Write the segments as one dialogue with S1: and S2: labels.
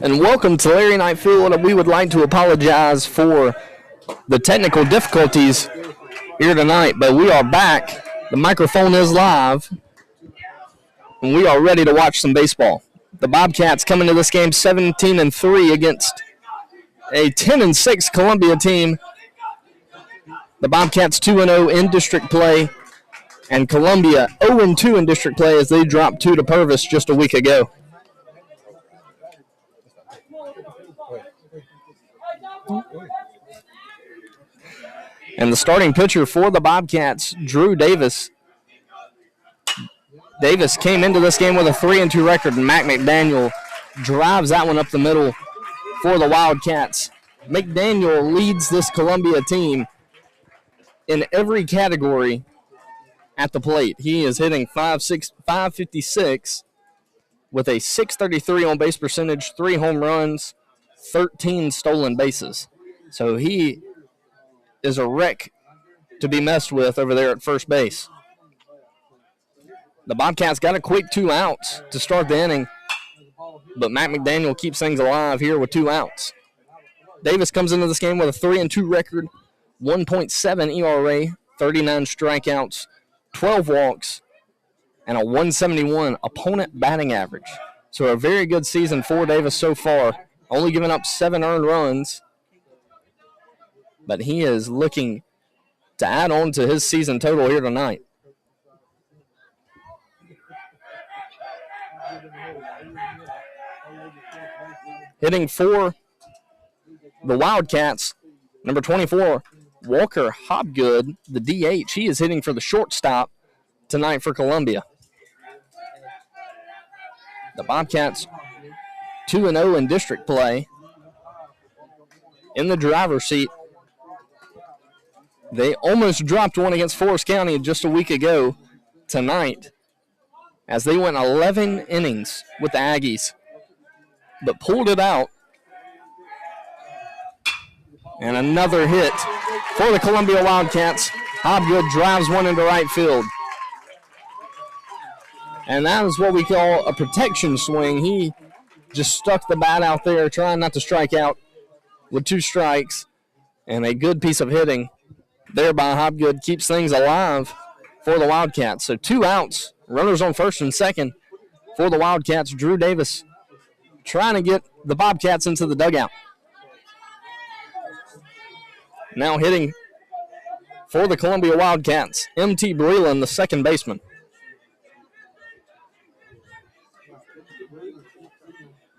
S1: And welcome to Larry Knight Field. We would like to apologize for the technical difficulties here tonight, but we are back. The microphone is live, and we are ready to watch some baseball. The Bobcats come into this game 17-3 against a 10-6 Columbia team. The Bobcats 2-0 in district play, and Columbia 0-2 in district play as they dropped 2 to Purvis just a week ago. And the starting pitcher for the Bobcats, Drew Davis. Davis came into this game with a 3-2 record, and Mac McDaniel drives that one up the middle for the Wildcats. McDaniel leads this Columbia team in every category at the plate. He is hitting .556 with a .633 on base percentage, 3 home runs, 13 stolen bases. So he is a wreck to be messed with over there at first base. The Bobcats got a quick 2 outs to start the inning, but Matt McDaniel keeps things alive here with 2 outs. Davis comes into this game with a 3-2 record, 1.7 ERA, 39 strikeouts, 12 walks, and a 171 opponent batting average. So a very good season for Davis so far, only giving up 7 earned runs, but he is looking to add on to his season total here tonight. Hitting for the Wildcats, number 24, Walker Hobgood, the DH. He is hitting for the shortstop tonight for Columbia. The Bobcats 2-0 in district play. In the driver's seat, they almost dropped one against Forest County just a week ago tonight as they went 11 innings with the Aggies, but pulled it out. And another hit for the Columbia Wildcats. Hobgood drives one into right field. And that is what we call a protection swing. He just stuck the bat out there, trying not to strike out with 2 strikes. And a good piece of hitting there by Hobgood keeps things alive for the Wildcats. So 2 outs, runners on first and second for the Wildcats. Drew Davis trying to get the Bobcats into the dugout. Now hitting for the Columbia Wildcats, M.T. Breland, the second baseman.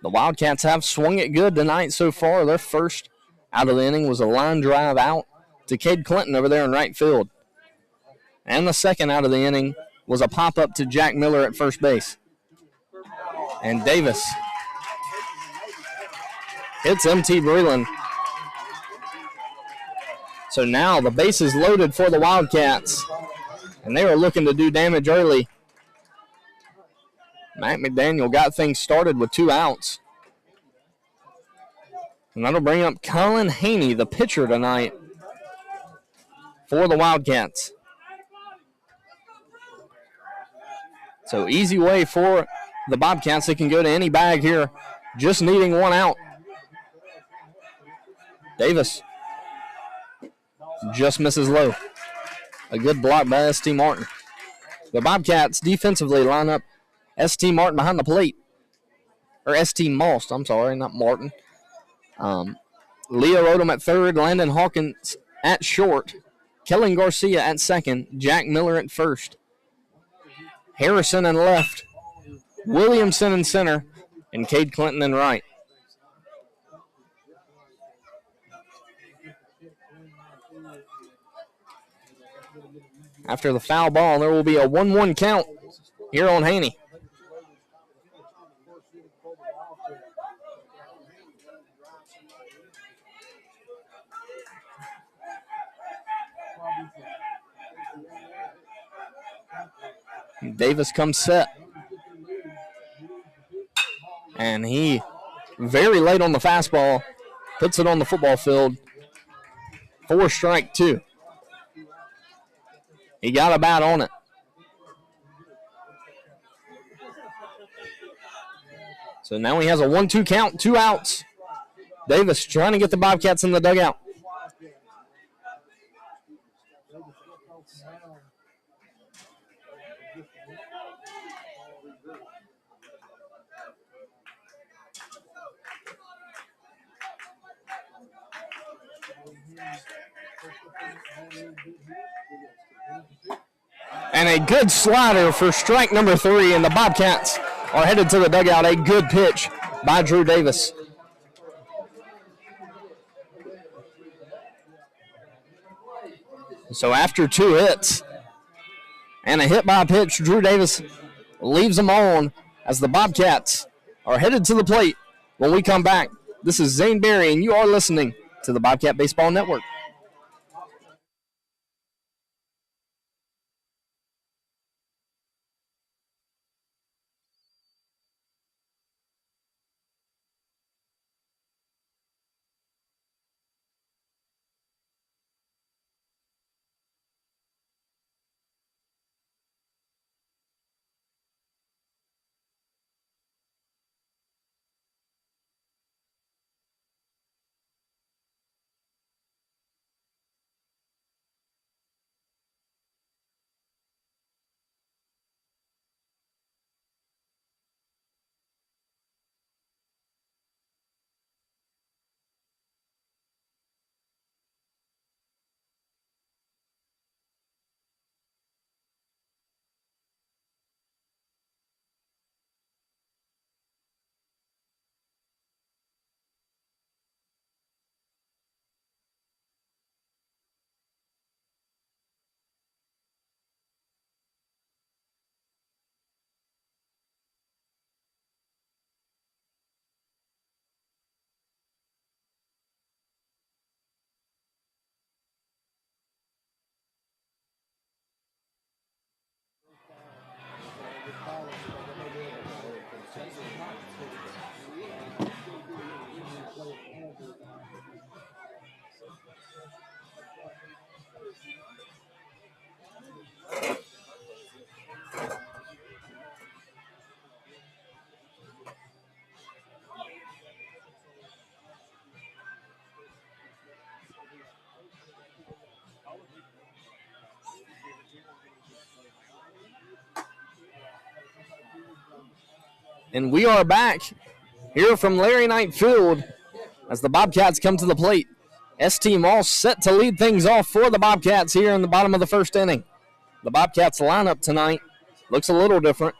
S1: The Wildcats have swung it good tonight so far. Their first out of the inning was a line drive out to Cade Clinton over there in right field. And the second out of the inning was a pop-up to Jack Miller at first base. And Davis hits M.T. Breland. So now the base is loaded for the Wildcats, and they were looking to do damage early. Matt McDaniel got things started with 2 outs. And that'll bring up Colin Haney, the pitcher tonight for the Wildcats. So easy way for the Bobcats. They can go to any bag here, just needing 1 out. Davis just misses low. A good block by S.T. Martin. The Bobcats defensively line up S.T. Martin behind the plate. Or S.T. Most, I'm sorry, not Martin. Leo Odom at third, Landon Hawkins at short, Kellen Garcia at second, Jack Miller at first, Harrison in left, Williamson in center, and Cade Clinton in right. After the foul ball, there will be a 1-1 count here on Haney. Davis comes set. And he, very late on the fastball, puts it on the football field for strike two. He got a bat on it. So now he has a 1-2 count, 2 outs. Davis trying to get the Bobcats in the dugout. And a good slider for strike number 3, and the Bobcats are headed to the dugout. A good pitch by Drew Davis. So after 2 hits and a hit by a pitch, Drew Davis leaves them on as the Bobcats are headed to the plate. When we come back, this is Zane Berry, and you are listening to the Bobcat Baseball Network. And we are back here from Larry Knight Field as the Bobcats come to the plate. ST Moss set to lead things off for the Bobcats here in the bottom of the first inning. The Bobcats lineup tonight looks a little different.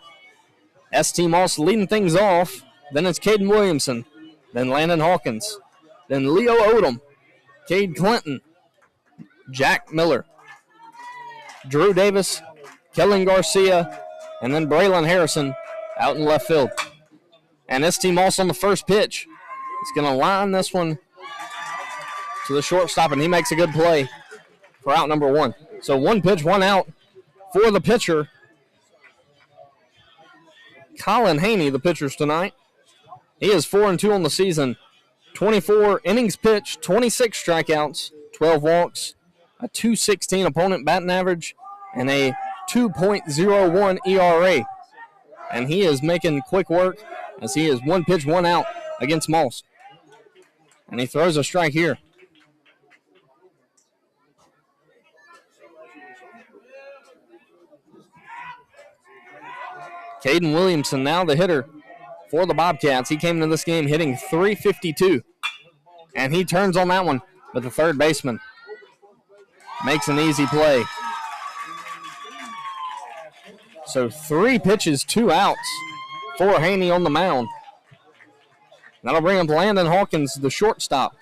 S1: ST Moss leading things off. Then it's Caden Williamson. Then Landon Hawkins. Then Leo Odom. Cade Clinton. Jack Miller. Drew Davis. Kellen Garcia. And then Braylon Harrison out in left field. And ST Moss on the first pitch. He's going to line this one to the shortstop, and he makes a good play for out number 1. So 1 pitch, 1 out for the pitcher. Colin Haney, the pitchers tonight. He is 4-2 on the season. 24 innings pitched, 26 strikeouts, 12 walks, a .216 opponent batting average, and a 2.01 ERA. And he is making quick work as he is 1 pitch, 1 out against Moss. And he throws a strike here. Caden Williamson now the hitter for the Bobcats. He came into this game hitting .352. And he turns on that one, but the third baseman makes an easy play. So 3 pitches, 2 outs for Haney on the mound. That'll bring up Landon Hawkins, the shortstop.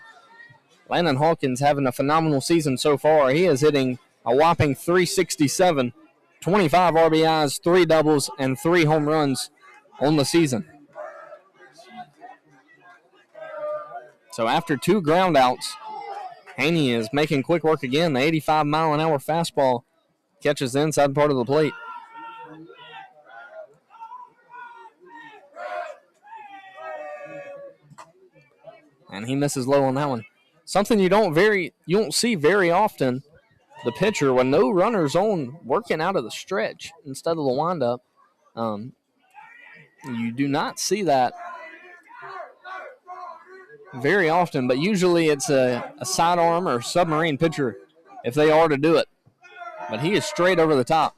S1: Landon Hawkins having a phenomenal season so far. He is hitting a whopping .367, 25 RBIs, 3 doubles, and 3 home runs on the season. So after 2 ground outs, Haney is making quick work again. The 85-mile-an-hour fastball catches the inside part of the plate. And he misses low on that one. Something you don't see very often. The pitcher, with no runners on, working out of the stretch instead of the windup. You do not see that very often, but usually it's a sidearm or submarine pitcher if they are to do it. But he is straight over the top.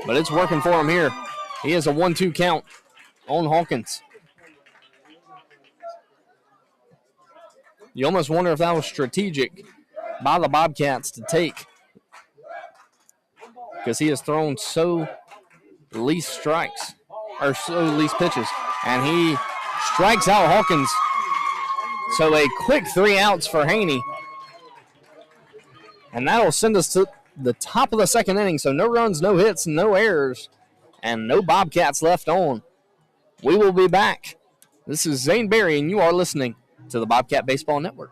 S1: But it's working for him here. He has a 1-2 count on Hawkins. You almost wonder if that was strategic by the Bobcats to take, because he has thrown so least strikes, or so least pitches. And he strikes out Hawkins. So a quick 3 outs for Haney. And that'll send us to the top of the second inning. So no runs, no hits, no errors, and no Bobcats left on. We will be back. This is Zane Berry, and you are listening to the Bobcat Baseball Network.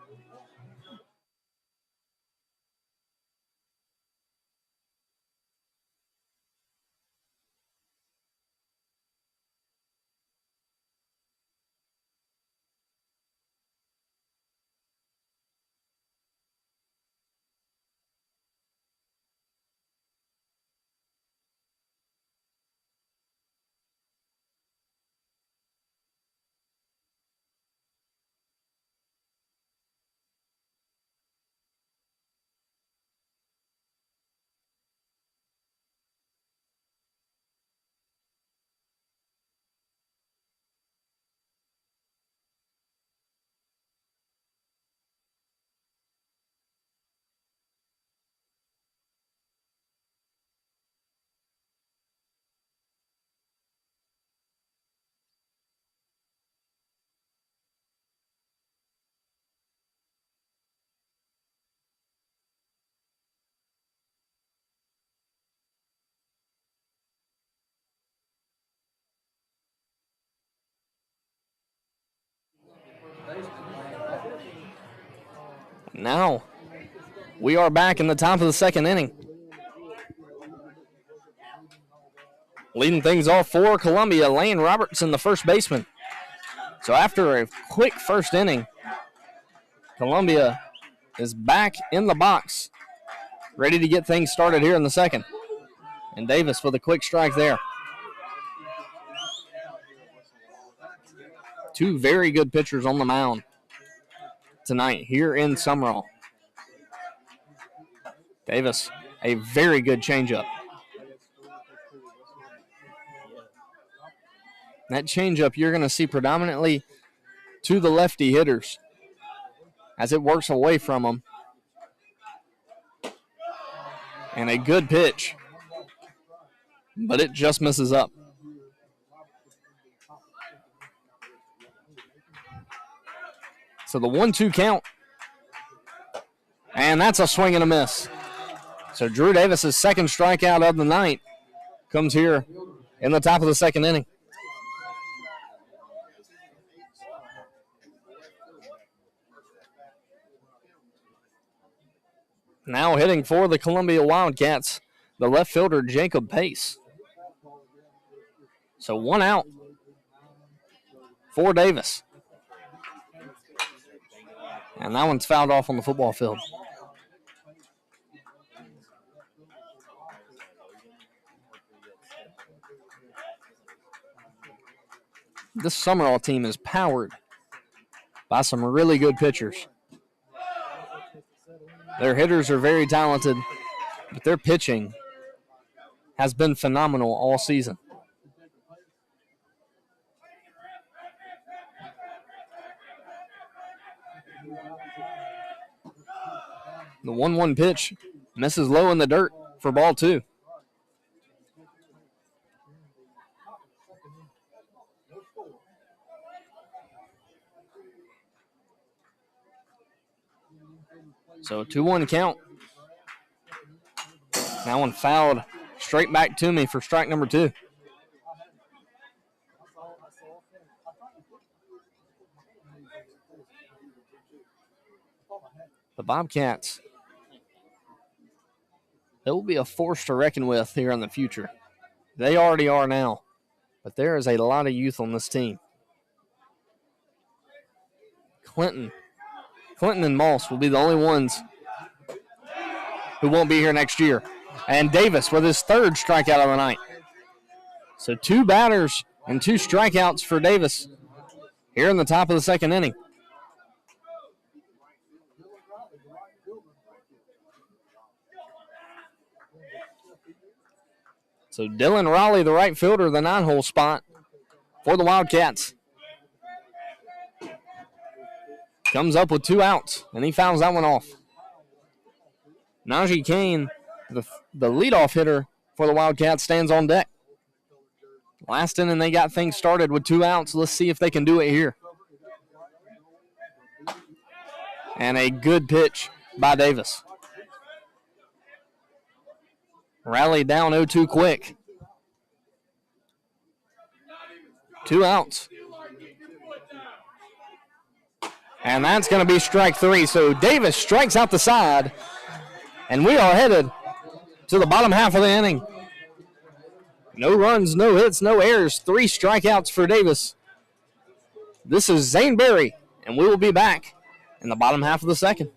S1: Now, we are back in the top of the second inning. Leading things off for Columbia, Lane Robertson, the first baseman. So after a quick first inning, Columbia is back in the box, ready to get things started here in the second. And Davis with a quick strike there. Two very good pitchers on the mound tonight here in Sumrall. Davis, a very good changeup. That changeup you're going to see predominantly to the lefty hitters as it works away from them. And a good pitch, but it just misses up. So the 1-2 count. And that's a swing and a miss. So Drew Davis' second strikeout of the night comes here in the top of the second inning. Now hitting for the Columbia Wildcats, the left fielder Jacob Pace. So 1 out for Davis. And that one's fouled off on the football field. This Sumrall team is powered by some really good pitchers. Their hitters are very talented, but their pitching has been phenomenal all season. The 1-1 pitch misses low in the dirt for ball 2. So a 2-1 count. That one fouled straight back to me for strike number 2. The Bobcats, they will be a force to reckon with here in the future. They already are now, but there is a lot of youth on this team. Clinton. Clinton and Moss will be the only ones who won't be here next year. And Davis with his third strikeout of the night. So 2 batters and 2 strikeouts for Davis here in the top of the second inning. So Dylan Raleigh, the right fielder, the 9-hole spot for the Wildcats. Comes up with 2 outs, and he fouls that one off. Najee Kane, the leadoff hitter for the Wildcats, stands on deck. Last inning, they got things started with 2 outs. Let's see if they can do it here. And a good pitch by Davis. Raleigh down 0-2 quick. 2 outs. And that's going to be strike 3. So Davis strikes out the side. And we are headed to the bottom half of the inning. No runs, no hits, no errors. 3 strikeouts for Davis. This is Zane Berry, and we will be back in the bottom half of the second.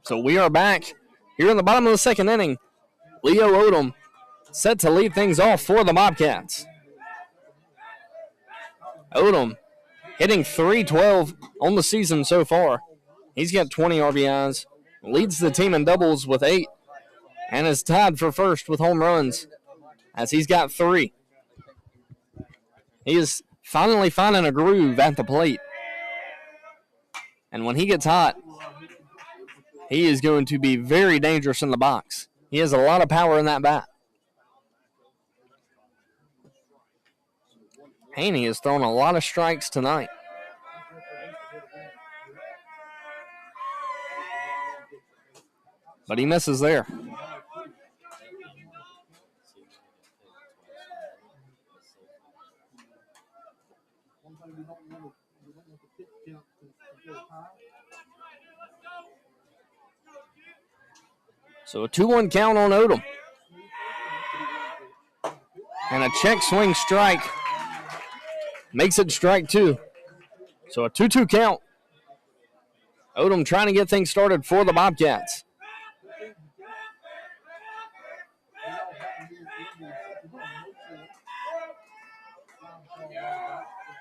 S1: So we are back here in the bottom of the second inning. Leo Odom set to lead things off for the Bobcats. Odom hitting .312 on the season so far. He's got 20 RBIs, leads the team in doubles with 8, and is tied for first with home runs as he's got 3. He is finally finding a groove at the plate. And when he gets hot, he is going to be very dangerous in the box. He has a lot of power in that bat. Haney has thrown a lot of strikes tonight. But he misses there. So a 2-1 count on Odom. And a check swing strike makes it strike 2. So a 2-2 count. Odom trying to get things started for the Bobcats.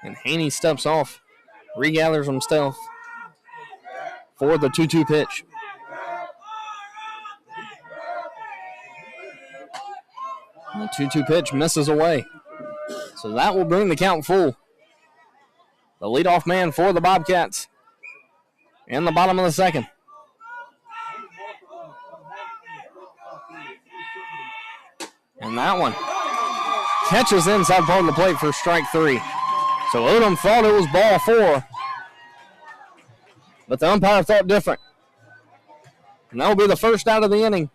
S1: And Haney steps off, regathers himself for the 2-2 pitch. The 2-2 pitch misses away. So that will bring the count full. The leadoff man for the Bobcats in the bottom of the second. And that one catches inside part of the plate for strike 3. So Odom thought it was ball 4, but the umpire thought different. And that will be the first out of the inning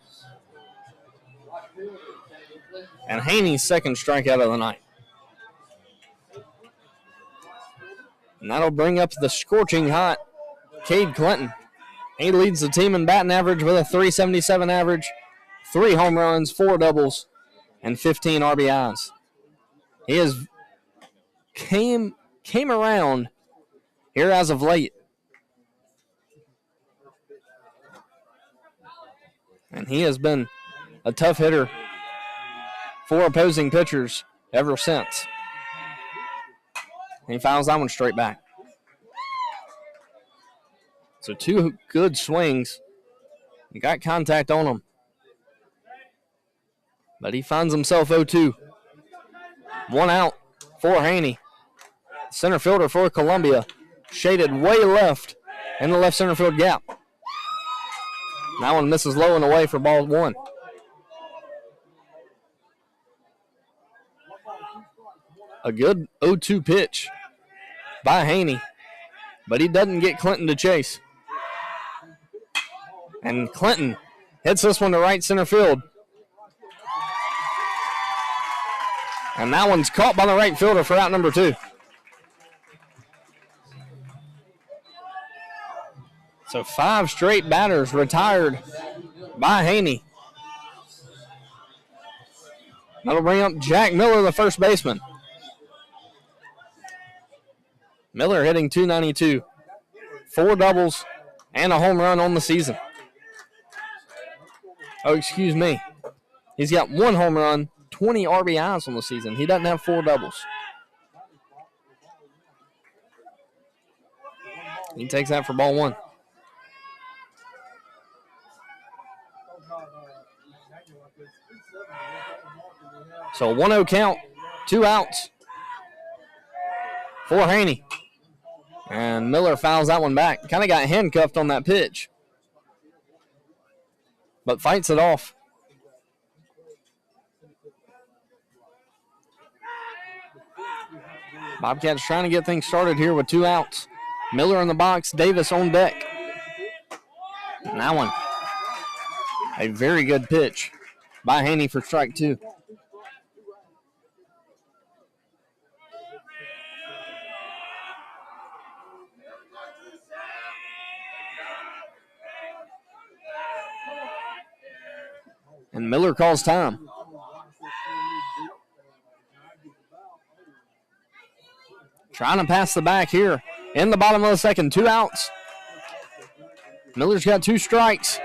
S1: And Haney's second strikeout of the night. And that'll bring up the scorching hot Cade Clinton. He leads the team in batting average with a .377 average, 3 home runs, 4 doubles, and 15 RBIs. He has came around here as of late. And he has been a tough hitter for opposing pitchers ever since. And he fouls that one straight back. So 2 good swings. He got contact on him. But he finds himself 0-2. 1 out for Haney. Center fielder for Columbia. Shaded way left in the left center field gap. That one misses low and away for ball 1. A good 0-2 pitch by Haney. But he doesn't get Clinton to chase. And Clinton hits this one to right center field. And that one's caught by the right fielder for out number 2. So 5 straight batters retired by Haney. That'll bring up Jack Miller, the first baseman. Miller hitting .292, 4 doubles, and a home run on the season. Oh, excuse me. He's got 1 home run, 20 RBIs on the season. He doesn't have 4 doubles. He takes that for ball 1. So 1-0 count, 2 outs for Haney. And Miller fouls that one back. Kind of got handcuffed on that pitch, but fights it off. Bobcats trying to get things started here with 2 outs. Miller in the box, Davis on deck. And that one, a very good pitch by Haney for strike 2. And Miller calls time. Trying to pass the back here in the bottom of the second. 2 outs. Miller's got 2 strikes.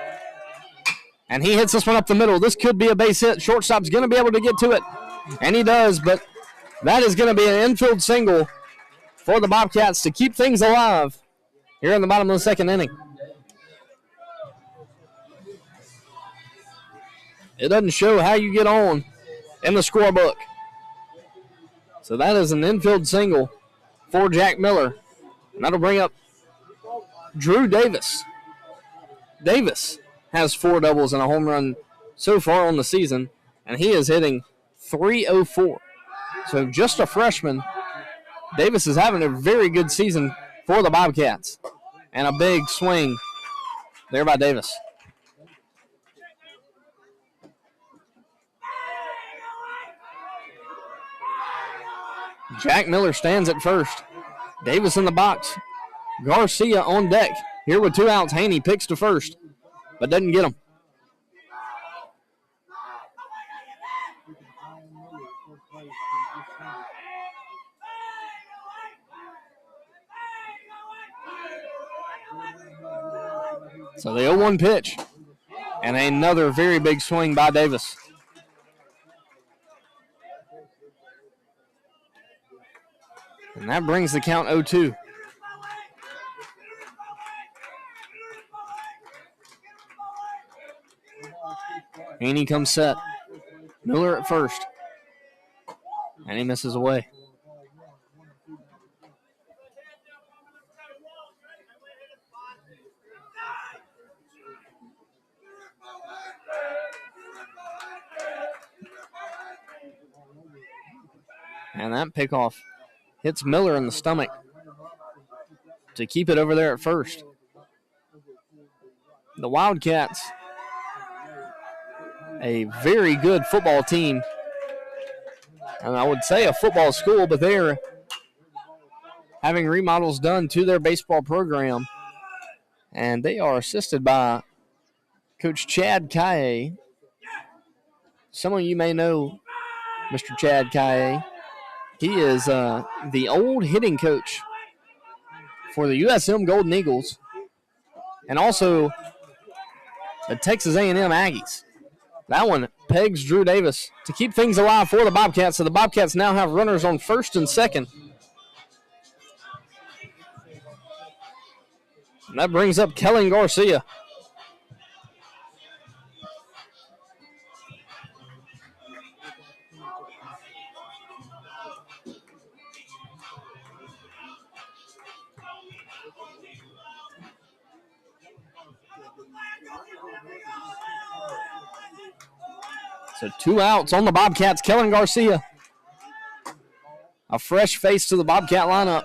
S1: And he hits this one up the middle. This could be a base hit. Shortstop's going to be able to get to it. And he does, but that is going to be an infield single for the Bobcats to keep things alive here in the bottom of the second inning. It doesn't show how you get on in the scorebook. So that is an infield single for Jack Miller. And that'll bring up Drew Davis. Davis has 4 doubles and a home run so far on the season, and he is hitting .304. So just a freshman. Davis is having a very good season for the Bobcats. And a big swing there by Davis. Jack Miller stands at first. Davis in the box. Garcia on deck. Here with 2 outs. Haney picks to first, but doesn't get him. So the 0-1 pitch. And another very big swing by Davis. And that brings the count 0-2. Haney comes set. Miller at first. And he misses away. And that pickoff hits Miller in the stomach to keep it over there at first. The Wildcats, a very good football team and I would say a football school, but they're having remodels done to their baseball program. And they are assisted by Coach Chad Kaye. Some of you may know Mr. Chad Kaye. He is the old hitting coach for the USM Golden Eagles and also the Texas A&M Aggies. That one pegs Drew Davis to keep things alive for the Bobcats. So the Bobcats now have runners on first and second. And that brings up Kellen Garcia. So 2 outs on the Bobcats. Kellen Garcia, a fresh face to the Bobcat lineup,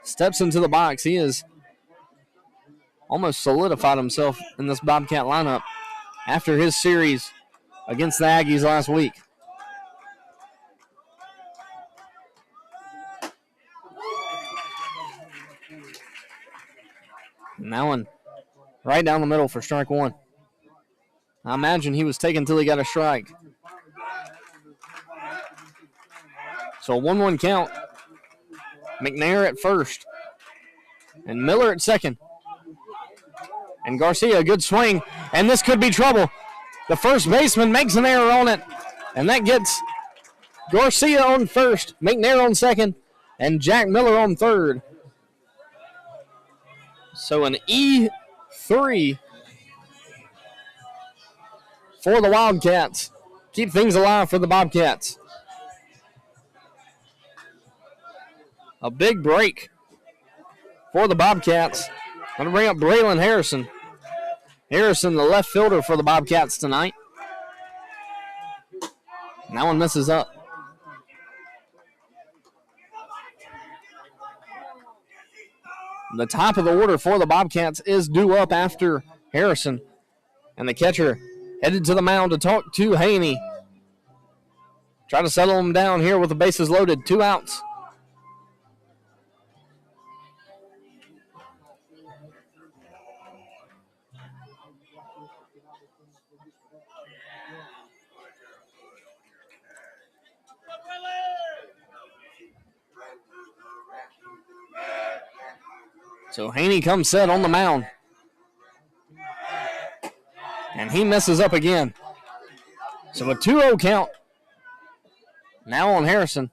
S1: steps into the box. He has almost solidified himself in this Bobcat lineup after his series against the Aggies last week. And that one right down the middle for strike one. I imagine he was taken until he got a strike. So a 1-1 count. McNair at first. And Miller at second. And Garcia, a good swing. And this could be trouble. The first baseman makes an error on it. And that gets Garcia on first, McNair on second, and Jack Miller on third. So an E3 for the Wildcats. Keep things alive for the Bobcats. A big break for the Bobcats. Going to bring up Braylon Harrison. Harrison, the left fielder for the Bobcats tonight. And that one misses up. The top of the order for the Bobcats is due up after Harrison. And the catcher headed to the mound to talk to Haney. Try to settle him down here with the bases loaded. 2 outs. So Haney comes set on the mound. And he messes up again. So a 2-0 count. Now on Harrison.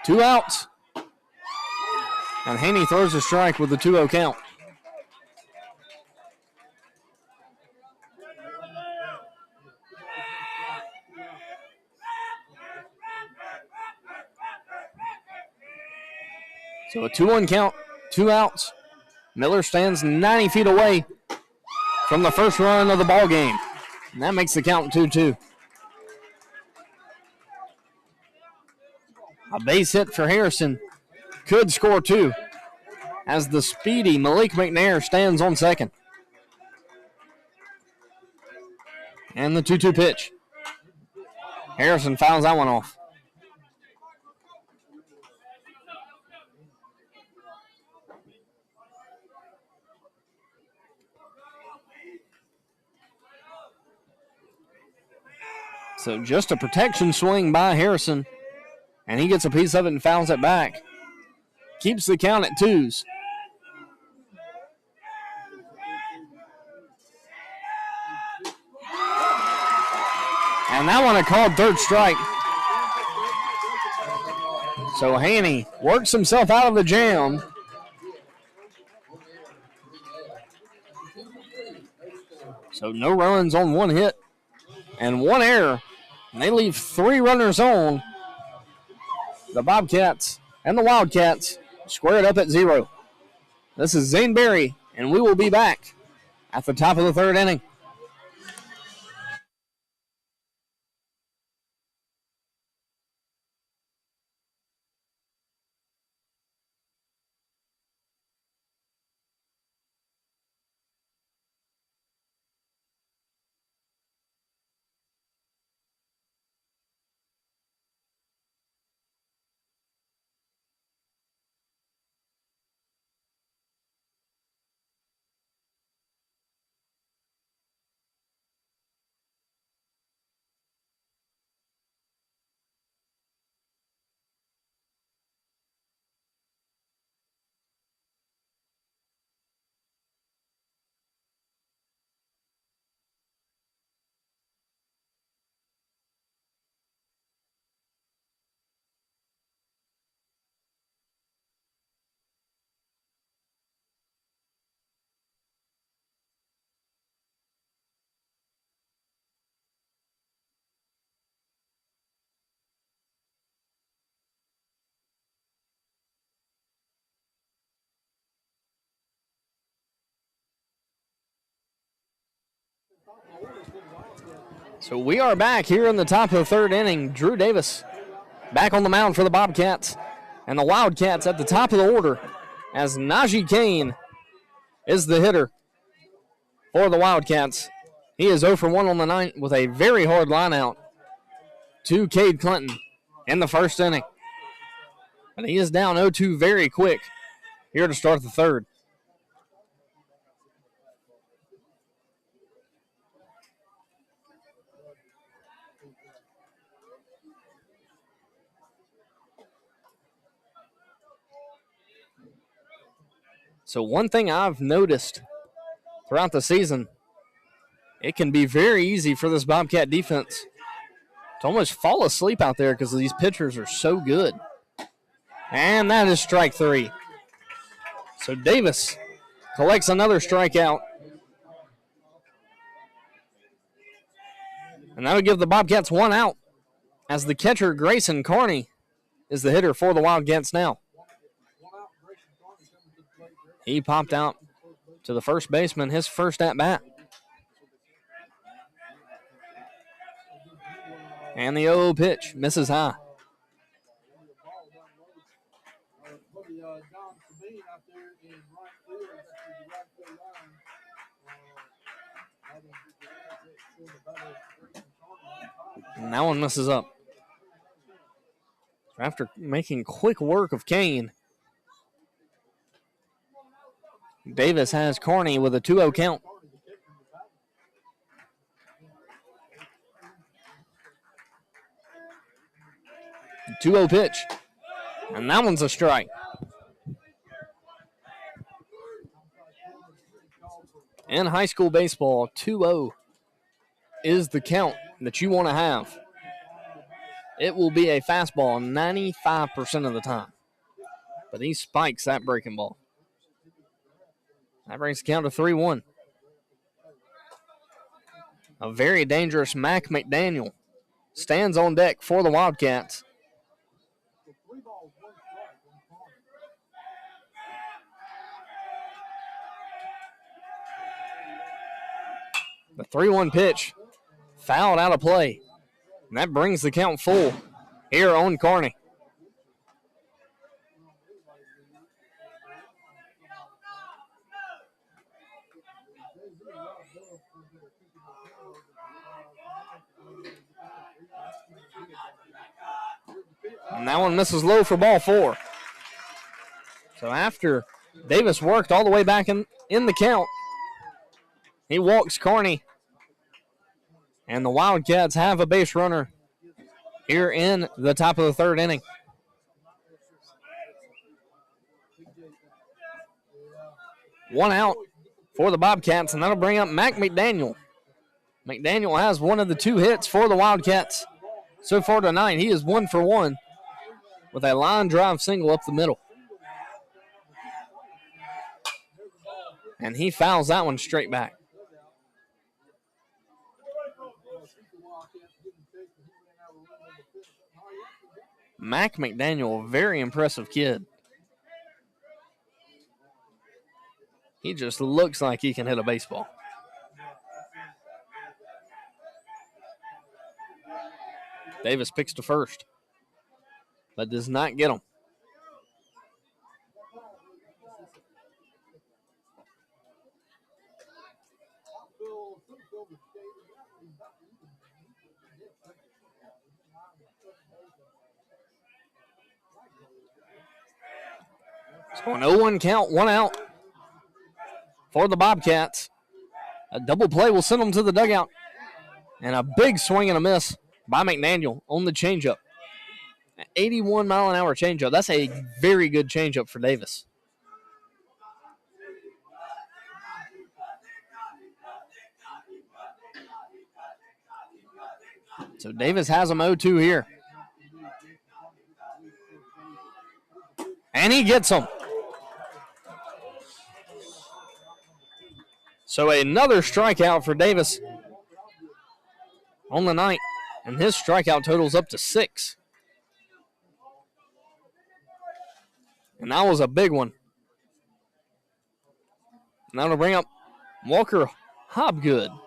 S1: Two outs. And Haney throws a strike with the 2-0 count. So a 2-1 count, 2 outs. Miller stands 90 feet away from the first run of the ball game. And that makes the count 2-2. A base hit for Harrison could score 2 as the speedy Malik McNair stands on second. And the 2-2 pitch. Harrison fouls that one off. So just a protection swing by Harrison. And he gets a piece of it and fouls it back. Keeps the count at 2s. And that one a called third strike. So Haney works himself out of the jam. So no runs on 1 hit and 1 error. And they leave 3 runners on. The Bobcats and the Wildcats squared up at 0. This is Zane Berry, and we will be back at the top of the 3rd inning. So we are back here in the top of the third inning. Drew Davis back on the mound for the Bobcats. And the Wildcats at the top of the order as Najee Kane is the hitter for the Wildcats. He is 0 for 1 on the night with a very hard line out to Cade Clinton in the first inning. But he is down 0-2 very quick here to start the third. So one thing I've noticed throughout the season, it can be very easy for this Bobcat defense to almost fall asleep out there because these pitchers are so good. And that is strike 3. So Davis collects another strikeout. And that would give the Bobcats 1 out as the catcher, Grayson Carney, is the hitter for the Wildcats now. He popped out to the first baseman, his first at-bat. And the 0 pitch misses high. And that one misses up. After making quick work of Kane, Davis has Carney with a 2-0 count. The 2-0 pitch. And that one's a strike. In high school baseball, 2-0 is the count that you want to have. It will be a fastball 95% of the time. But he spikes that breaking ball. That brings the count to 3-1. A very dangerous Mac McDaniel stands on deck for the Wildcats. The 3-1 pitch fouled out of play. And that brings the count full here on Carney. And that one misses low for ball 4. So after Davis worked all the way back in the count, he walks Carney. And the Wildcats have a base runner here in the top of the third inning. One out for the Bobcats, and that'll bring up Mac McDaniel. McDaniel has one of the 2 hits for the Wildcats so far tonight. He is 1 for 1 with a line drive single up the middle. And he fouls that one straight back. Mac McDaniel, a very impressive kid. He just looks like he can hit a baseball. Davis picks to first, but does not get him. So an 0-1 count, 1 out for the Bobcats. A double play will send them to the dugout. And a big swing and a miss by McDaniel on the changeup. 81-mile-an-hour changeup. That's a very good changeup for Davis. So Davis has him 0-2 here. And he gets him. So another strikeout for Davis on the night. And his strikeout totals up to 6. And that was a big one. And that'll bring up Walker Hobgood.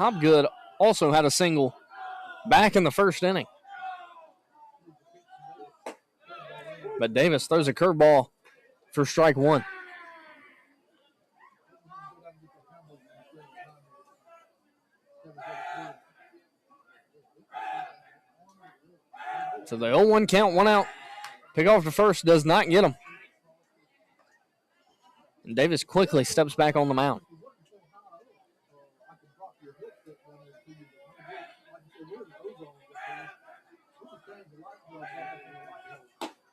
S1: Hobgood also had a single back in the first inning. But Davis throws a curveball for strike one. So the 0-1 count, one out. Pick off to first does not get him. And Davis quickly steps back on the mound.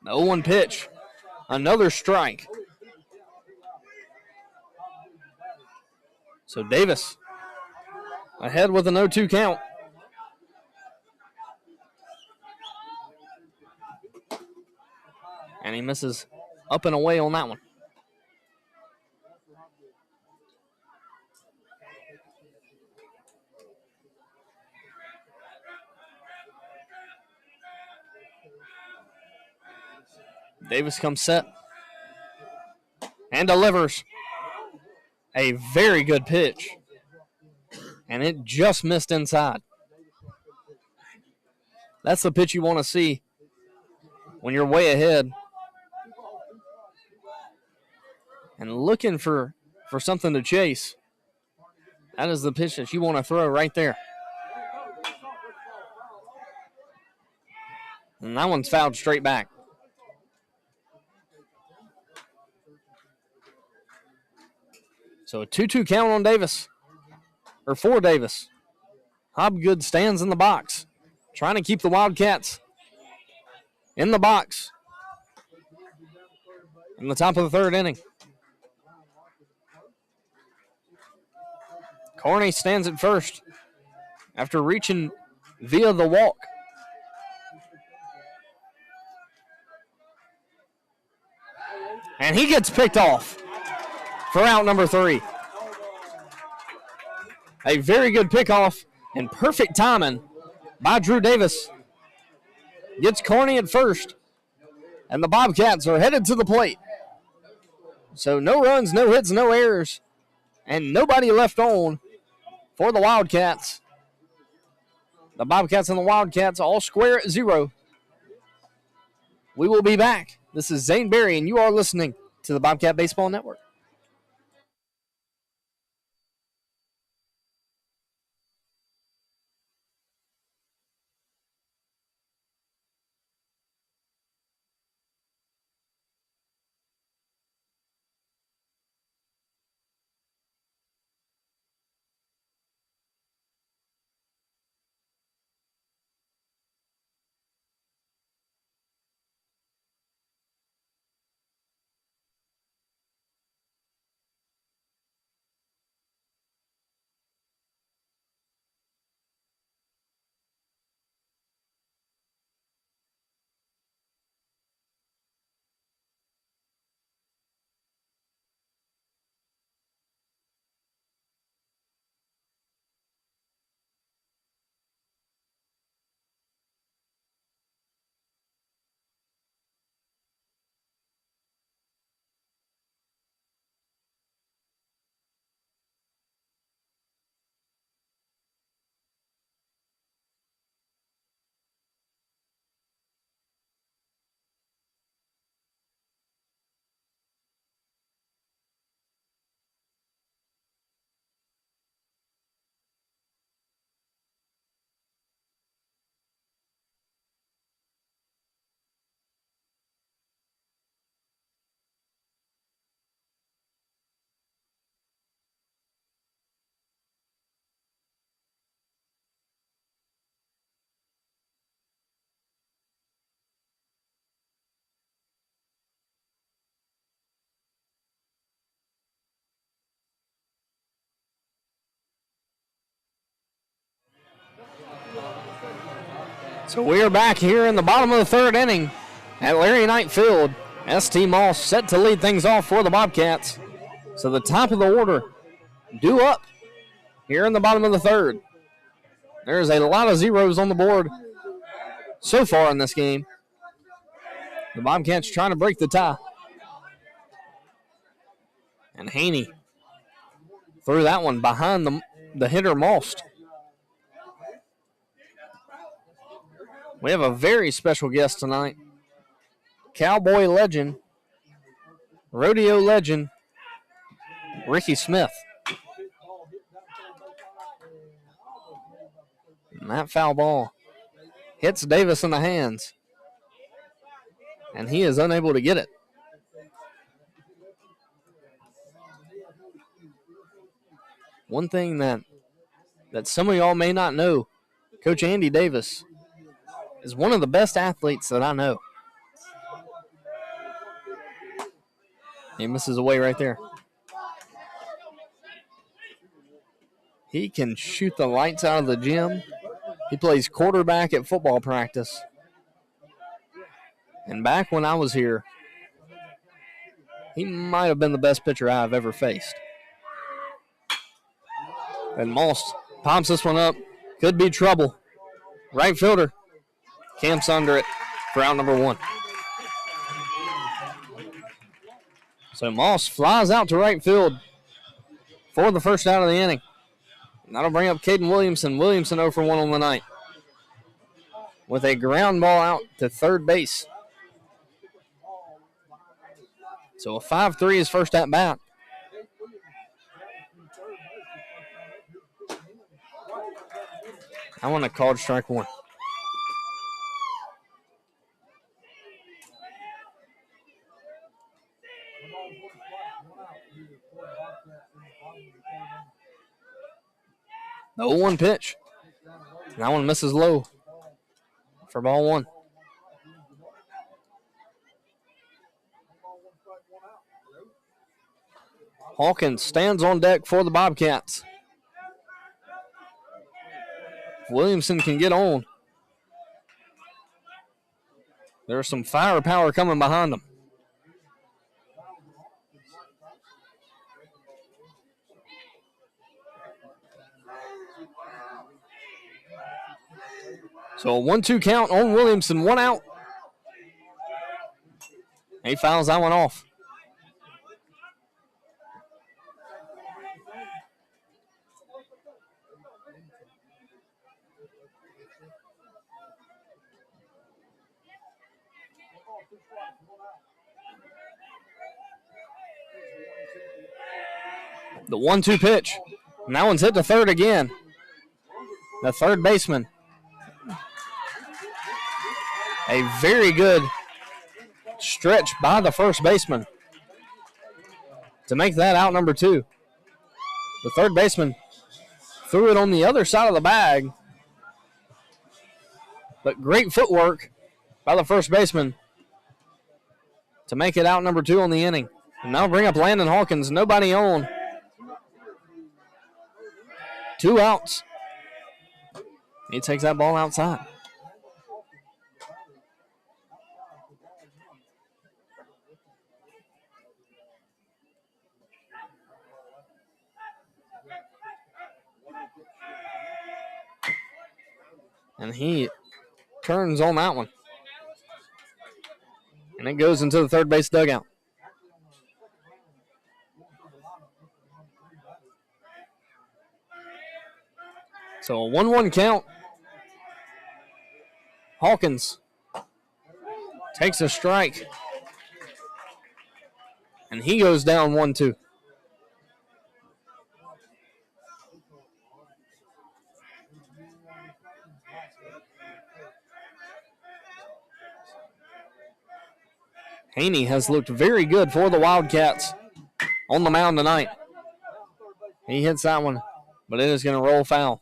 S1: The 0-1 pitch. Another strike. So Davis ahead with an 0-2 count. And he misses up and away on that one. Davis comes set and delivers a very good pitch. And it just missed inside. That's the pitch you want to see when you're way ahead. And looking for something to chase. That is the pitch that you want to throw right there. And that one's fouled straight back. So a 2-2 count on Davis. Or for Davis. Hobgood stands in the box, trying to keep the Wildcats in the box in the top of the third inning. Carney stands at first after reaching via the walk. And he gets picked off for out number 3. A very good pickoff and perfect timing by Drew Davis. Gets Carney at first, and the Bobcats are headed to the plate. So no runs, no hits, no errors, and nobody left on for the Wildcats. The Bobcats and the Wildcats all square at 0. We will be back. This is Zane Berry, and you are listening to the Bobcat Baseball Network. So we are back here in the bottom of the third inning at Larry Knight Field. ST Moss set to lead things off for the Bobcats. So the top of the order due up here in the bottom of the third. There's a lot of zeros on the board so far in this game. The Bobcats trying to break the tie. And Haney threw that one behind the hitter Most. We have a very special guest tonight. Cowboy legend, rodeo legend, Ricky Smith. And that foul ball hits Davis in the hands, and he is unable to get it. One thing that some of y'all may not know, Coach Andy Davis is one of the best athletes that I know. He misses away right there. He can shoot the lights out of the gym. He plays quarterback at football practice. And back when I was here, he might have been the best pitcher I've ever faced. And Moss pops this one up. Could be trouble. Right fielder camps under it for out number 1. So Moss flies out to right field for the first out of the inning. And that'll bring up Caden Williamson. Williamson 0 for 1 on the night with a ground ball out to third base. So a 5-3 is first at bat. I want to call strike 1. The 0-1 pitch. That one misses low for ball 1. Hawkins stands on deck for the Bobcats. If Williamson can get on, there's some firepower coming behind him. So a 1-2 count on Williamson, 1 out. He fouls that one off. The 1-2 pitch. And that one's hit to third again. The third baseman. A very good stretch by the first baseman to make that out number 2. The third baseman threw it on the other side of the bag. But great footwork by the first baseman to make it out number 2 on the inning. And now bring up Landon Hawkins. Nobody on. 2 outs. He takes that ball outside. And he turns on that one. And it goes into the third base dugout. So a 1-1 count. Hawkins takes a strike. And he goes down 1-2. Haney has looked very good for the Wildcats on the mound tonight. He hits that one, but it is going to roll foul.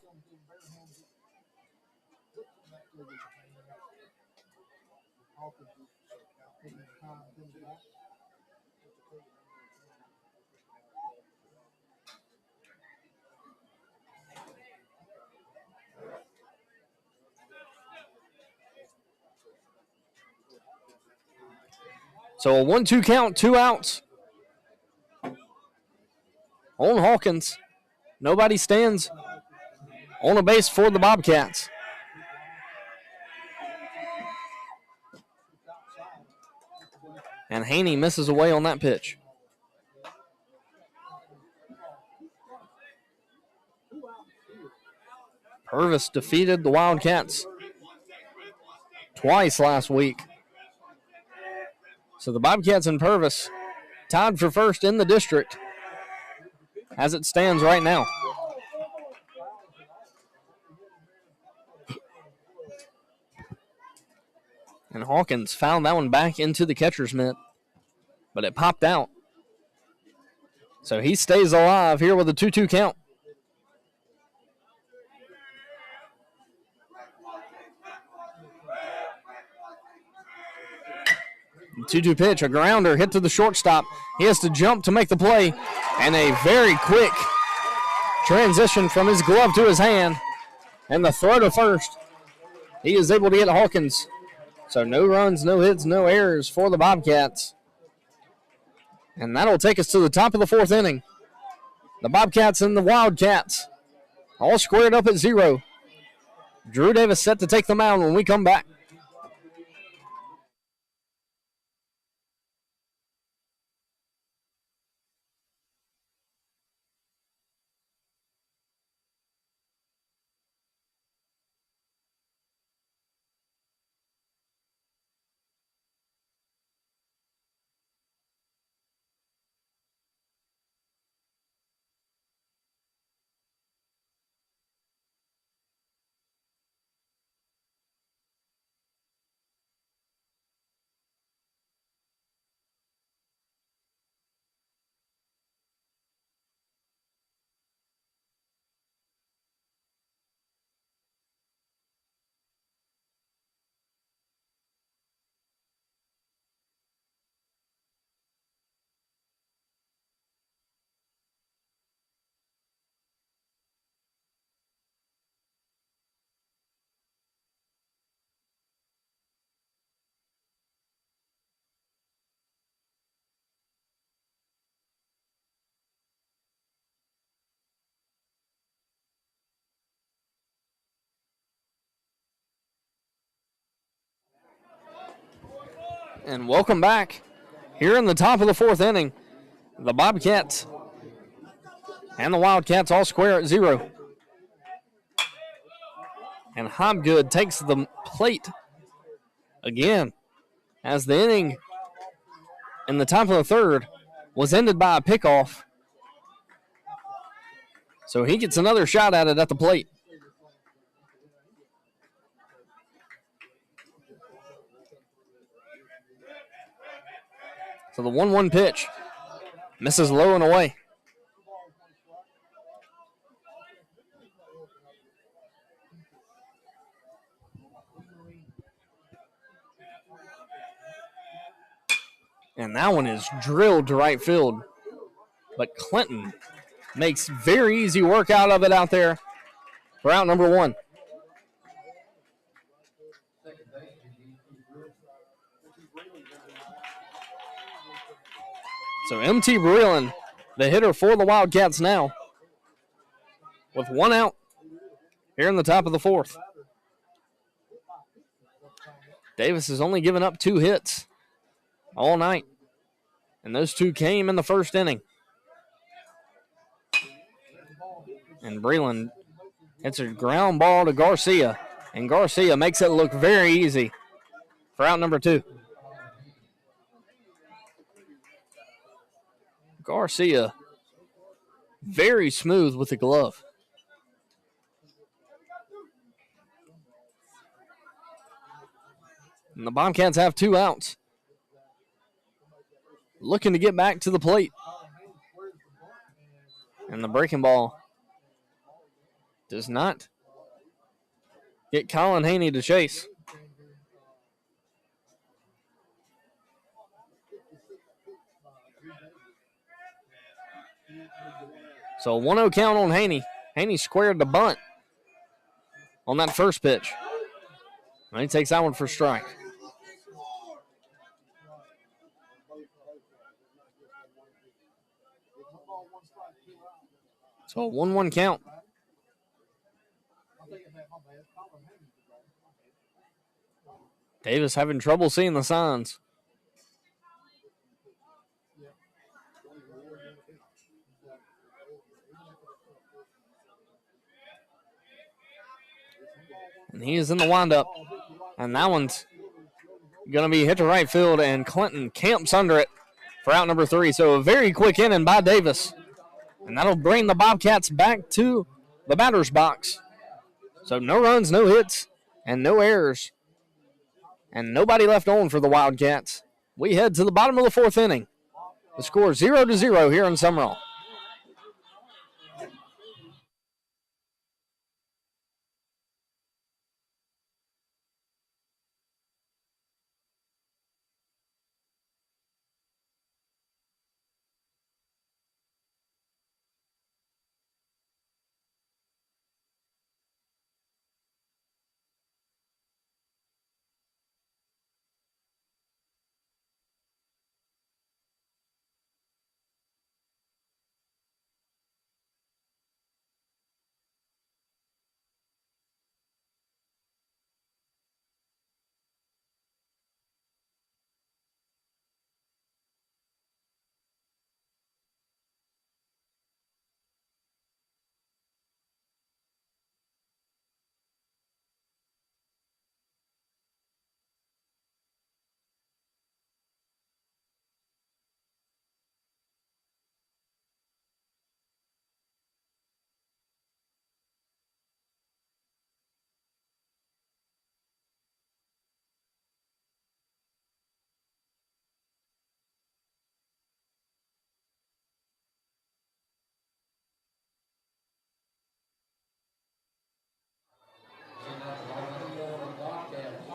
S1: So a 1-2 count, 2 outs. On Hawkins. Nobody stands on a base for the Bobcats. And Haney misses away on that pitch. Purvis defeated the Wildcats twice last week. So the Bobcats and Purvis tied for first in the district as it stands right now. And Hawkins found that one back into the catcher's mitt, but it popped out. So he stays alive here with a 2-2 count. The 2-2 pitch, a grounder hit to the shortstop. He has to jump to make the play, and a very quick transition from his glove to his hand, and the throw to first. He is able to get Hawkins. So no runs, no hits, no errors for the Bobcats. And that'll take us to the top of the fourth inning. The Bobcats and the Wildcats all squared up at 0. Drew Davis set to take the mound when we come back. And welcome back. Here in the top of the fourth inning, the Bobcats and the Wildcats all square at 0. And Hobgood takes the plate again as the inning in the top of the third was ended by a pickoff. So he gets another shot at it at the plate. So the 1-1 pitch misses low and away. And that one is drilled to right field. But Clinton makes very easy work out of it out there for out number 1. So M.T. Breland, the hitter for the Wildcats now, with 1 out here in the top of the fourth. Davis has only given up 2 hits all night, and those 2 came in the first inning. And Breland hits a ground ball to Garcia, and Garcia makes it look very easy for out number 2. Garcia, very smooth with the glove. And the Bobcats have 2 outs. Looking to get back to the plate. And the breaking ball does not get Colin Haney to chase. So a 1-0 count on Haney. Haney squared the bunt on that first pitch. And he takes that one for strike. So a 1-1 count. Davis having trouble seeing the signs. And he is in the windup. And that one's going to be hit to right field, and Clinton camps under it for out number 3. So a very quick inning by Davis. And that'll bring the Bobcats back to the batter's box. So no runs, no hits, and no errors. And nobody left on for the Wildcats. We head to the bottom of the 4th inning. The score 0-0 here in Sumrall.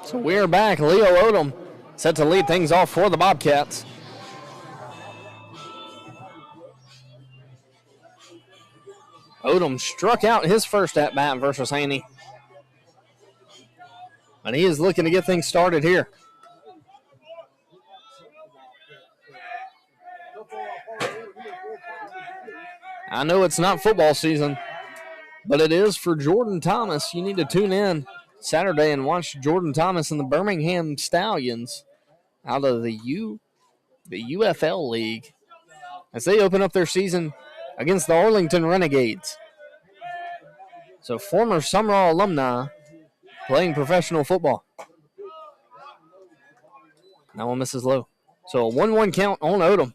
S1: So we're back. Leo Odom set to lead things off for the Bobcats. Odom struck out his first at-bat versus Haney. And he is looking to get things started here. I know it's not football season, but it is for Jordan Thomas. You need to tune in Saturday and watch Jordan Thomas and the Birmingham Stallions out of the UFL League as they open up their season against the Arlington Renegades. So former Sumrall alumni playing professional football. That one misses low. So a 1-1 count on Odom.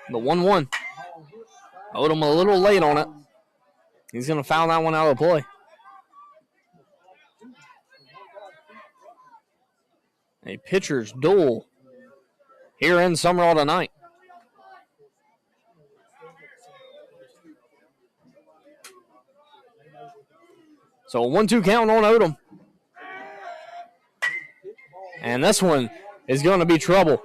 S1: The 1-1. Odom a little late on it. He's going to foul that one out of play. A pitcher's duel here in Sumrall tonight. So a 1-2 count on Odom. And this one is going to be trouble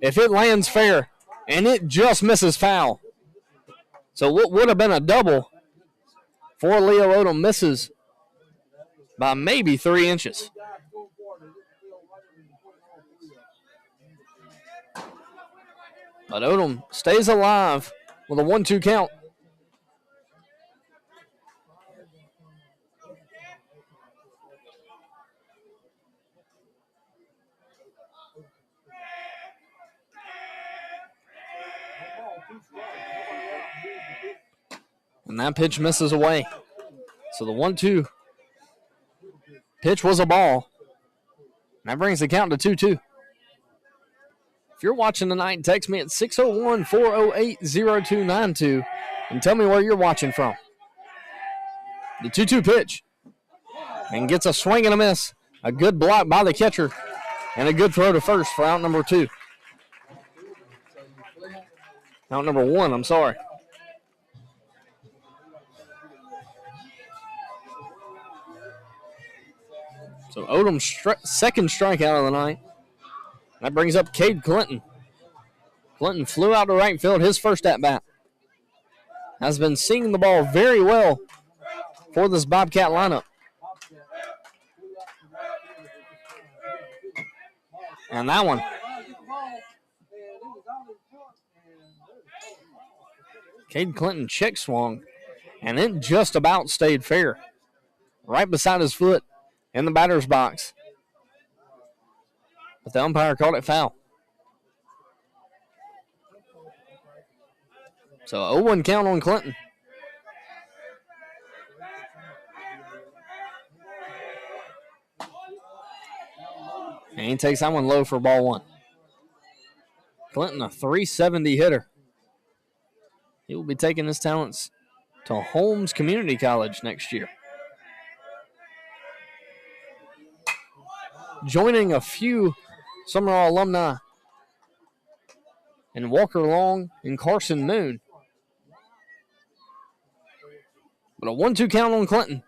S1: if it lands fair, and it just misses foul. So what would have been a double for Leo Odom misses by maybe 3 inches. But Odom stays alive with a 1-2 count. And that pitch misses away. So the 1-2 pitch was a ball. And that brings the count to 2-2. If you're watching tonight, text me at 601-408-0292 and tell me where you're watching from. The 2-2 pitch. And gets a swing and a miss. A good block by the catcher. And a good throw to first for out number 2. Out number 1, I'm sorry. So Odom's second strikeout of the night. That brings up Cade Clinton. Clinton flew out to right field, his first at-bat. Has been seeing the ball very well for this Bobcat lineup. And that one. Cade Clinton check swung, and it just about stayed fair. Right beside his foot in the batter's box. But the umpire called it foul. So 0-1 count on Clinton. And he takes that one low for ball one. Clinton, a .370 hitter. He will be taking his talents to Holmes Community College next year. Joining a few Sumrall alumni and Walker Long and Carson Moon. But a 1-2 count on Clinton.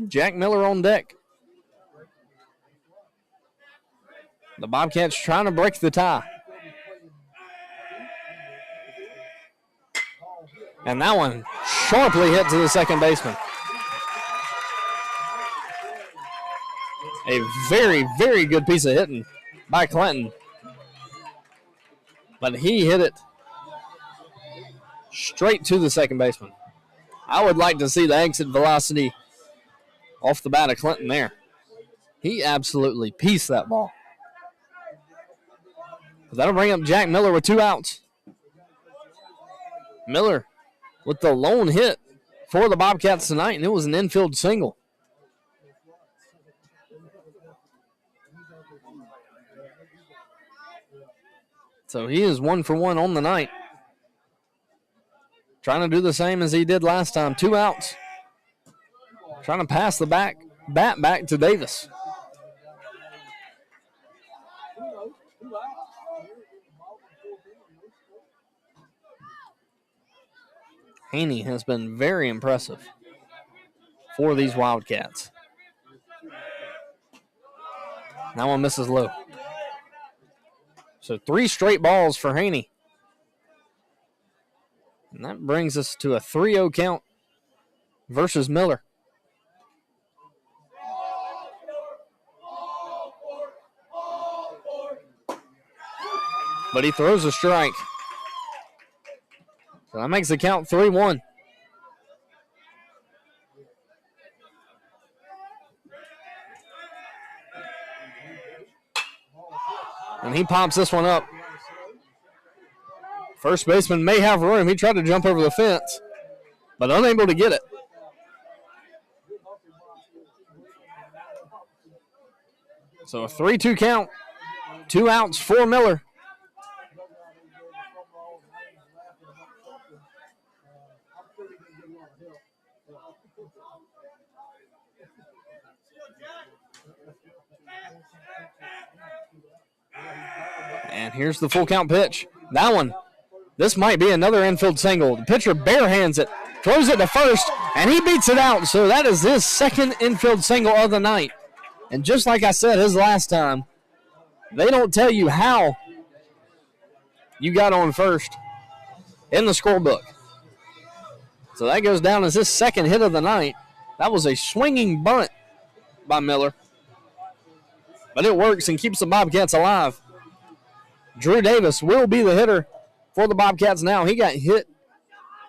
S1: Jack Miller on deck. The Bobcats trying to break the tie. And that one sharply hit to the second baseman. A very, very good piece of hitting by Clinton. But he hit it straight to the second baseman. I would like to see the exit velocity off the bat of Clinton there. He absolutely pieced that ball. But that'll bring up Jack Miller with 2 outs. Miller with the lone hit for the Bobcats tonight, and it was an infield single. So he is 1 for 1 on the night. Trying to do the same as he did last time. 2 outs. Trying to pass the bat back to Davis. Haney has been very impressive for these Wildcats. That one misses low. So 3 straight balls for Haney. And that brings us to a 3-0 count versus Miller. But he throws a strike. So that makes the count 3-1. And he pops this one up. First baseman may have room. He tried to jump over the fence, but unable to get it. So a 3-2 count. 2 outs for Miller. And here's the full count pitch. That one. This might be another infield single. The pitcher barehands it, throws it to first, and he beats it out. So that is his second infield single of the night. And just like I said his last time, they don't tell you how you got on first in the scorebook. So that goes down as his second hit of the night. That was a swinging bunt by Miller. But it works and keeps the Bobcats alive. Drew Davis will be the hitter for the Bobcats now. He got hit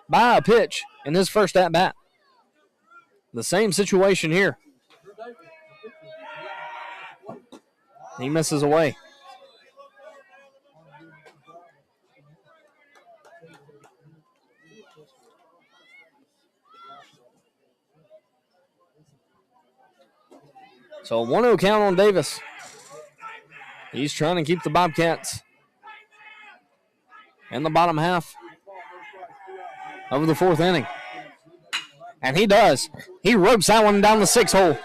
S1: by a pitch in his first at-bat. The same situation here. He misses away. So a 1-0 count on Davis. He's trying to keep the Bobcats in the bottom half of the 4th inning. And he does. He ropes that one down the 6 hole.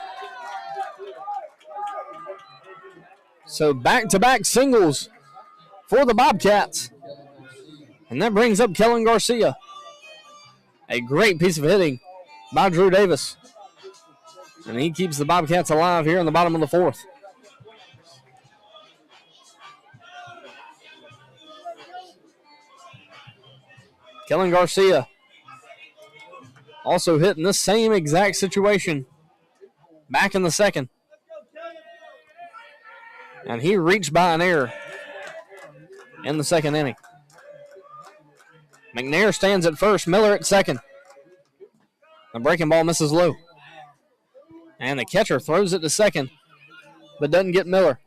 S1: So back-to-back singles for the Bobcats. And that brings up Kellen Garcia. A great piece of hitting by Drew Davis. And he keeps the Bobcats alive here in the bottom of the 4th. Kellen Garcia also hit in the same exact situation back in the 2nd. And he reached by an error in the 2nd inning. McNair stands at first, Miller at 2nd. The breaking ball misses low. And the catcher throws it to 2nd, but doesn't get Miller.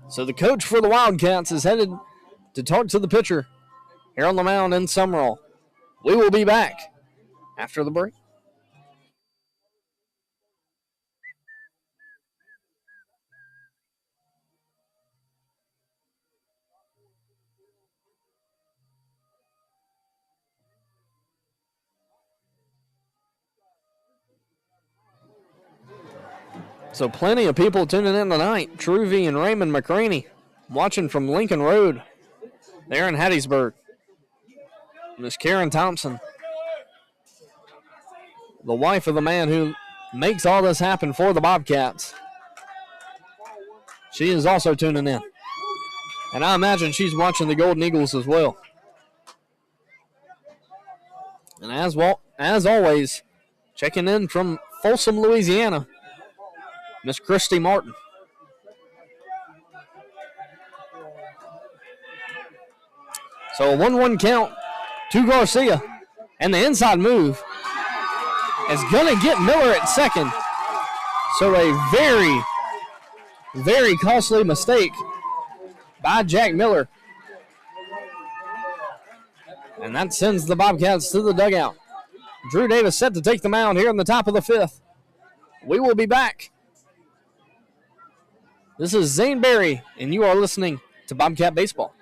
S1: So the coach for the Wildcats is headed to talk to the pitcher here on the mound in Sumrall. We will be back after the break. So plenty of people tuning in tonight. Truvy and Raymond McCraney watching from Lincoln Road there in Hattiesburg. Miss Karen Thompson, the wife of the man who makes all this happen for the Bobcats. She is also tuning in. And I imagine she's watching the Golden Eagles as well. And as always, checking in from Folsom, Louisiana, Miss Christy Martin. So a 1-1 count to Garcia. And the inside move is going to get Miller at second. So a very, very costly mistake by Jack Miller. And that sends the Bobcats to the dugout. Drew Davis set to take the mound here in the top of the fifth. We will be back. This is Zane Berry, and you are listening to Bobcat Baseball.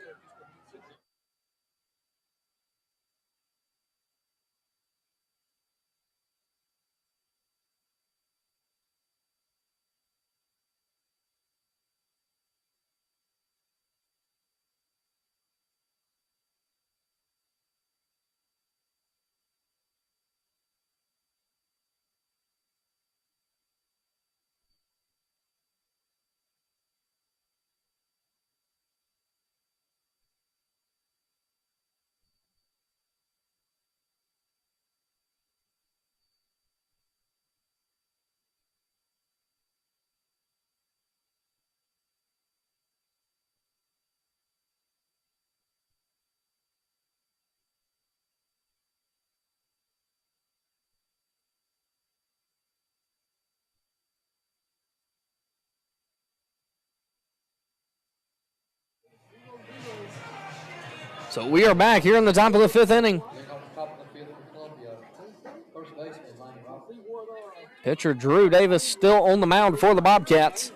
S1: So we are back here in the top of the fifth inning. Pitcher Drew Davis still on the mound for the Bobcats.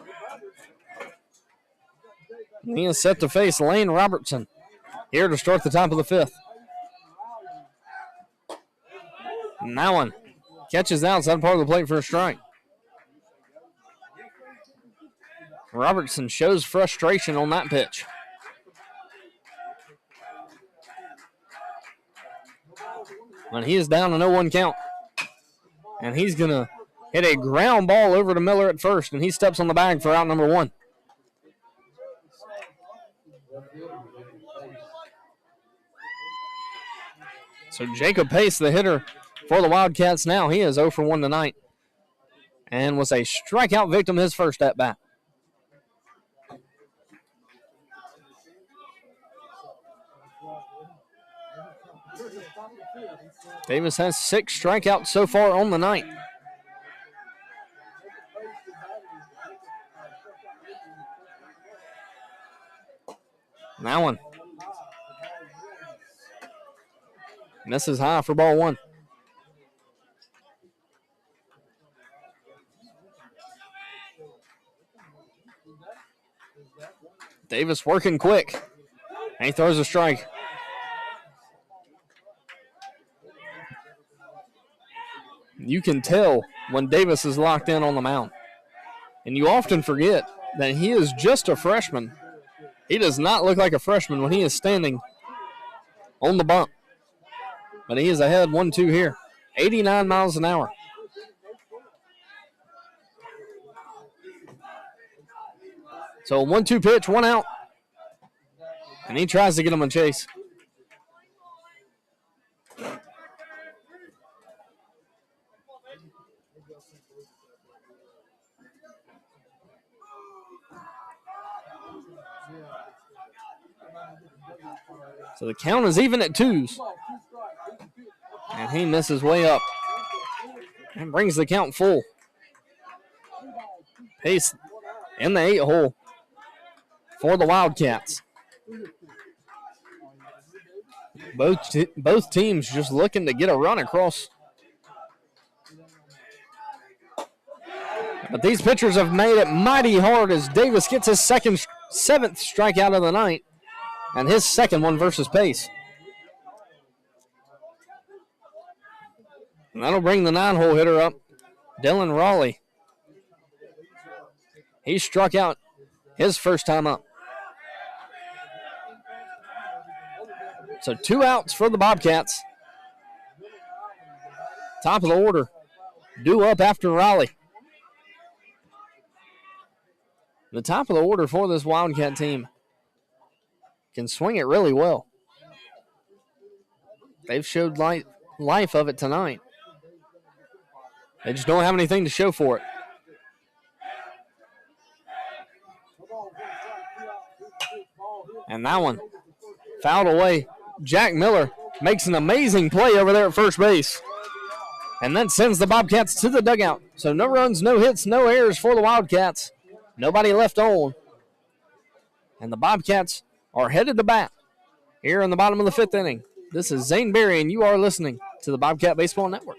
S1: He is set to face Lane Robertson here to start the top of the fifth. And that one catches outside part of the plate for a strike. Robertson shows frustration on that pitch. And he is down an 0-1 count. And he's going to hit a ground ball over to Miller at first, and he steps on the bag for out number one. So Jacob Pace, the hitter for the Wildcats now, he is 0 for 1 tonight and was a strikeout victim his first at-bat. Davis has 6 strikeouts so far on the night. That one misses high for ball one. Davis working quick. And he throws a strike. You can tell when Davis is locked in on the mound. And you often forget that he is just a freshman. He does not look like a freshman when he is standing on the bump. But he is ahead 1-2 here. 89 miles an hour. So a 1-2 pitch, 1 out. And he tries to get him a chase. So the count is even at 2s. And he misses way up. And brings the count full. Pace in the 8-hole for the Wildcats. Both teams just looking to get a run across. But these pitchers have made it mighty hard as Davis gets his seventh strikeout of the night and his second one versus Pace. And that'll bring the 9-hole hitter up, Dylan Raleigh. He struck out his first time up. So 2 outs for the Bobcats. Top of the order, due up after Raleigh. The top of the order for this Wildcat team can swing it really well. They've showed life of it tonight. They just don't have anything to show for it. And that one fouled away. Jack Miller makes an amazing play over there at first base. And then sends the Bobcats to the dugout. So no runs, no hits, no errors for the Wildcats. Nobody left on. And the Bobcats are headed to bat here in the bottom of the 5th inning. This is Zane Berry, and you are listening to the Bobcat Baseball Network.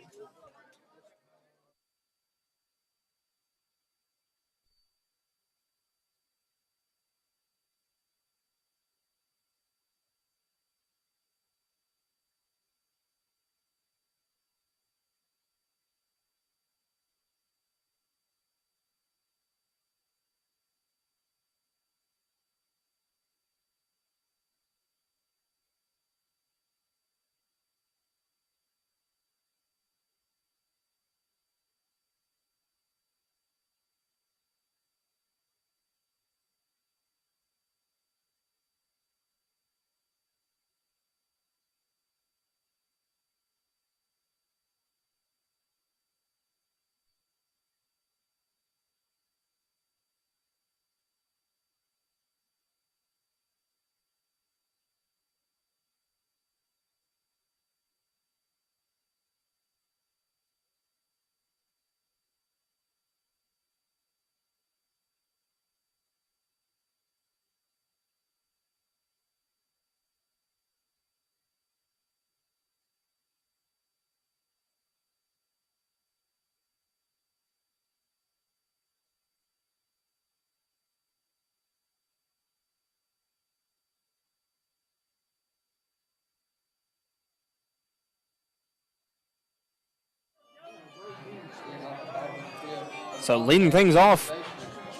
S1: So leading things off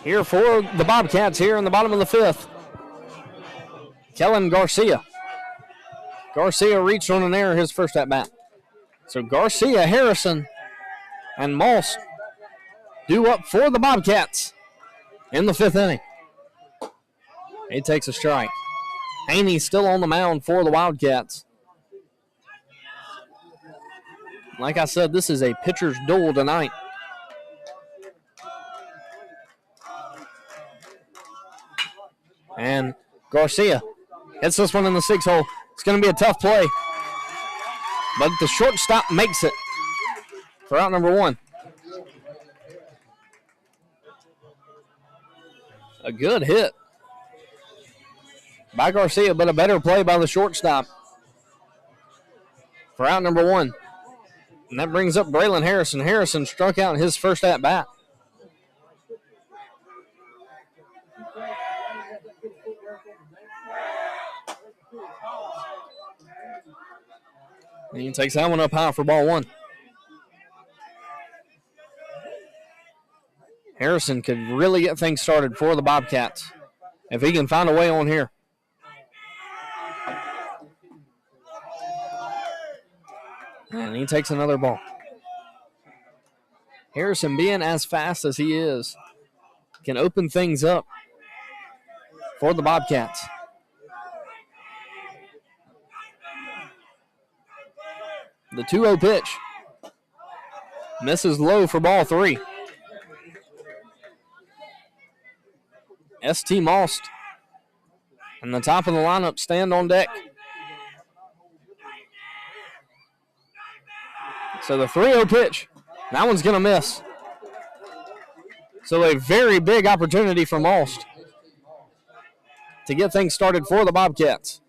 S1: here for the Bobcats here in the bottom of the 5th, Kellen Garcia. Garcia reached on an error his first at bat. So Garcia, Harrison, and Moss due up for the Bobcats in the 5th inning. He takes a strike. Haney still on the mound for the Wildcats. Like I said, this is a pitcher's duel tonight. And Garcia hits this one in the 6-hole. It's going to be a tough play. But the shortstop makes it for out number 1. A good hit by Garcia, but a better play by the shortstop for out number 1. And that brings up Braylon Harrison. Harrison struck out his first at bat. And he takes that one up high for ball 1. Harrison could really get things started for the Bobcats if he can find a way on here. And he takes another ball. Harrison, being as fast as he is, can open things up for the Bobcats. The 2-0 pitch misses low for ball 3. S.T. Most and the top of the lineup stand on deck. So the 3-0 pitch, that one's going to miss. So a very big opportunity for Most to get things started for the Bobcats.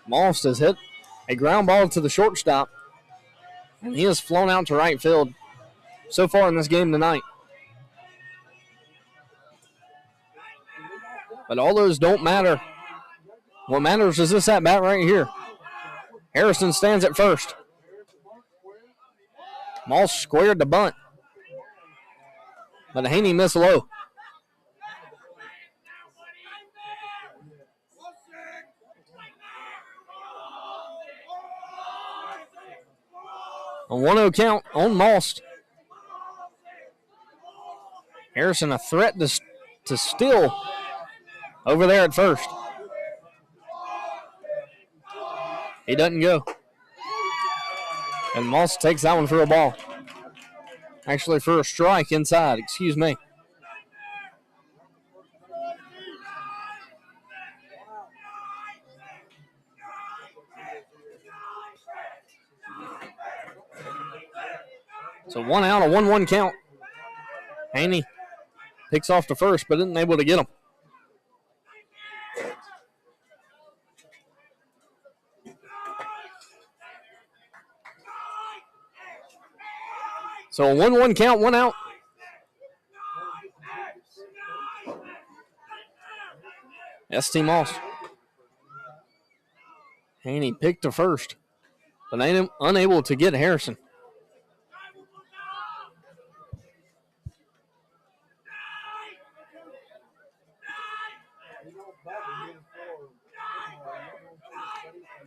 S1: Most has hit a ground ball to the shortstop, and he has flown out to right field so far in this game tonight. But all those don't matter. What matters is this at bat right here. Harrison stands at first. Moss squared the bunt, but Haney missed low. A 1-0 count on Moss. Harrison a threat to steal over there at first. He doesn't go. And Moss takes that one for a ball. Actually, for a strike inside, excuse me. So 1 out, a 1-1 count. Haney picks off to first, but isn't able to get him. So a 1-1 count, 1 out. ST Moss. Haney picked to first, but unable to get Harrison.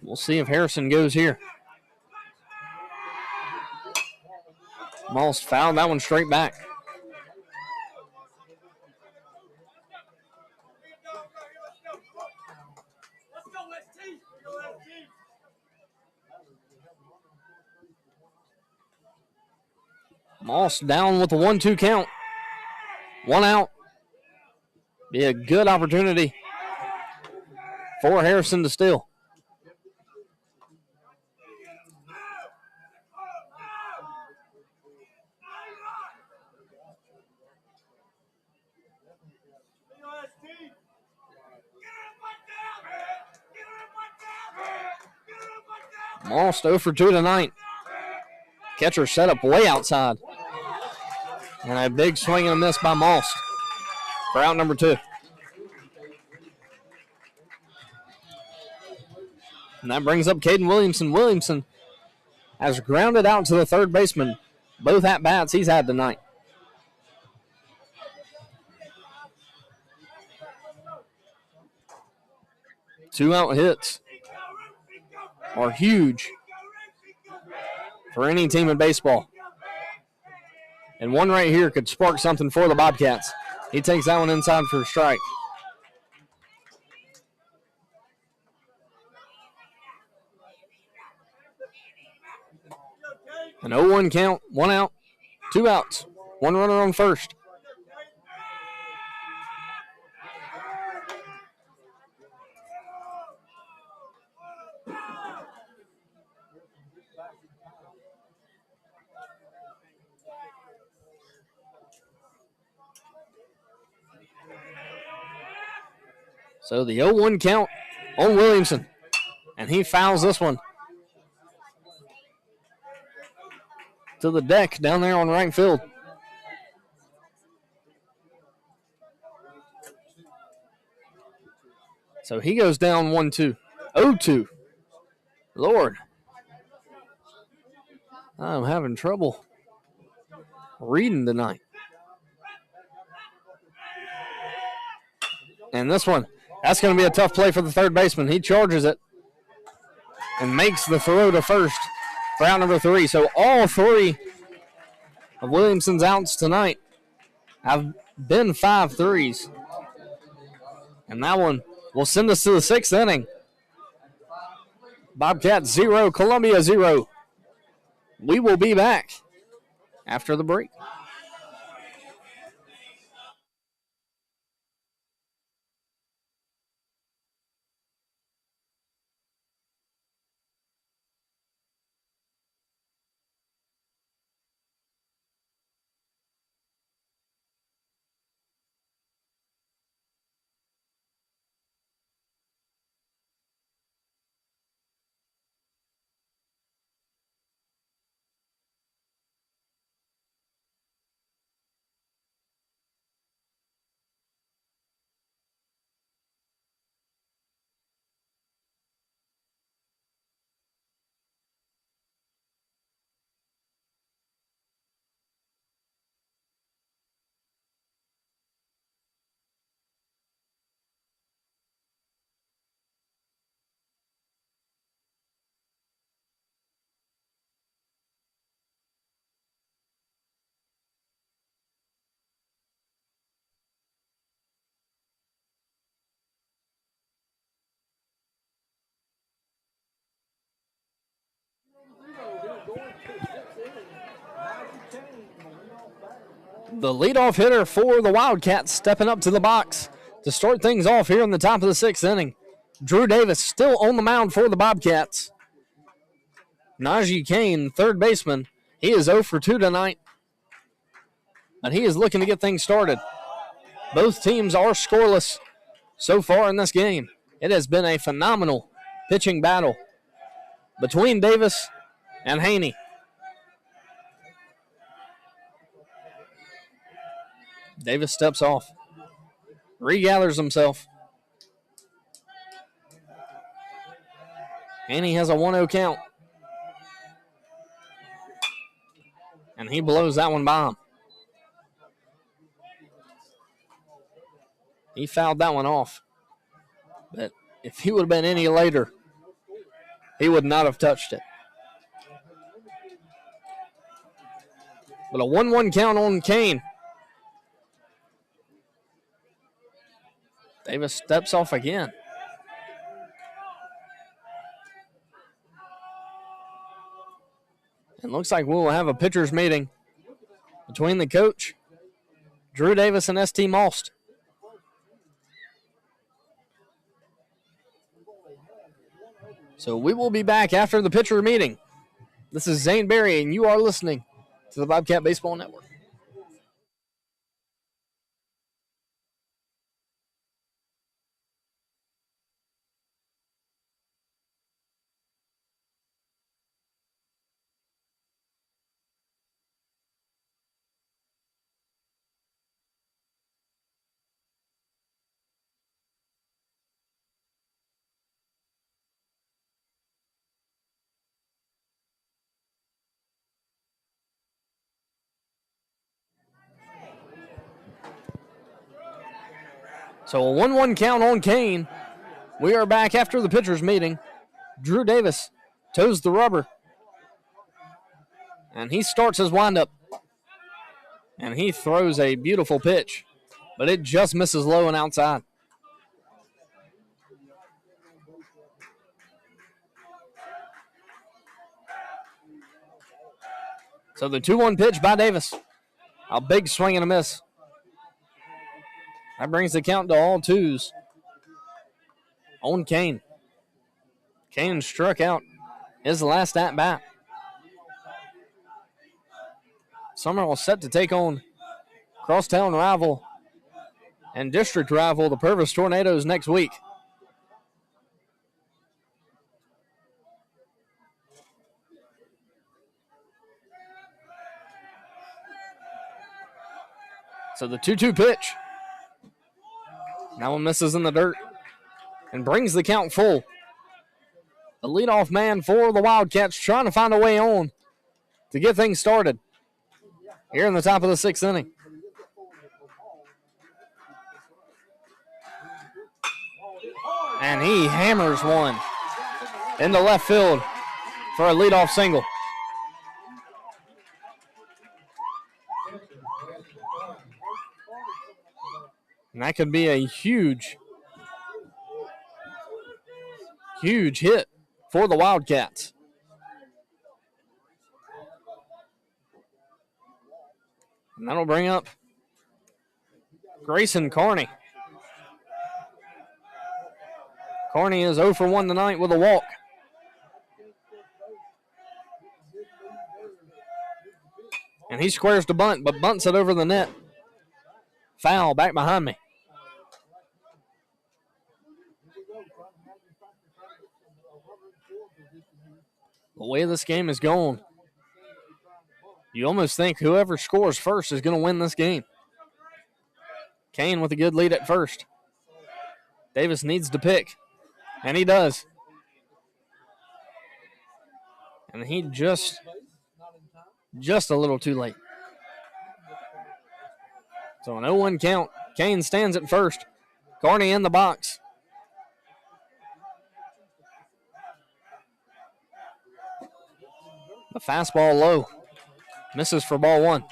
S1: We'll see if Harrison goes here. Moss fouled that one straight back. Moss down with a 1-2 count. 1 out. Be a good opportunity for Harrison to steal. Moss 0 for 2 tonight. Catcher set up way outside. And a big swing and a miss by Moss for out number 2. And that brings up Caden Williamson. Williamson has grounded out to the third baseman. Both at-bats he's had tonight. Two-out hits are huge for any team in baseball. And one right here could spark something for the Bobcats. He takes that one inside for a strike. An 0-1 count, 1 out, 2 outs, 1 runner on first. So the 0-1 count on Williamson. And he fouls this one to the deck down there on right field. So he goes down 1-2. 0-2. Lord. I'm having trouble reading tonight. And this one, that's going to be a tough play for the third baseman. He charges it and makes the throw to first for out number 3. So all 3 of Williamson's outs tonight have been 5 threes. And that one will send us to the 6th inning. Bobcats 0, Columbia 0. We will be back after the break. The leadoff hitter for the Wildcats stepping up to the box to start things off here in the top of the 6th inning. Drew Davis still on the mound for the Bobcats. Najee Kane, third baseman, he is 0 for 2 tonight, and he is looking to get things started. Both teams are scoreless so far in this game. It has been a phenomenal pitching battle between Davis and Haney. Davis steps off, regathers himself. Haney has a 1-0 count. And he blows that one by him. He fouled that one off. But if he would have been any later, he would not have touched it. But a 1-1 count on Kane. Davis steps off again. It looks like we will have a pitcher's meeting between the coach, Drew Davis, and S.T. Most. So we will be back after the pitcher meeting. This is Zane Berry, and you are listening to the Bobcat Baseball Network. So a 1-1 count on Kane. We are back after the pitcher's meeting. Drew Davis toes the rubber. And he starts his windup. And he throws a beautiful pitch. But it just misses low and outside. So the 2-1 pitch by Davis. A big swing and a miss. That brings the count to all twos on Kane. Kane struck out his last at-bat. Sumrall set to take on crosstown rival and district rival, the Purvis Tornadoes, next week. So the 2-2 pitch. That one misses in the dirt and brings the count full. The leadoff man for the Wildcats trying to find a way on to get things started here in the top of the 6th inning. And he hammers one into left field for a leadoff single. And that could be a huge hit for the Wildcats. And that'll bring up Grayson Carney. Carney is 0 for 1 tonight with a walk. And he squares to bunt, but bunts it over the net. Foul back behind me. The way this game is going, you almost think whoever scores first is going to win this game. Kane with a good lead at first. Davis needs to pick, and he does. And he just a little too late. So an 0-1 count. Kane stands at first. Carney in the box. The fastball low. Misses for ball one.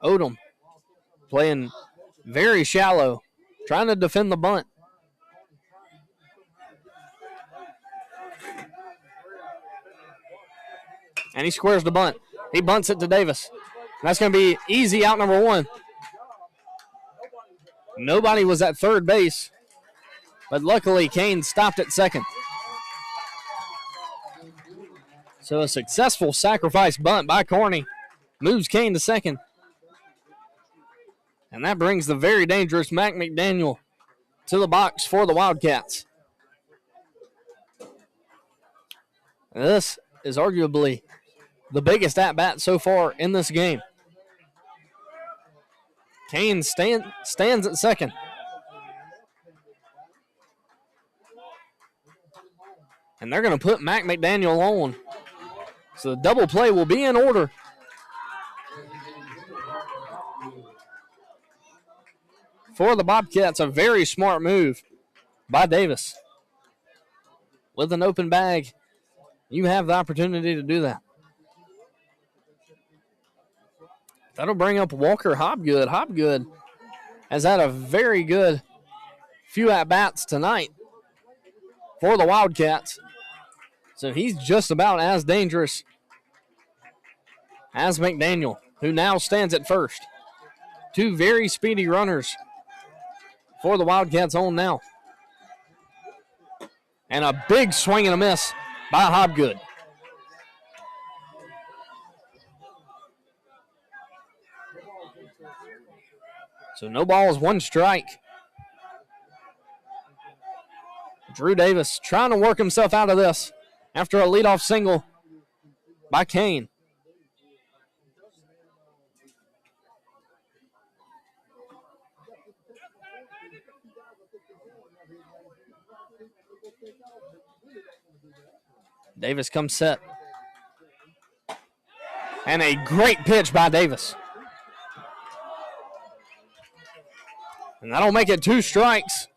S1: Odom playing very shallow, trying to defend the bunt. And he squares the bunt. He bunts it to Davis. That's going to be easy out number one. Nobody was at third base, but luckily Kane stopped at second. So a successful sacrifice bunt by Corney moves Kane to second. And that brings the very dangerous Mac McDaniel to the box for the Wildcats. And this is arguably the biggest at-bat so far in this game. Kane stands at second. And they're going to put Mac McDaniel on. So the double play will be in order. For the Bobcats, a very smart move by Davis. With an open bag, you have the opportunity to do that. That'll bring up Walker Hobgood. Hobgood has had a very good few at-bats tonight for the Wildcats. So he's just about as dangerous as McDaniel, who now stands at first. Two very speedy runners for the Wildcats on now. And a big swing and a miss by Hobgood. So no balls, one strike. Drew Davis trying to work himself out of this after a leadoff single by Kane. Davis comes set. And a great pitch by Davis. And that'll make it 2 strikes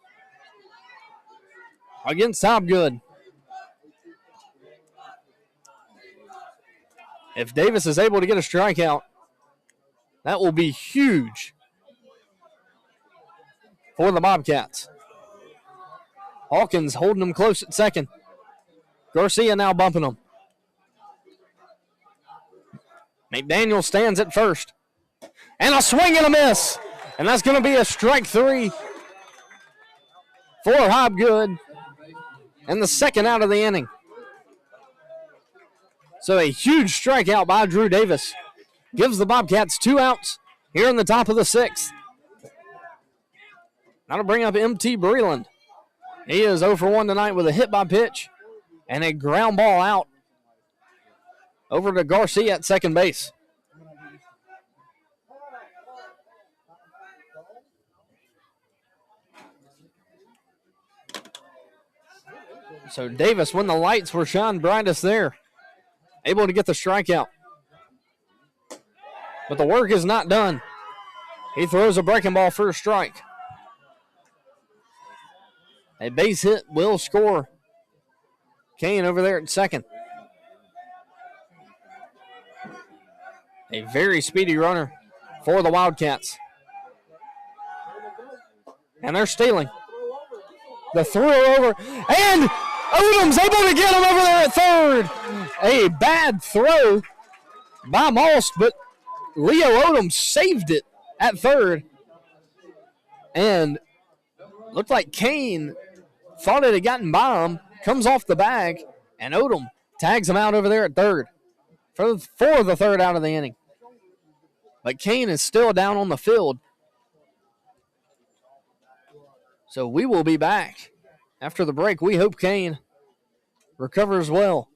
S1: against Hobgood. If Davis is able to get a strikeout, that will be huge for the Bobcats. Hawkins holding them close at second. Garcia now bumping them. McDaniel stands at first. And a swing and a miss. And that's going to be a strike 3 for Hobgood. And the second out of the inning. So a huge strikeout by Drew Davis gives the Bobcats 2 outs here in the top of the 6th. That'll bring up M.T. Breland. He is 0 for 1 tonight with a hit by pitch and a ground ball out over to Garcia at second base. So Davis, when the lights were shining brightest there, able to get the strikeout. But the work is not done. He throws a breaking ball for a strike. A base hit will score. Kane over there at second. A very speedy runner for the Wildcats. And they're stealing. The throw over. And Odom's able to get him over there at third. A bad throw by Most, but Leo Odom saved it at third. And looked like Kane thought it had gotten by him. Comes off the bag, and Odom tags him out over there at third for the third out of the inning. But Kane is still down on the field. So we will be back after the break. We hope Kane recovers well.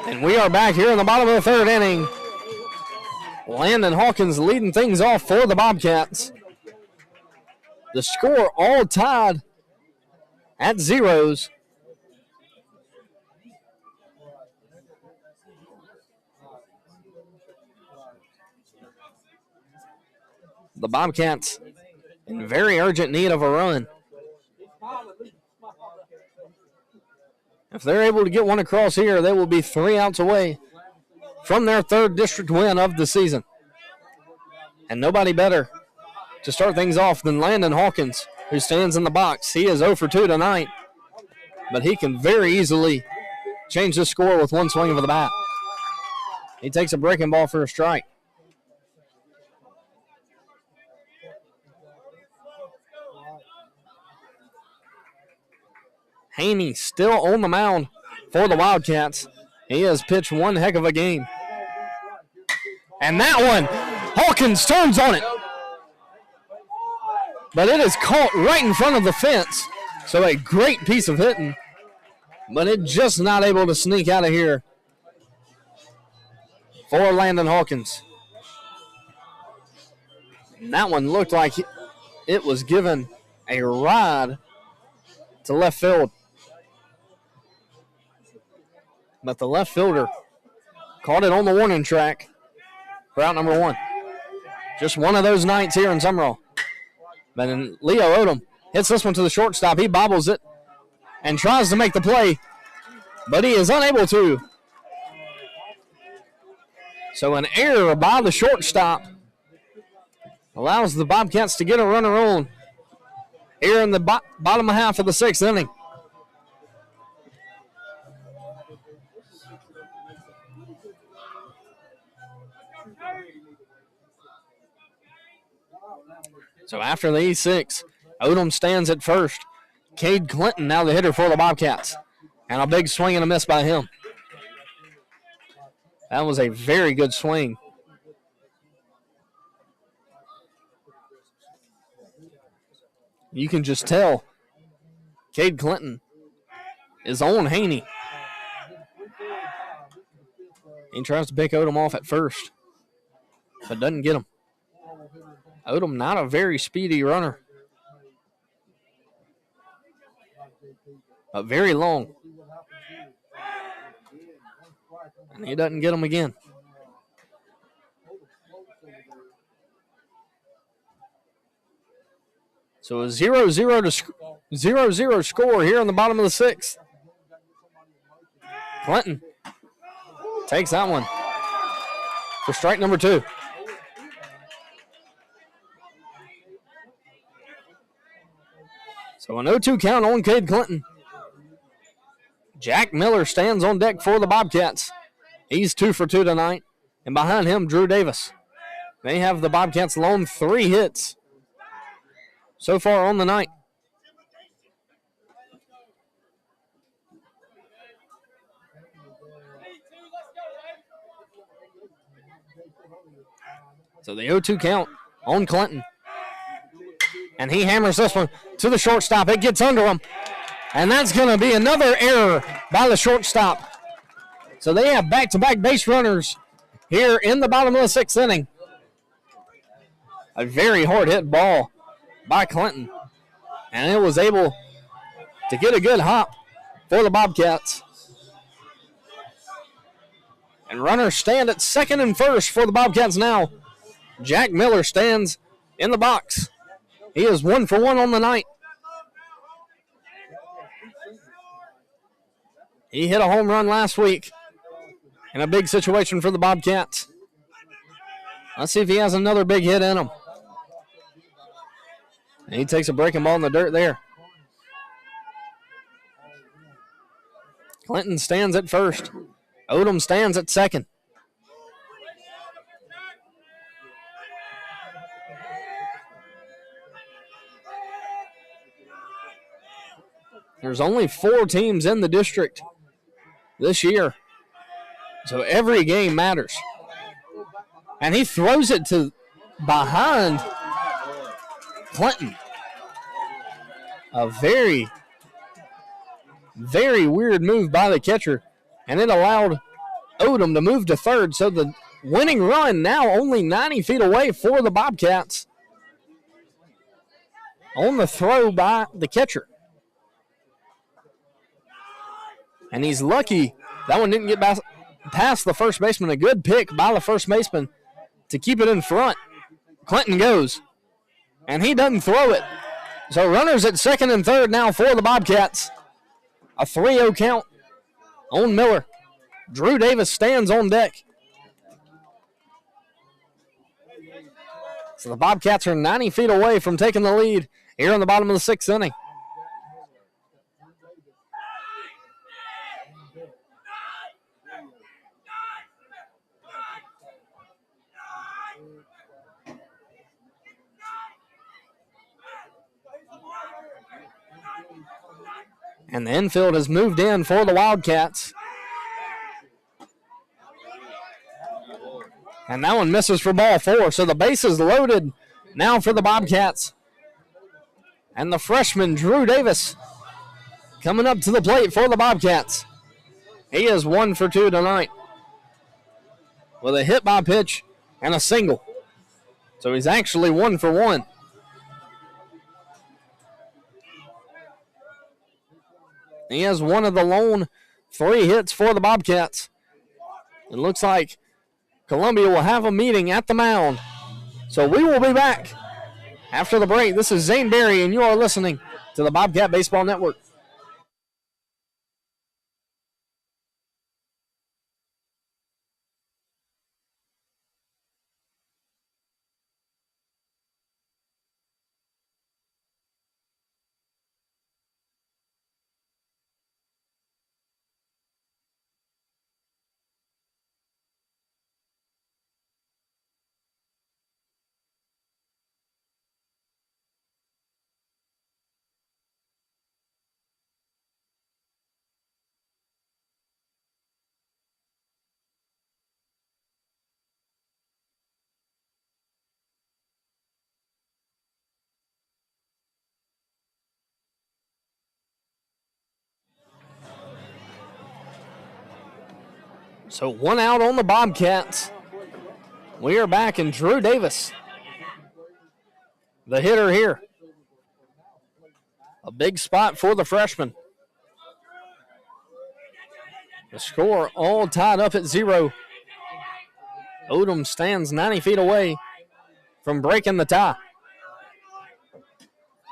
S1: And we are back here in the bottom of the third inning. Landon Hawkins leading things off for the Bobcats. The score all tied at zeros. The Bobcats in very urgent need of a run. If they're able to get one across here, they will be 3 outs away from their third district win of the season. And nobody better to start things off than Landon Hawkins, who stands in the box. He is 0 for 2 tonight, but he can very easily change the score with one swing of the bat. He takes a breaking ball for a strike. Haney still on the mound for the Wildcats. He has pitched one heck of a game. And that one, Hawkins turns on it. But it is caught right in front of the fence. So a great piece of hitting. But it just not able to sneak out of here for Landon Hawkins. And that one looked like it was given a ride to left field. But the left fielder caught it on the warning track for out number 1. Just one of those nights here in Sumrall. But then Leo Odom hits this one to the shortstop. He bobbles it and tries to make the play, but he is unable to. So an error by the shortstop allows the Bobcats to get a runner on here in the bottom half of the 6th inning. So after the E6, Odom stands at first. Cade Clinton now the hitter for the Bobcats. And a big swing and a miss by him. That was a very good swing. You can just tell Cade Clinton is on Haney. He tries to pick Odom off at first, but doesn't get him. Odom not a very speedy runner, but very long. And he doesn't get him again. So a 0-0 score here in the bottom of the 6th. Clinton takes that one for strike number 2. So an 0-2 count on Cade Clinton. Jack Miller stands on deck for the Bobcats. He's 2 for 2 tonight. And behind him, Drew Davis. They have the Bobcats lone 3 hits so far on the night. So the 0-2 count on Clinton. And he hammers this one to the shortstop. It gets under him. And that's going to be another error by the shortstop. So they have back-to-back base runners here in the bottom of the 6th inning. A very hard-hit ball by Clinton. And it was able to get a good hop for the Bobcats. And runners stand at second and first for the Bobcats now. Jack Miller stands in the box. He is 1 for 1 on the night. He hit a home run last week in a big situation for the Bobcats. Let's see if he has another big hit in him. And he takes a breaking ball in the dirt there. Clinton stands at first. Odom stands at second. There's only 4 teams in the district this year, so every game matters. And he throws it to behind Clinton. A very, very weird move by the catcher. and it allowed Odom to move to third. So the winning run now only 90 feet away for the Bobcats on the throw by the catcher. And he's lucky that one didn't get past the first baseman. A good pick by the first baseman to keep it in front. Clinton goes, and he doesn't throw it. So runners at second and third now for the Bobcats. A 3-0 count on Miller. Drew Davis stands on deck. So the Bobcats are 90 feet away from taking the lead here in the bottom of the sixth inning. And the infield has moved in for the Wildcats. And that one misses for ball 4. So the base is loaded now for the Bobcats. And the freshman, Drew Davis, coming up to the plate for the Bobcats. He is 1 for 2 tonight with a hit by pitch and a single. So he's actually 1 for 1. He has one of the lone 3 hits for the Bobcats. It looks like Columbia will have a meeting at the mound. So we will be back after the break. This is Zane Berry, and you are listening to the Bobcat Baseball Network. So 1 out on the Bobcats. We are back, and Drew Davis, the hitter here. A big spot for the freshman. The score all tied up at 0. Odom stands 90 feet away from breaking the tie.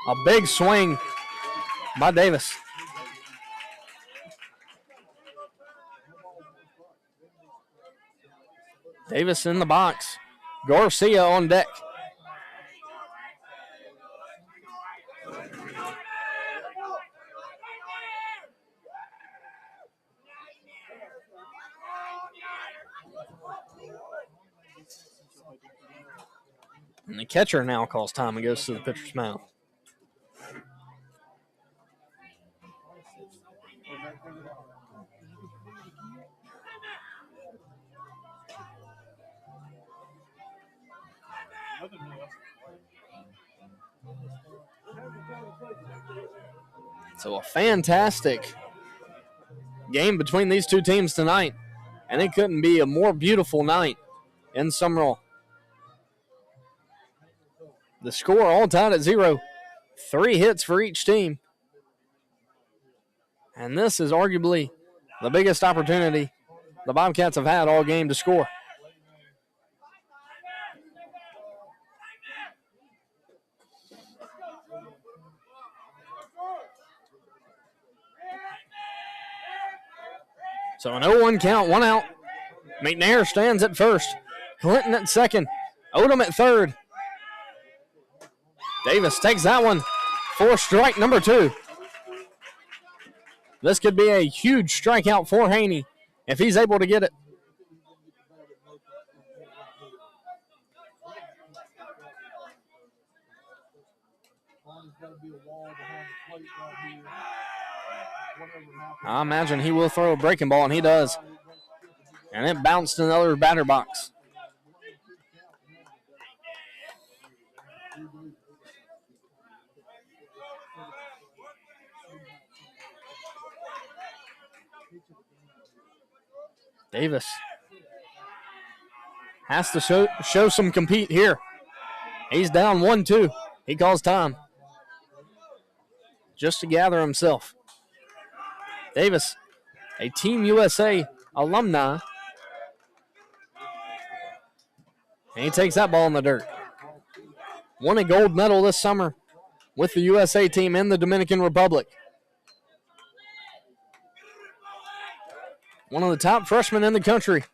S1: A big swing by Davis. Davis in the box. Garcia on deck. And the catcher now calls time and goes to the pitcher's mound. So a fantastic game between these two teams tonight. And it couldn't be a more beautiful night in Sumrall. The score all tied at 0. 3 hits for each team. And this is arguably the biggest opportunity the Bobcats have had all game to score. So an 0-1 count, 1 out. McNair stands at first. Clinton at second. Odom at third. Davis takes that one for strike number 2. This could be a huge strikeout for Haney if he's able to get it. I imagine he will throw a breaking ball, and he does. And it bounced in the other batter box. Davis has to show some compete here. He's down 1-2. He calls time just to gather himself. Davis, a Team USA alumni. And he takes that ball in the dirt. Won a gold medal this summer with the USA team in the Dominican Republic. One of the top freshmen in the country.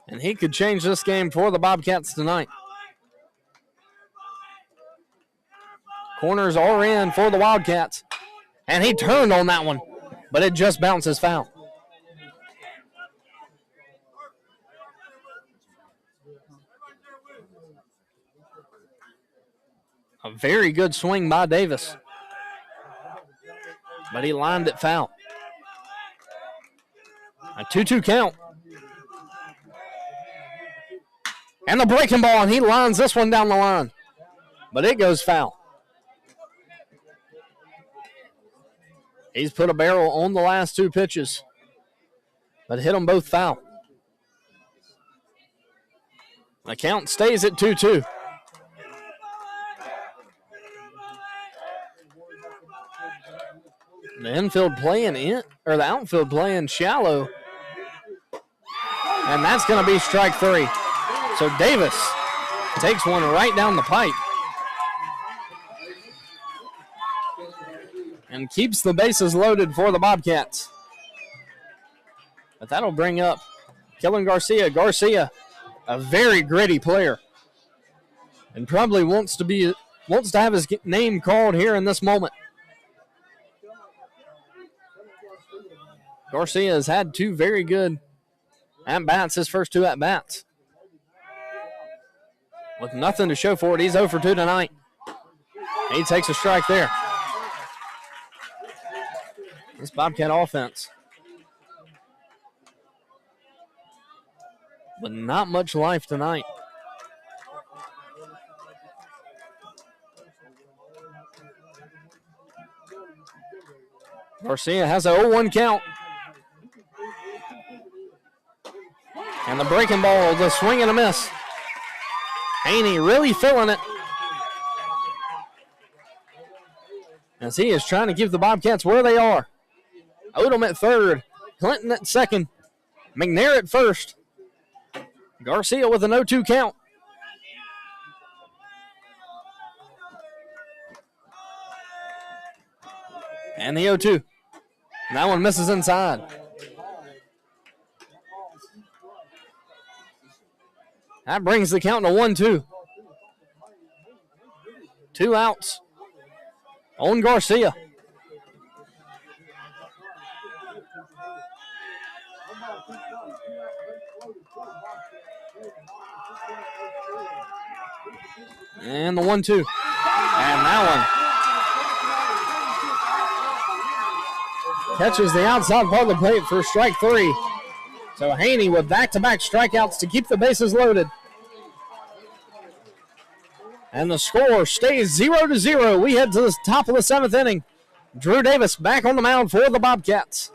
S1: And he could change this game for the Bobcats tonight. Corners are in for the Wildcats. And he turned on that one, but it just bounces foul. A very good swing by Davis, but he lined it foul. A 2-2 count. And the breaking ball, and he lines this one down the line, but it goes foul. He's put a barrel on the last two pitches, but hit them both foul. The count stays at 2-2. The infield playing in, or the outfield playing shallow. And that's going to be strike three. So Davis takes one right down the pipe. And keeps the bases loaded for the Bobcats. But that'll bring up Kellen Garcia. Garcia, a very gritty player. And probably wants to have his name called here in this moment. Garcia has had two very good at-bats, his first two at-bats. With nothing to show for it, he's 0 for 2 tonight. He takes a strike there. This Bobcat offense. But not much life tonight. Garcia has a 0-1 count. And the breaking ball, the swing and a miss. Haney really feeling it. As he is trying to keep the Bobcats where they are. Odom at third. Clinton at second. McNair at first. Garcia with an 0-2 count. And the 0-2. That one misses inside. That brings the count to 1-2. 2 outs on Garcia. And the 1-2. And that one catches the outside part of the plate for strike three. So Haney with back-to-back strikeouts to keep the bases loaded. And the score stays 0-0. We head to the top of the 7th inning. Drew Davis back on the mound for the Bobcats.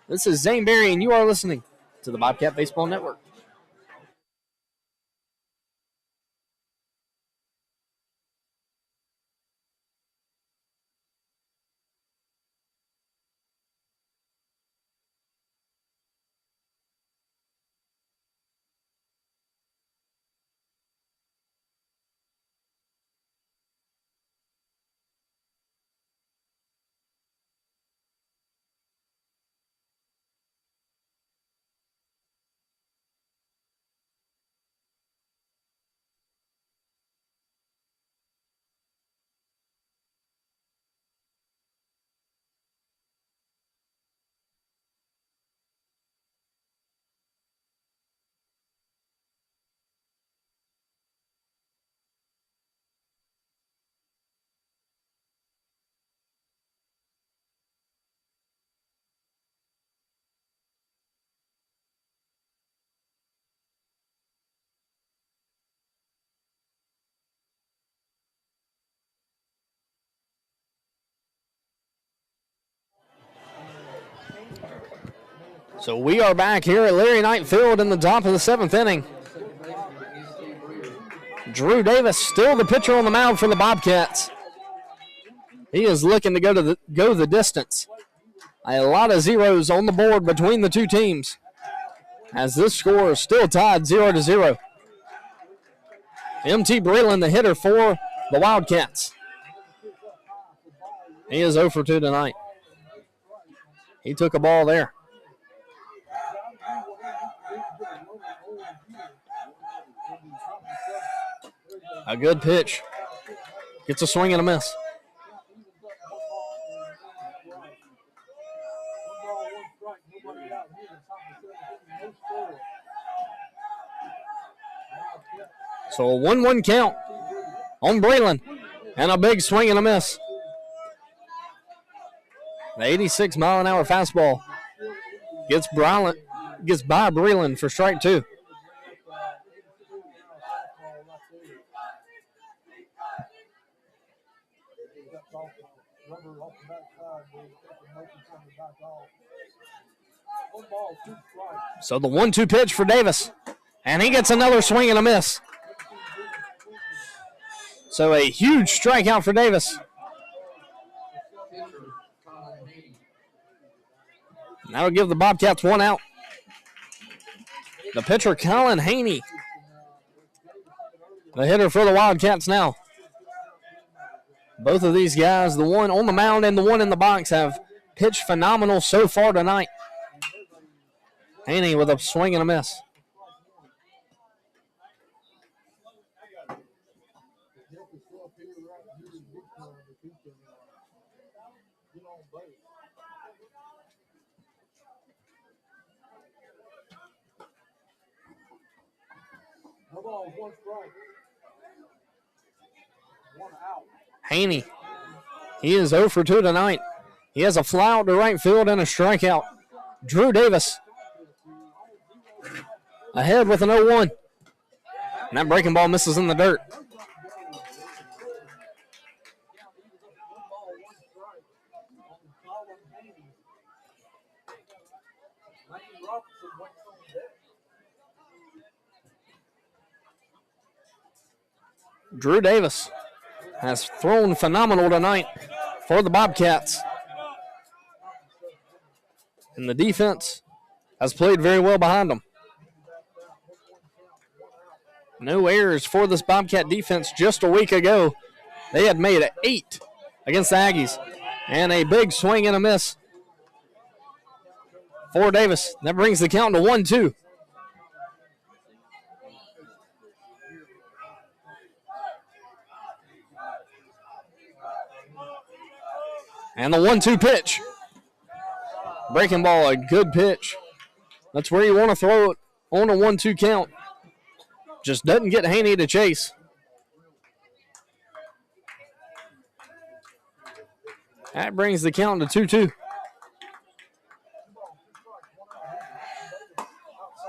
S1: This is Zane Berry, and you are listening to the Bobcat Baseball Network. So we are back here at Larry Knight Field in the top of the 7th inning. Drew Davis still the pitcher on the mound for the Bobcats. He is looking to go the distance. A lot of zeros on the board between the two teams, as this score is still tied 0-0. M.T. Breland, the hitter for the Wildcats. He is 0 for 2 tonight. He took a ball there. A good pitch. Gets a swing and a miss. So a 1-1 count on Breland. And a big swing and a miss. The 86-mile-an-hour fastball gets by Breland for strike 2. So the 1-2 pitch for Davis. And he gets another swing and a miss. So a huge strikeout for Davis. That'll give the Bobcats 1 out. The pitcher, Colin Haney, the hitter for the Wildcats now. Both of these guys, the one on the mound and the one in the box, have pitched phenomenal so far tonight. Haney with a swing and a miss. Haney, he is 0 for 2 tonight. He has a fly out to right field and a strikeout. Drew Davis ahead with an 0-1. And that breaking ball misses in the dirt. Drew Davis has thrown phenomenal tonight for the Bobcats. And the defense has played very well behind them. No errors for this Bobcat defense. Just a week ago, they had made 8 against the Aggies. And a big swing and a miss for Davis. That brings the count to 1-2. And the 1-2 pitch. Breaking ball, a good pitch. That's where you want to throw it on a 1-2 count. Just doesn't get Haney to chase. That brings the count to 2-2.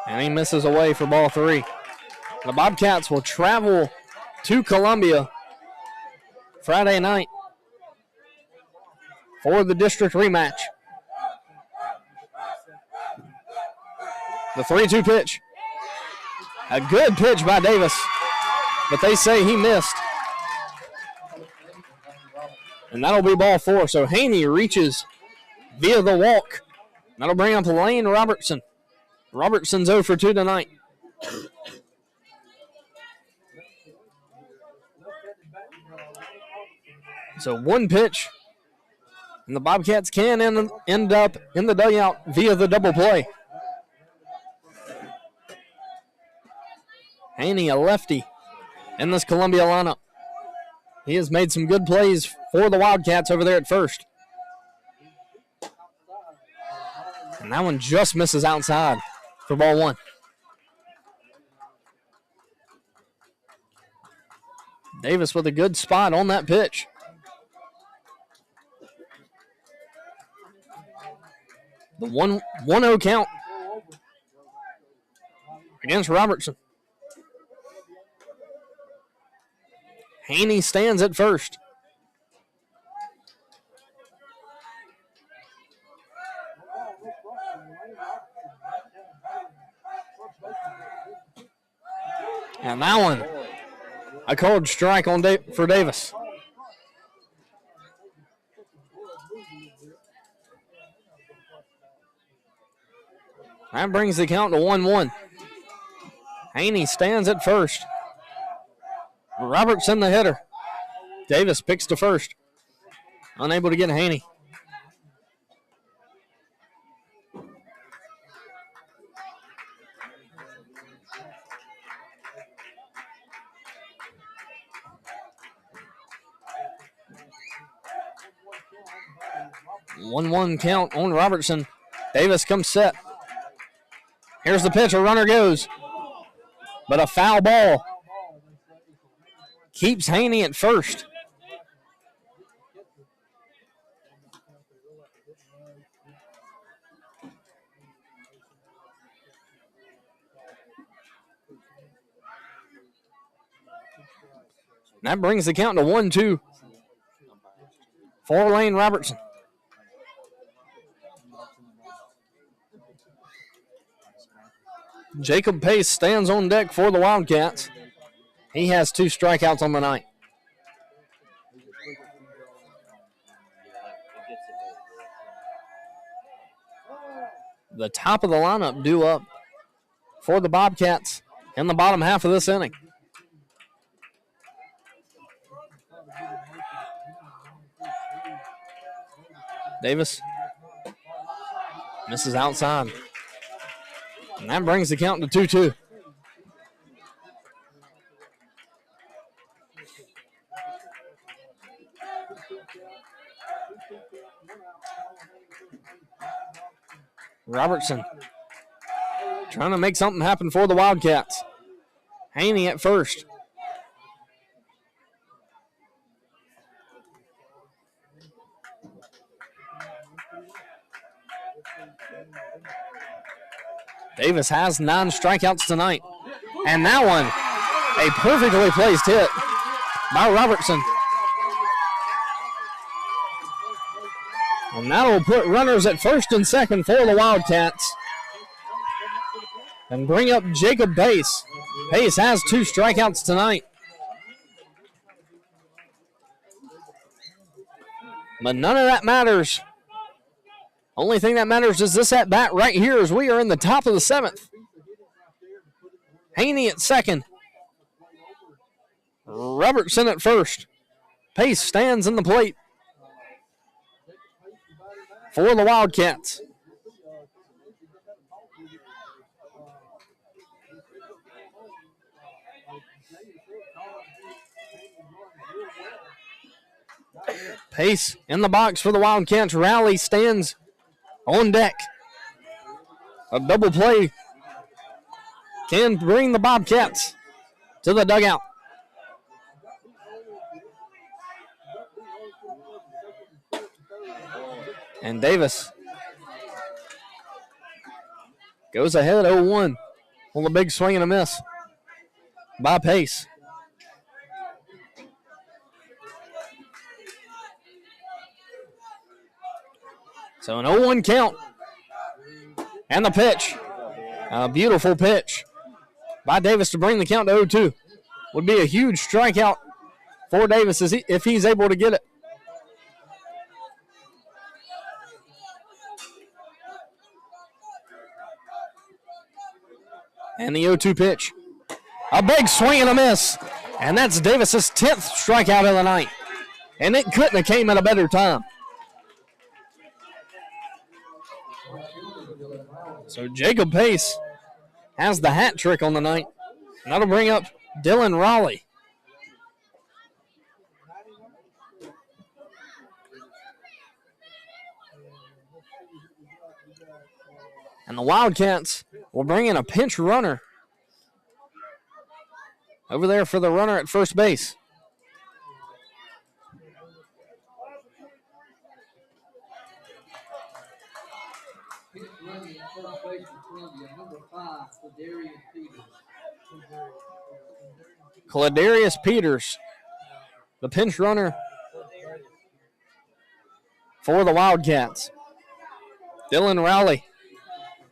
S1: And he misses away for ball 3. The Bobcats will travel to Columbia Friday night for the district rematch. The 3-2 pitch. A good pitch by Davis, but they say he missed. And that'll be ball 4. So Haney reaches via the walk. That'll bring up Lane Robertson. Robertson's 0 for 2 tonight. So 1 pitch. And the Bobcats can end up in the dugout via the double play. Haney, a lefty in this Columbia lineup. He has made some good plays for the Wildcats over there at first. And that one just misses outside for ball 1. Davis with a good spot on that pitch. The 1-0 count against Robertson. Haney stands at first. And that one, a called strike on for Davis. That brings the count to 1-1. Haney stands at first. Robertson the hitter. Davis picks to first. Unable to get Haney. One count on Robertson. Davis comes set. Here's the pitch. A runner goes. But a foul ball keeps Haney at first. That brings the count to 1-2 for Lane Robertson. Jacob Pace stands on deck for the Wildcats. He has 2 strikeouts on the night. The top of the lineup due up for the Bobcats in the bottom half of this inning. Davis misses outside. And that brings the count to 2-2. Robertson trying to make something happen for the Wildcats. Haney at first. Davis has 9 strikeouts tonight. And that one, a perfectly placed hit by Robertson. And that will put runners at first and second for the Wildcats. And bring up Jacob Pace. Pace has 2 strikeouts tonight. But none of that matters. Only thing that matters is this at bat right here as we are in the top of the 7th. Haney at second. Robertson at first. Pace stands in the plate for the Wildcats. Pace in the box for the Wildcats. Rally stands on deck. A double play can bring the Bobcats to the dugout. And Davis goes ahead 0-1 on a big swing and a miss by Pace. So an 0-1 count. And the pitch. A beautiful pitch by Davis to bring the count to 0-2. Would be a huge strikeout for Davis if he's able to get it. And the 0-2 pitch. A big swing and a miss. And that's Davis's 10th strikeout of the night. And it couldn't have came at a better time. So Jacob Pace has the hat trick on the night. And that'll bring up Dylan Raleigh. And the Wildcats will bring in a pinch runner over there for the runner at first base. Cladarius Peters, the pinch runner for the Wildcats. Dylan Rowley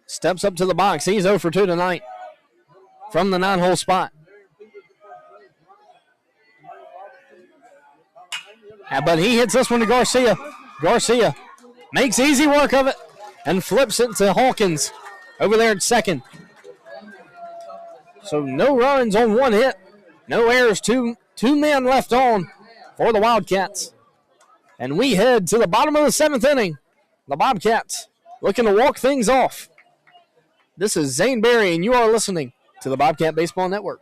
S1: steps up to the box. He's 0 for 2 tonight from the 9-hole spot. But he hits this one to Garcia. Garcia makes easy work of it and flips it to Hawkins over there at second. So no runs on one hit. No errors. Two men left on for the Wildcats. And we head to the bottom of the 7th inning. The Bobcats looking to walk things off. This is Zane Berry, and you are listening to the Bobcat Baseball Network.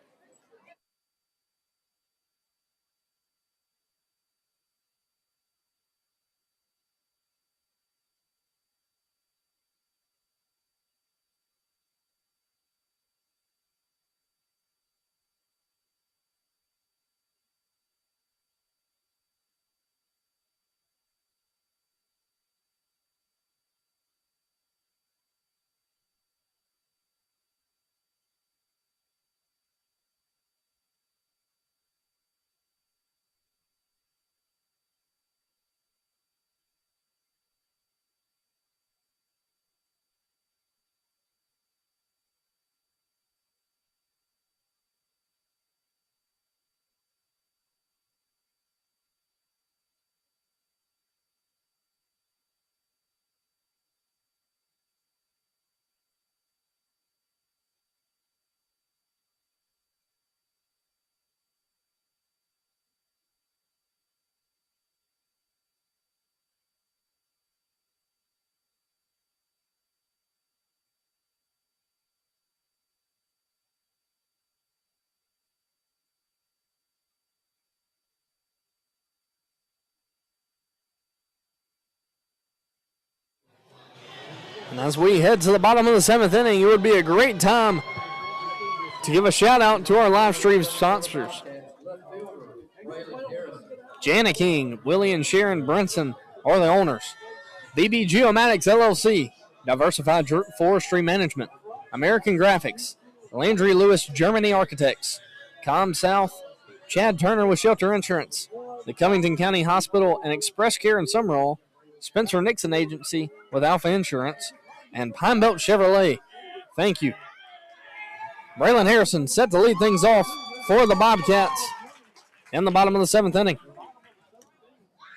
S1: And as we head to the bottom of the 7th inning, it would be a great time to give a shout out to our live stream sponsors. Jana King, Willie and Sharon Brinson are the owners. BB Geomatics LLC, Diversified Forestry Management, American Graphics, Landry Lewis Germany Architects, Com South, Chad Turner with Shelter Insurance, the Covington County Hospital and Express Care in Sumrall, Spencer Nixon Agency with Alpha Insurance, and Pine Belt Chevrolet. Thank you. Braylon Harrison set to lead things off for the Bobcats in the bottom of the 7th inning.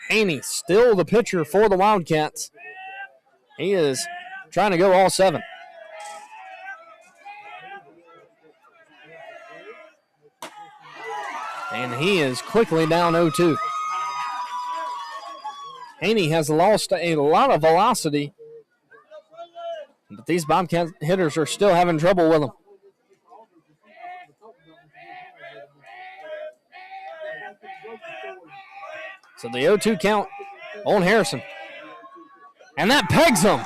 S1: Haney still the pitcher for the Wildcats. He is trying to go all 7. And he is quickly down 0-2. Haney has lost a lot of velocity, but these Bobcat hitters are still having trouble with him. So the 0-2 count on Harrison. And that pegs him.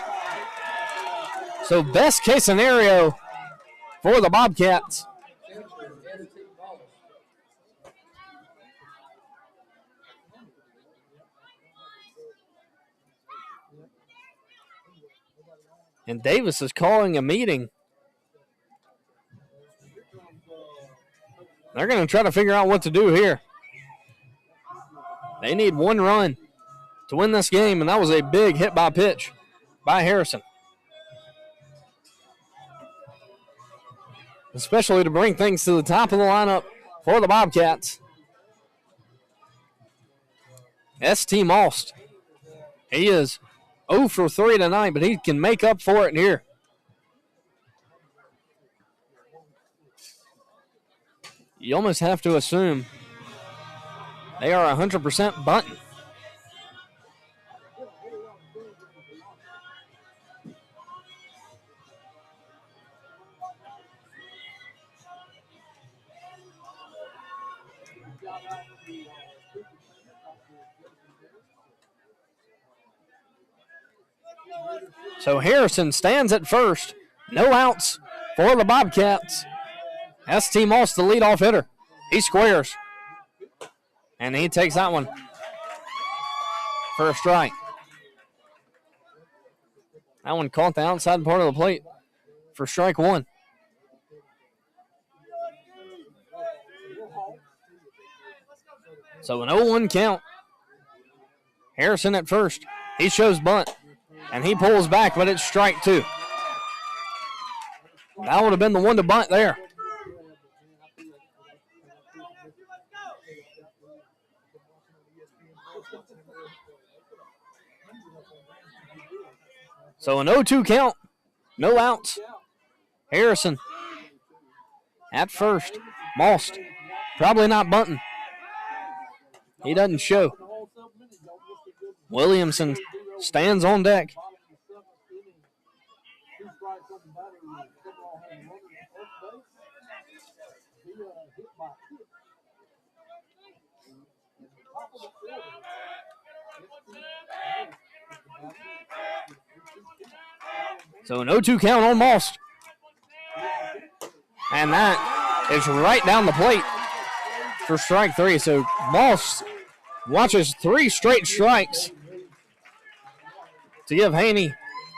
S1: So best case scenario for the Bobcats. And Davis is calling a meeting. They're going to try to figure out what to do here. They need 1 run to win this game, and that was a big hit by pitch by Harrison. Especially to bring things to the top of the lineup for the Bobcats. S.T. Most. He is 0 for 3 tonight, but he can make up for it here. You almost have to assume they are 100% bunting. So Harrison stands at first. No outs for the Bobcats. S.T. Moss, the leadoff hitter. He squares. And he takes that one for a strike. That one caught the outside part of the plate for strike 1. So an 0-1 count. Harrison at first. He shows bunt. And he pulls back, but it's strike 2. That would have been the one to bunt there. So an 0-2 count. No outs. Harrison at first. Most probably not bunting. He doesn't show. Williamson stands on deck. So an 0-2 count on Most. And that is right down the plate for strike 3. So Most watches 3 straight strikes to give Haney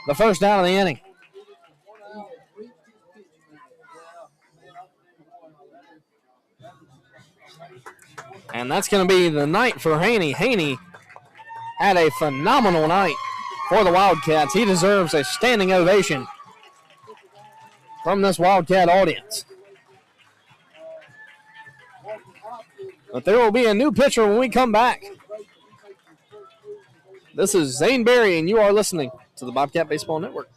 S1: the first out of the inning. And that's going to be the night for Haney. Haney had a phenomenal night for the Wildcats. He deserves a standing ovation from this Wildcat audience. But there will be a new pitcher when we come back. This is Zane Berry, and you are listening to the Bobcat Baseball Network.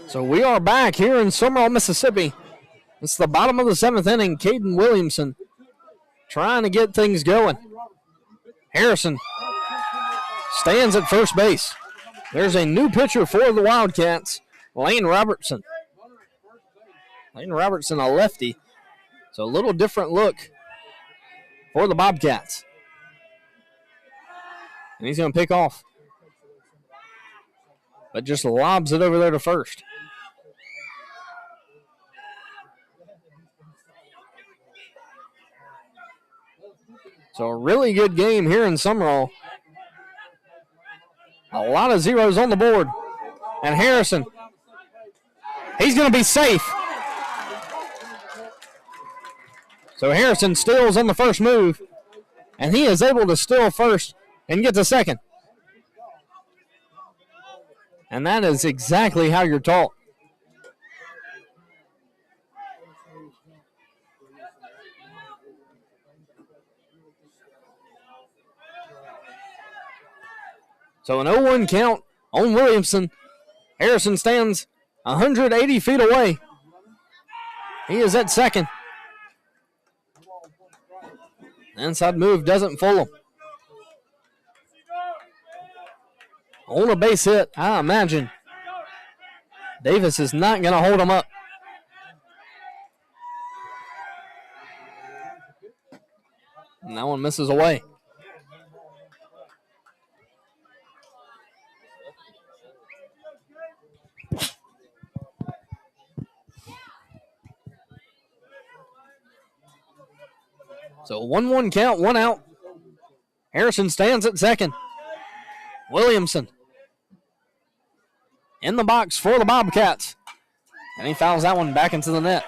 S1: So we are back here in Sumrall, Mississippi. It's the bottom of the 7th inning. Caden Williamson trying to get things going. Harrison stands at first base. There's a new pitcher for the Wildcats, Lane Robertson. Lane Robertson, a lefty. So a little different look for the Bobcats. And he's going to pick off. But just lobs it over there to first. So a really good game here in Sumrall. A lot of zeros on the board. And Harrison, he's going to be safe. So Harrison steals on the first move, and he is able to steal first and get to second. And that is exactly how you're taught. So an 0-1 count on Williamson. Harrison stands 180 feet away. He is at second. Inside move doesn't fool him. On a base hit, I imagine Davis is not going to hold him up. And that one misses away. So 1-1 count, 1 out. Harrison stands at second. Williamson in the box for the Bobcats. And he fouls that one back into the net.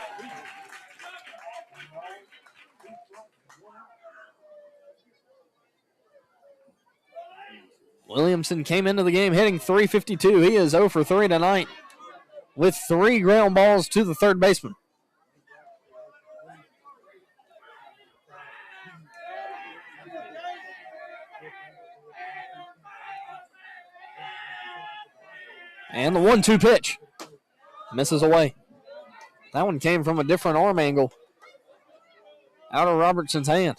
S1: Williamson came into the game hitting .352. He is 0 for 3 tonight with 3 ground balls to the third baseman. And the 1-2 pitch misses away. That one came from a different arm angle out of Robertson's hand.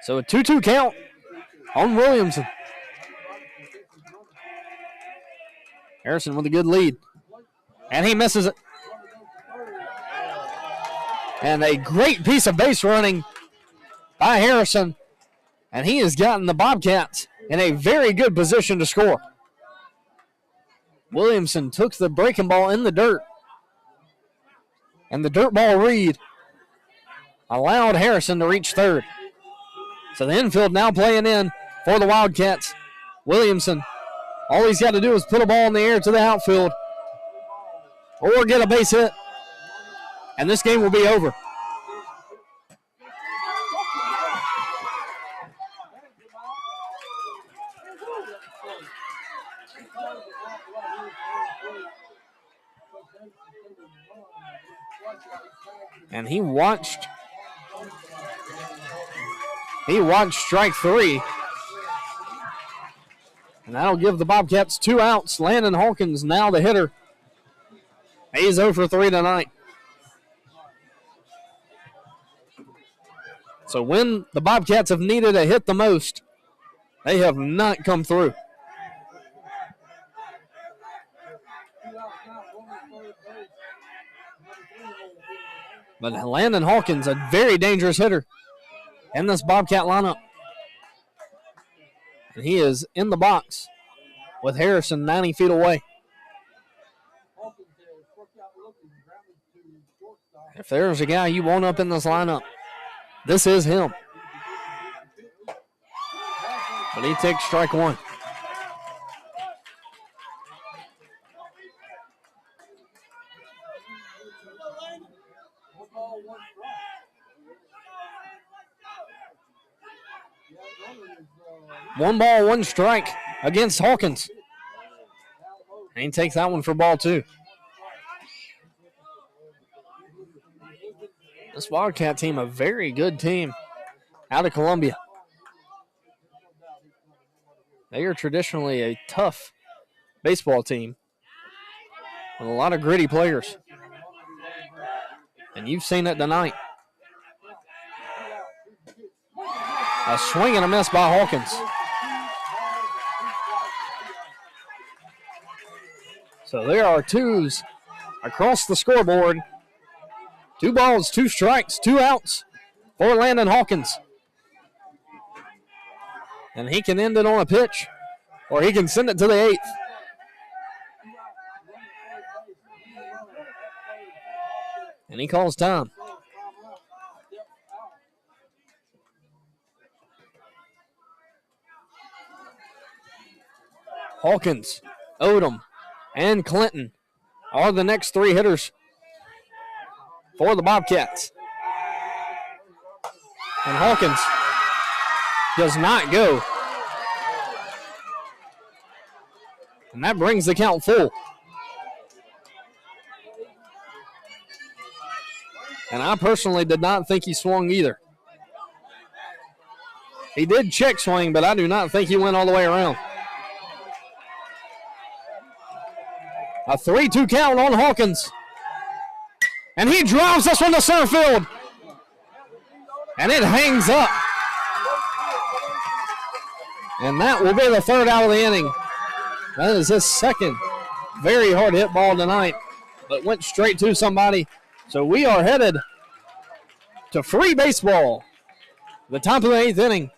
S1: So a 2-2 count on Williamson. Harrison with a good lead. And he misses it. And a great piece of base running by Harrison. And he has gotten the Bobcats in a very good position to score. Williamson took the breaking ball in the dirt. And the dirt ball read allowed Harrison to reach third. So the infield now playing in for the Wildcats. Williamson, all he's got to do is put a ball in the air to the outfield or get a base hit, and this game will be over. And he watched strike 3. And that'll give the Bobcats 2 outs. Landon Hawkins now the hitter. He's 0 for 3 tonight. So when the Bobcats have needed a hit the most, they have not come through. But Landon Hawkins, a very dangerous hitter in this Bobcat lineup. And he is in the box with Harrison 90 feet away. If there's a guy you want up in this lineup, this is him. But he takes strike 1. One ball, 1 strike against Hawkins. And he takes that one for ball 2. This Wildcat team, a very good team out of Columbia. They are traditionally a tough baseball team with a lot of gritty players. And you've seen it tonight. A swing and a miss by Hawkins. So there are 2s across the scoreboard. 2 balls, 2 strikes, 2 outs for Landon Hawkins. And he can end it on a pitch, or he can send it to the 8th. And he calls time. Hawkins, Odom, and Clinton are the next 3 hitters for the Bobcats. And Hawkins does not go. And that brings the count full. And I personally did not think he swung either. He did check swing, but I do not think he went all the way around. A 3-2 count on Hawkins. And he drives this one to center field. And it hangs up. And that will be the third out of the inning. That is his second very hard hit ball tonight, but went straight to somebody. So we are headed to free baseball, the top of the 8th inning.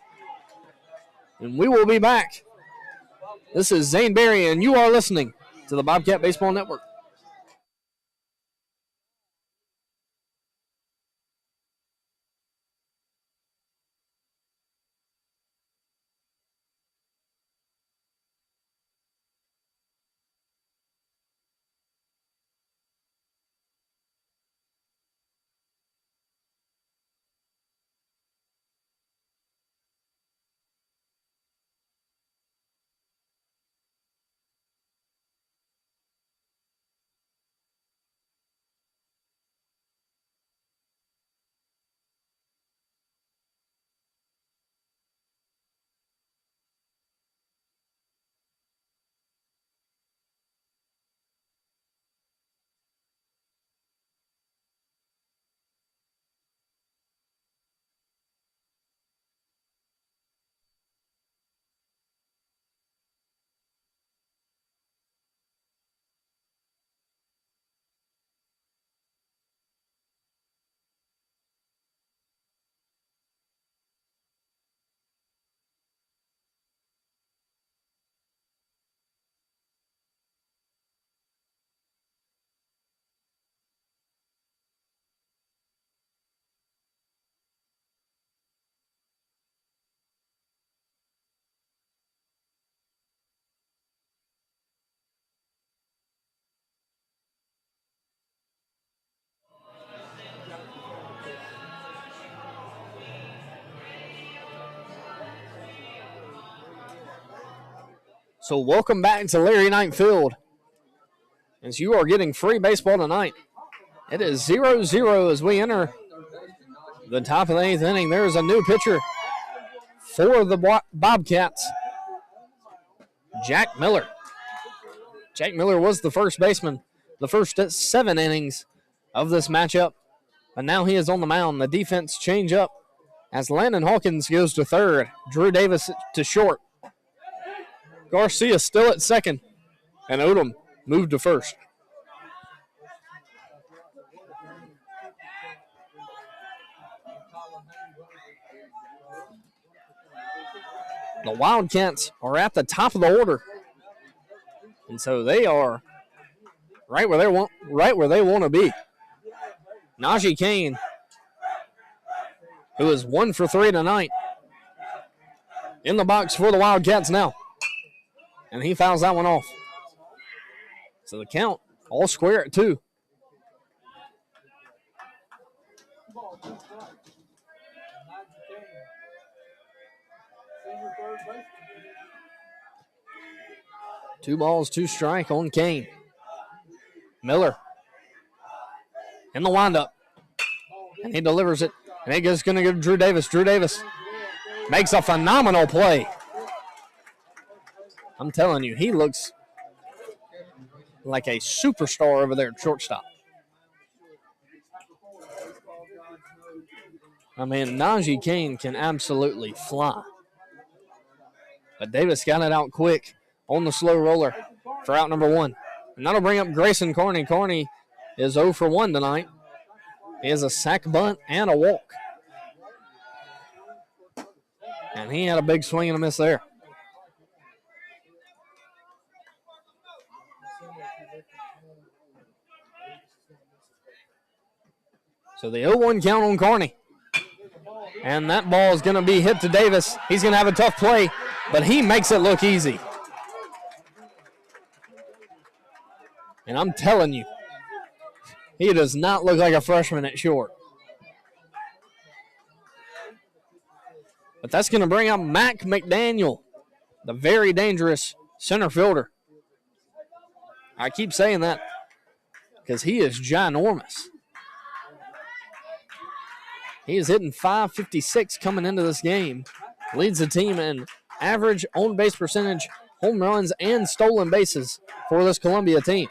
S1: And we will be back. This is Zane Berry, and you are listening to the Bobcat Baseball Network. So welcome back to Larry Knight Field, as you are getting free baseball tonight. It is 0-0 as we enter the top of the 8th inning. There is a new pitcher for the Bobcats, Jack Miller. Jack Miller was the first baseman the first 7 innings of this matchup, but now he is on the mound. The defense change up as Landon Hawkins goes to third, Drew Davis to short. Garcia still at second, and Odom moved to first. The Wildcats are at the top of the order, and so they are right where they want to be. Najee Kane, who is 1 for 3 tonight, in the box for the Wildcats now. And he fouls that one off. So the count all square at 2. Two balls, 2 strike on Kane. Miller in the windup. And he delivers it. And it is going to go to Drew Davis. Drew Davis makes a phenomenal play. I'm telling you, he looks like a superstar over there at shortstop. I mean, Najee Kane can absolutely fly. But Davis got it out quick on the slow roller for out number 1. And that'll bring up Grayson Carney. Carney is 0 for 1 tonight. He has a sack bunt and a walk. And he had a big swing and a miss there. So the 0-1 count on Carney. And that ball is going to be hit to Davis. He's going to have a tough play, but he makes it look easy. And I'm telling you, he does not look like a freshman at short. But that's going to bring up Mac McDaniel, the very dangerous center fielder. I keep saying that because he is ginormous. He is hitting .556 coming into this game. Leads the team in average on-base percentage, home runs, and stolen bases for this Columbia team.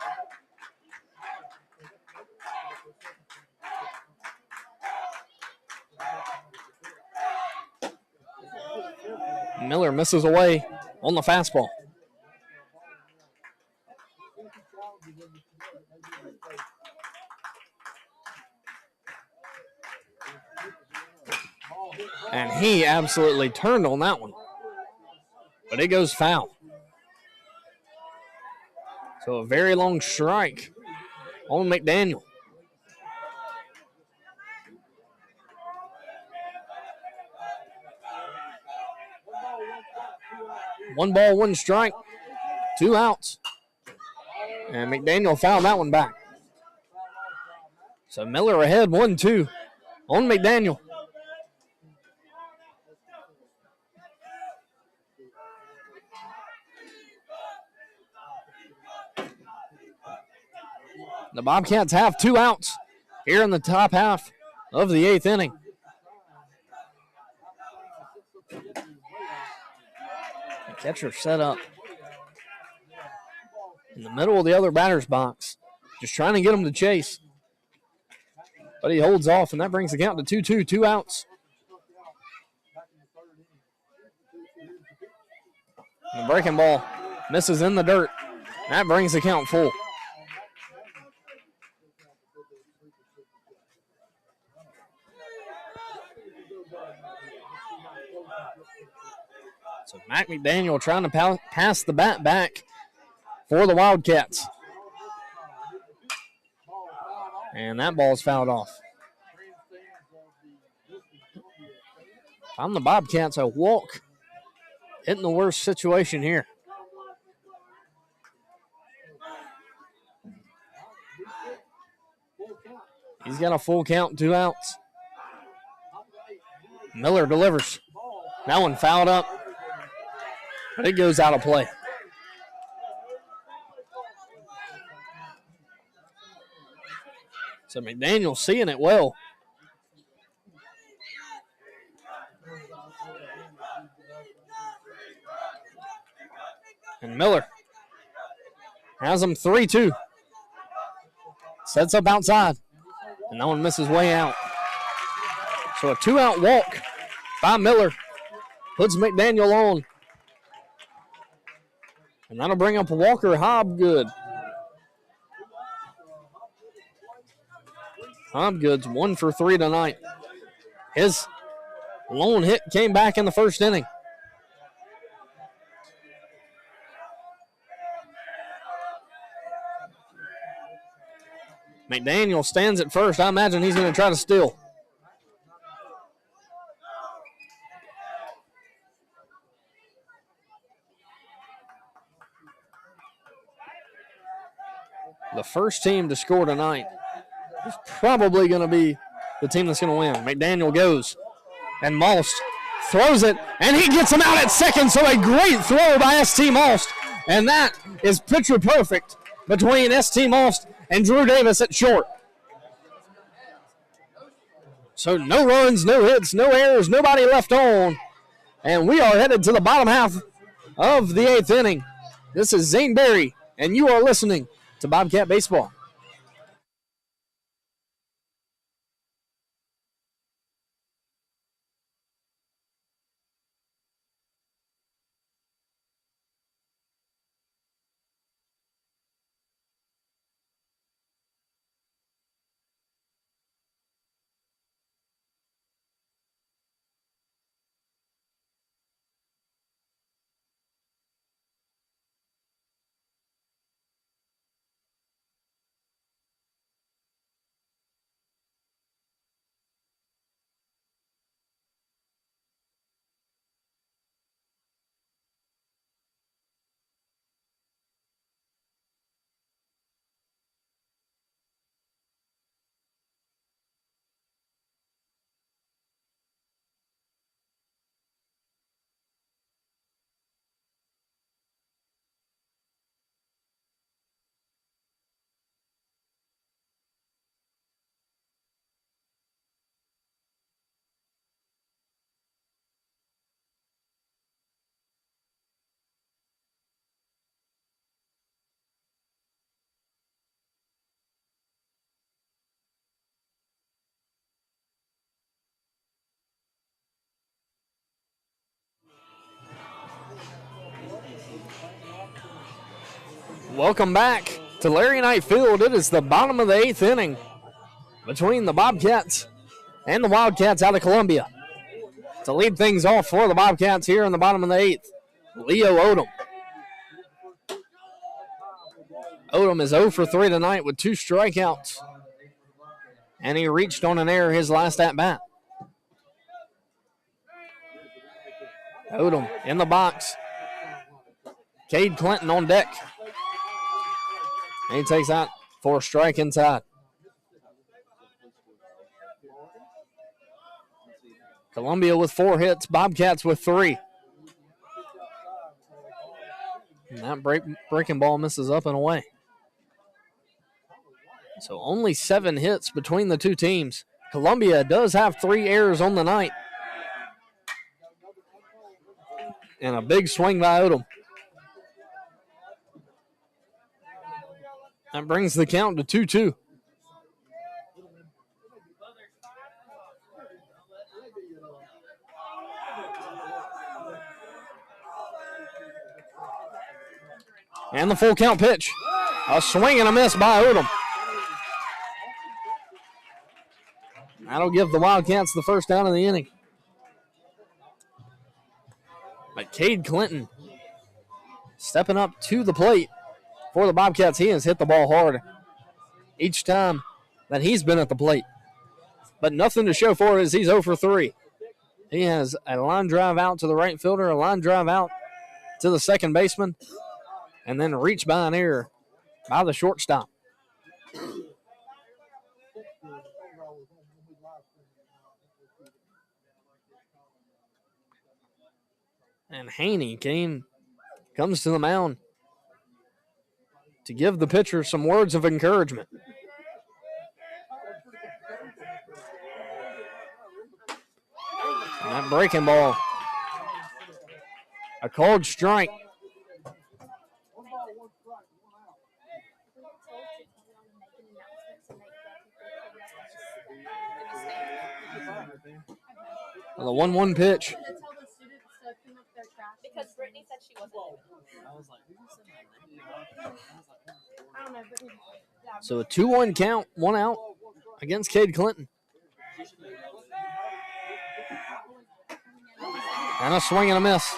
S1: Miller misses away on the fastball. And he absolutely turned on that one. But it goes foul. So a very long strike on McDaniel. One ball, one strike, 2 outs. And McDaniel fouled that one back. So Miller ahead 1-2 on McDaniel. The Bobcats have 2 outs here in the top half of the 8th inning. The catcher set up in the middle of the other batter's box, just trying to get him to chase. But he holds off, and that brings the count to 2-2, 2 outs. The breaking ball misses in the dirt. That brings the count full. So Mac McDaniel trying to pass the bat back for the Wildcats. And that ball is fouled off. If I'm the Bobcats, I walk in the worst situation here. He's got a full count, 2 outs. Miller delivers. That one fouled up, but it goes out of play. So McDaniel seeing it well. And Miller has him 3-2. Sets up outside. And that one misses way out. So a 2-out walk by Miller puts McDaniel on. And that'll bring up Walker Hobgood. Hobgood's 1 for 3 tonight. His lone hit came back in the first inning. McDaniel stands at first. I imagine he's going to try to steal. The first team to score tonight is probably going to be the team that's going to win. McDaniel goes, and Most throws it, and he gets him out at second, so a great throw by S.T. Most, and that is picture perfect between S.T. Most and Drew Davis at short. So no runs, no hits, no errors, nobody left on, and we are headed to the bottom half of the 8th inning. This is Zane Berry, and you are listening to Bobcat Baseball. Welcome back to Larry Knight Field. It is the bottom of the 8th inning between the Bobcats and the Wildcats out of Columbia. To lead things off for the Bobcats here in the bottom of the 8th, Leo Odom. Odom is 0 for 3 tonight with 2 strikeouts. And he reached on an error his last at-bat. Odom in the box. Cade Clinton on deck. And he takes out for a strike inside. Columbia with 4 hits, Bobcats with 3. And that breaking ball misses up and away. So only 7 hits between the two teams. Columbia does have 3 errors on the night. And a big swing by Odom. That brings the count to 2-2. And the full count pitch. A swing and a miss by Odom. That'll give the Wildcats the first out of the inning. But Cade Clinton stepping up to the plate for the Bobcats. He has hit the ball hard each time that he's been at the plate. But nothing to show for it as he's 0 for 3. He has a line drive out to the right fielder, a line drive out to the second baseman, and then reach by an error by the shortstop. And Haney comes to the mound to give the pitcher some words of encouragement. And that breaking ball, a called strike. The 1-1 pitch.
S2: Because Brittany said she wasn't doing it.
S1: So a 2-1 count, 1 out against Cade Clinton. And a swing and a miss.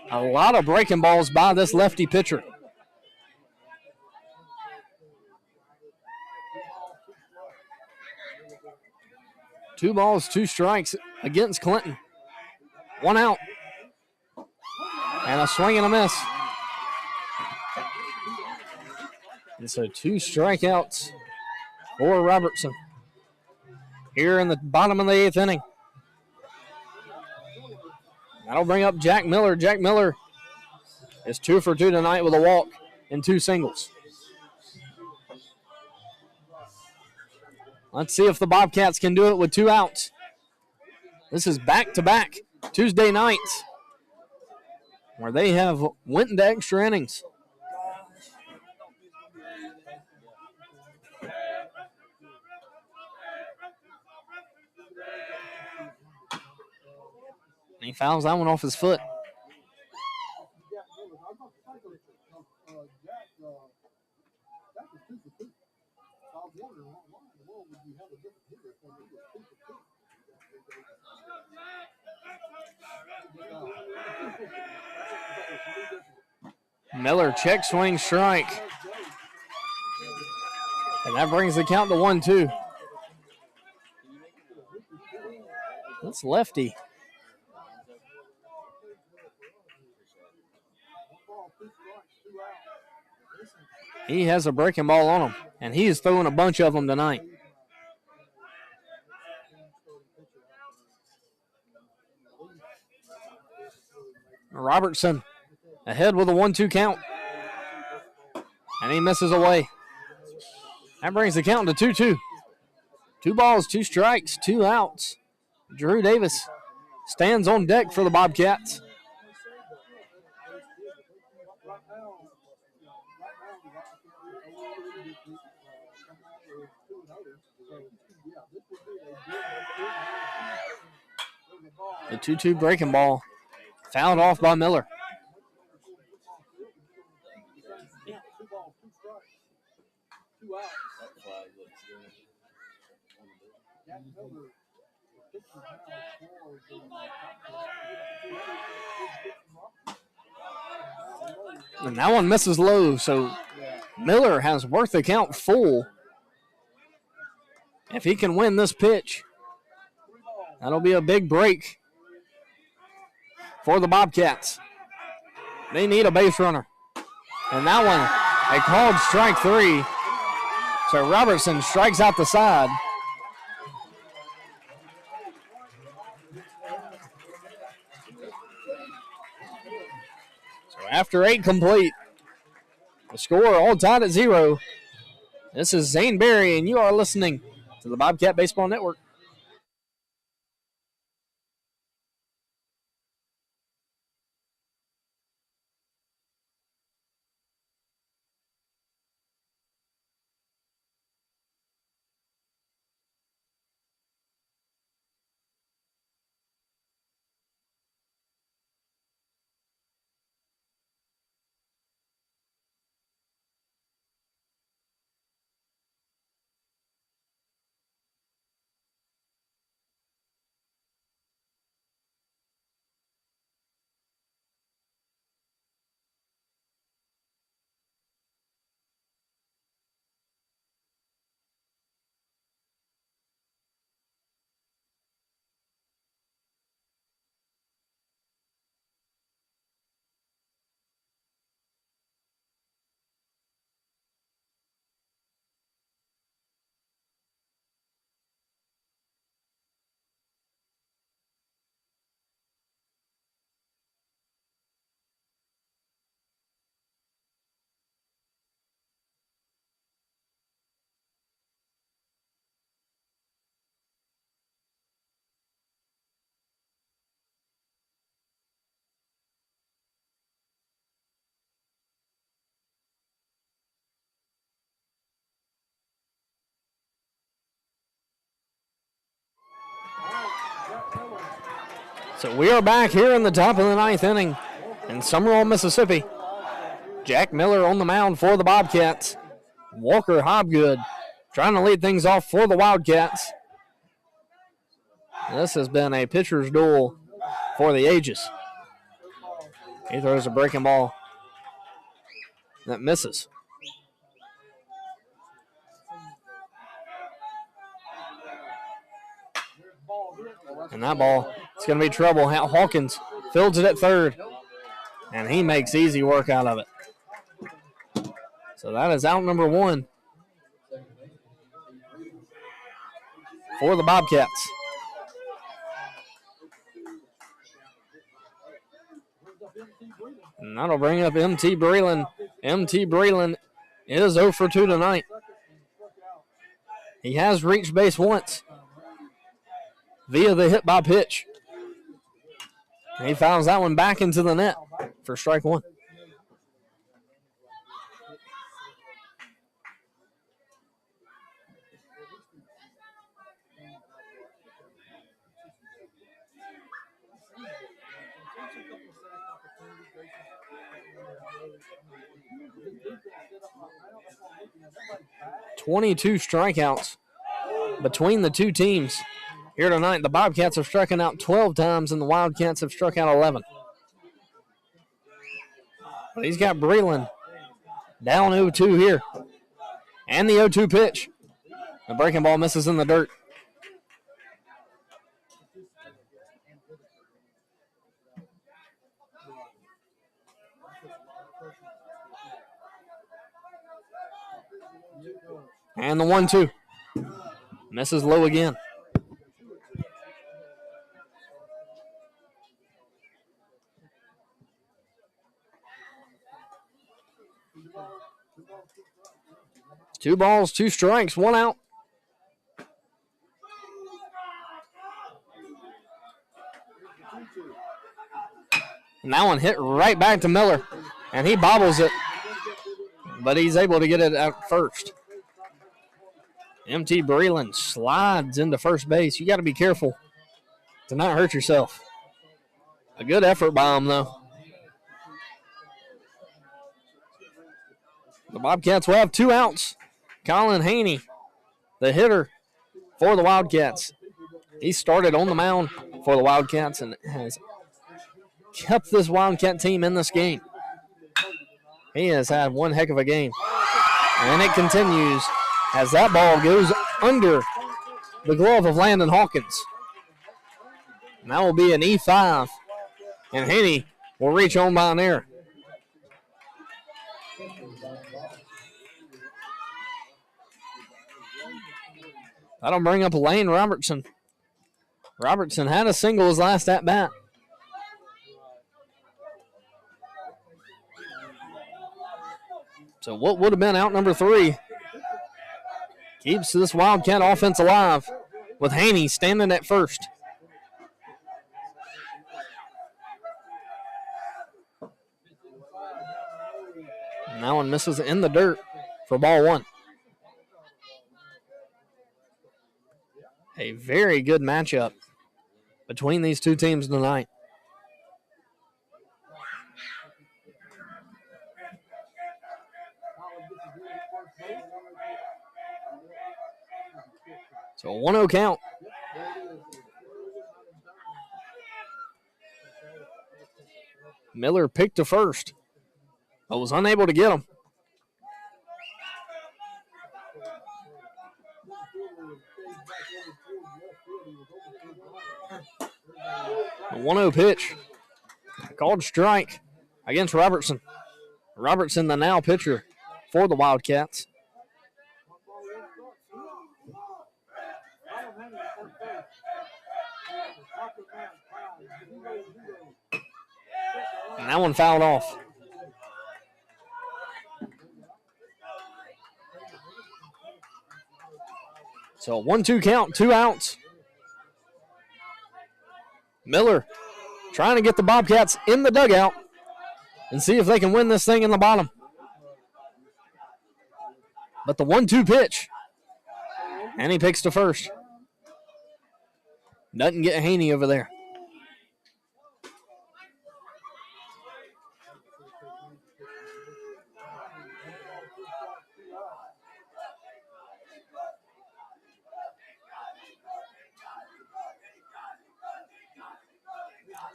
S1: A lot of breaking balls by this lefty pitcher. Two balls, 2 strikes against Clinton. 1 out. And a swing and a miss. And so 2 strikeouts for Robertson here in the bottom of the 8th inning. That'll bring up Jack Miller. Jack Miller is 2 for 2 tonight with a walk and 2 singles. Let's see if the Bobcats can do it with 2 outs. This is back-to-back Tuesday nights where they have went into extra innings. And he fouls that one off his foot. Miller check swing strike. And that brings the count to 1-2. That's lefty. He has a breaking ball on him, and he is throwing a bunch of them tonight. Robertson ahead with a 1-2 count. And he misses away. That brings the count to 2-2. 2 balls, 2 strikes, 2 outs. Drew Davis stands on deck for the Bobcats. The 2-2 breaking ball fouled off by Miller. And that one misses low, so Miller has worked the count full. If he can win this pitch, that'll be a big break for the Bobcats. They need a base runner. And that one, a called strike 3. So Robertson strikes out the side. So after 8 complete, the score all tied at 0. This is Zane Berry, and you are listening to the Bobcat Baseball Network. So we are back here in the top of the 9th inning in Sumrall, Mississippi. Jack Miller on the mound for the Bobcats. Walker Hobgood trying to lead things off for the Wildcats. This has been a pitcher's duel for the ages. He throws a breaking ball that misses. And that ball, it's going to be trouble. Hawkins fields it at third, and he makes easy work out of it. So that is out number 1 for the Bobcats. And that'll bring up M.T. Breland. M.T. Breland is 0 for 2 tonight. He has reached base once via the hit by pitch. And he fouls that one back into the net for strike 1. "22 strikeouts between the two teams here tonight. The Bobcats have struck out 12 times, and the Wildcats have struck out 11. But he's got Breland down 0-2 here. And the 0-2 pitch. The breaking ball misses in the dirt. And the 1-2. Misses low again. Two balls, 2 strikes, 1 out. And that one hit right back to Miller, and he bobbles it, but he's able to get it at first. M.T. Breland slides into first base. You got to be careful to not hurt yourself. A good effort by him, though. The Bobcats will have 2 outs. Colin Haney, the hitter for the Wildcats. He started on the mound for the Wildcats and has kept this Wildcat team in this game. He has had one heck of a game. And it continues as that ball goes under the glove of Landon Hawkins. And that will be an E5. And Haney will reach home by an error. That'll bring up Lane Robertson. Robertson had a single his last at bat. So what would have been out number 3 keeps this Wildcat offense alive with Haney standing at first. And that one misses in the dirt for ball 1. A very good matchup between these two teams tonight. So a 1-0 count. Miller picked to first, but was unable to get him. A 1-0 pitch. Called strike against Robertson. Robertson, the now pitcher for the Wildcats. And that one fouled off. So a 1-2 count, 2 outs. Miller trying to get the Bobcats in the dugout and see if they can win this thing in the bottom. But the 1-2 pitch. And he picks to first. Doesn't get Haney over there.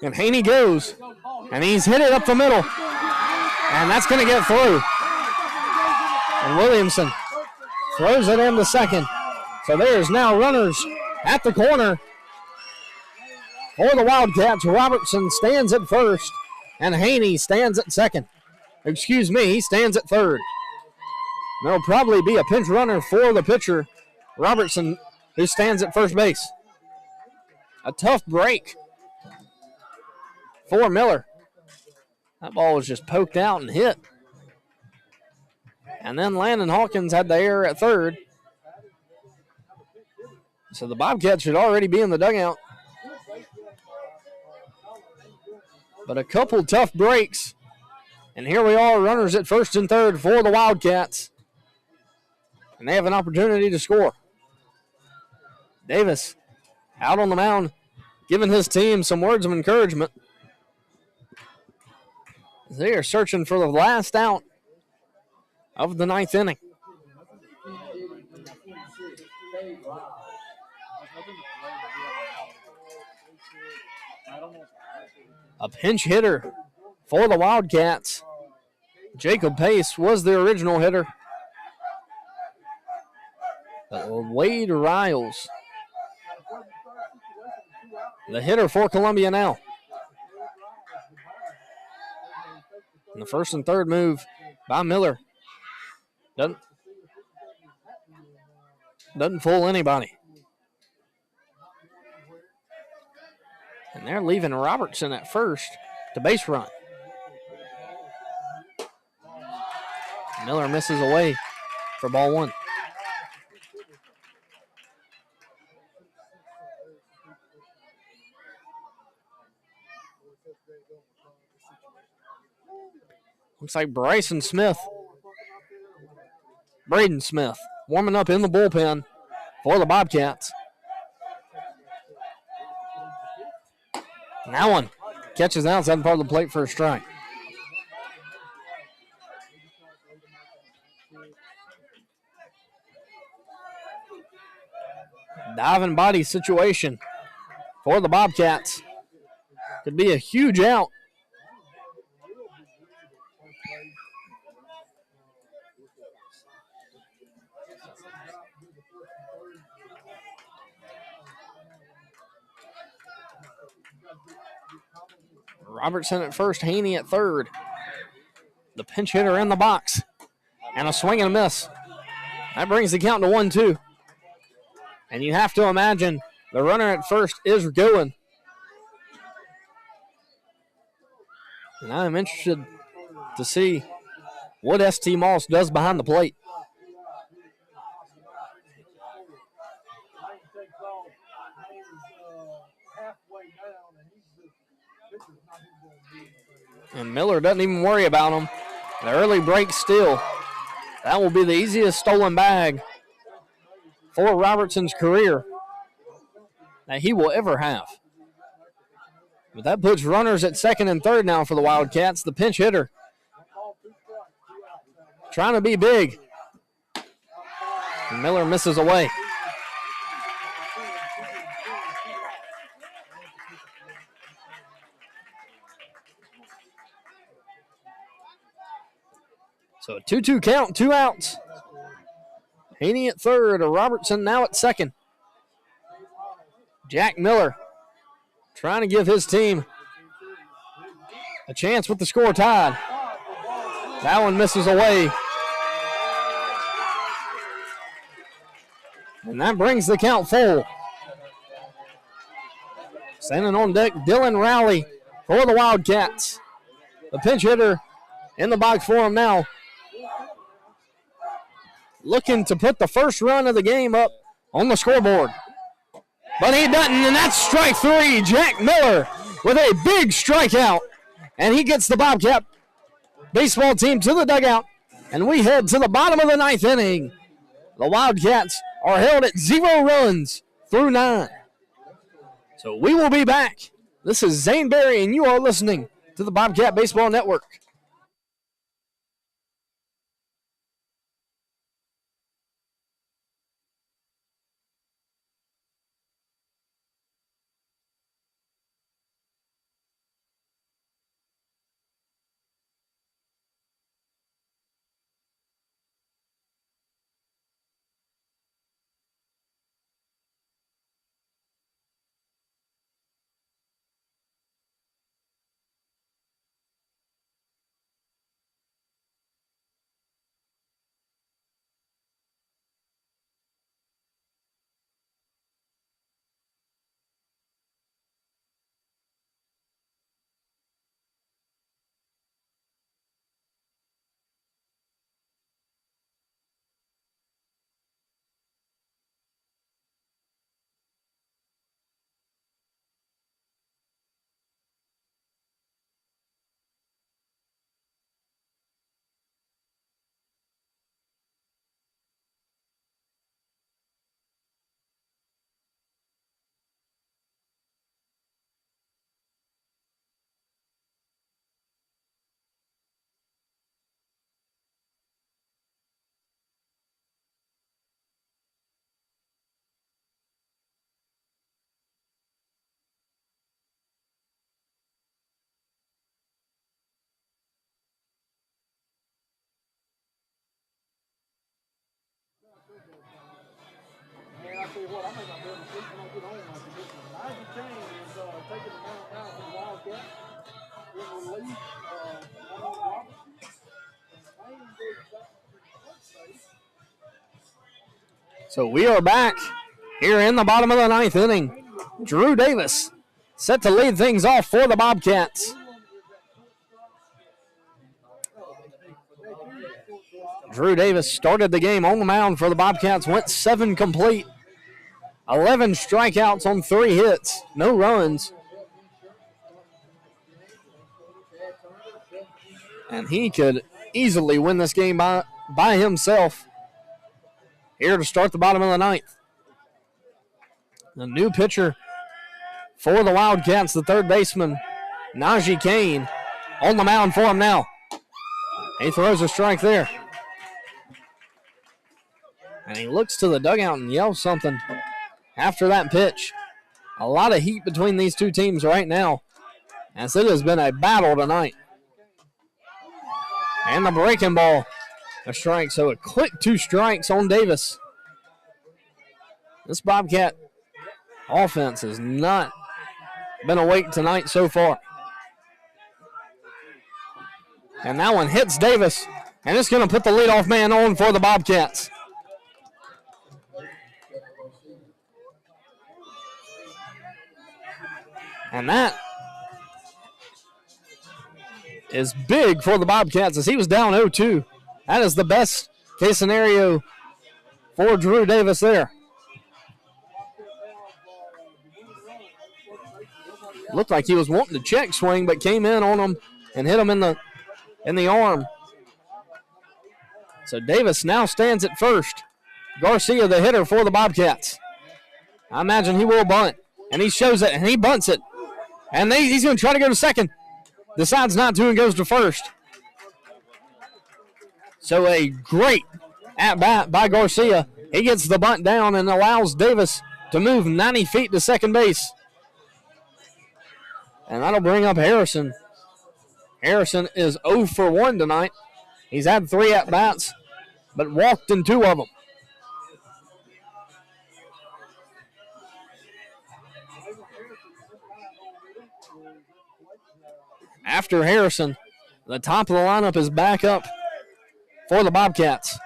S1: And Haney goes, and he's hit it up the middle. And that's going to get through. And Williamson throws it into second. So there's now runners at the corner for the Wildcats. Robertson stands at first, and Haney stands at second. Excuse me, he stands at third. There'll probably be a pinch runner for the pitcher, Robertson, who stands at first base. A tough break for Miller. That ball was just poked out and hit. And then Landon Hawkins had the error at third. So the Bobcats should already be in the dugout. But a couple tough breaks. And here we are, runners at first and third for the Wildcats. And they have an opportunity to score. Davis out on the mound, giving his team some words of encouragement. They are searching for the last out of the 9th inning. A pinch hitter for the Wildcats. Jacob Pace was the original hitter. Wade Riles, the hitter for Columbia now. And the first and third move by Miller doesn't fool anybody. And they're leaving Robertson at first to base run. Miller misses away for ball 1. Looks like Braden Smith, warming up in the bullpen for the Bobcats. And that one catches outside part of the plate for a strike. Dive and body situation for the Bobcats. Could be a huge out. Robertson at first, Haney at third. The pinch hitter in the box. And a swing and a miss. That brings the count to 1-2. And you have to imagine the runner at first is going. And I'm interested to see what ST Moss does behind the plate. And Miller doesn't even worry about him. The early break steal. That will be the easiest stolen bag for Robertson's career that he will ever have. But that puts runners at second and third now for the Wildcats. The pinch hitter trying to be big. And Miller misses away. So a 2-2 count, 2 outs. Haney at third, Robertson now at second. Jack Miller trying to give his team a chance with the score tied. That one misses away. And that brings the count full. Standing on deck, Dylan Rowley for the Wildcats. The pinch hitter in the box for him now. Looking to put the first run of the game up on the scoreboard. But he doesn't, and that's strike three. Jack Miller with a big strikeout. And he gets the Bobcat baseball team to the dugout. And we head to the bottom of the ninth inning. The Wildcats are held at 0 runs through 9. So we will be back. This is Zane Berry, and you are listening to the Bobcat Baseball Network. So we are back here in the bottom of the ninth inning. Drew Davis set to lead things off for the Bobcats. Drew Davis started the game on the mound for the Bobcats, went 7 complete. 11 strikeouts on 3 hits, no runs. And he could easily win this game by himself here to start the bottom of the ninth. The new pitcher for the Wildcats, the third baseman, Najee Kane, on the mound for him now. He throws a strike there. And he looks to the dugout and yells something after that pitch. A lot of heat between these two teams right now, as it has been a battle tonight. And the breaking ball, a strike. So a quick 2 strikes on Davis. This Bobcat offense has not been awake tonight so far. And that one hits Davis, and it's going to put the leadoff man on for the Bobcats. And that is big for the Bobcats as he was down 0-2. That is the best case scenario for Drew Davis there. Looked like he was wanting to check swing, but came in on him and hit him in the arm. So Davis now stands at first. Garcia, the hitter for the Bobcats. I imagine he will bunt, and he shows it, and he bunts it. And he's going to try to go to second. Decides not to and goes to first. So a great at-bat by Garcia. He gets the bunt down and allows Davis to move 90 feet to second base. And that'll bring up Harrison. Harrison is 0 for 1 tonight. He's had 3 at-bats, but walked in 2 of them. After Harrison, the top of the lineup is back up for the Bobcats.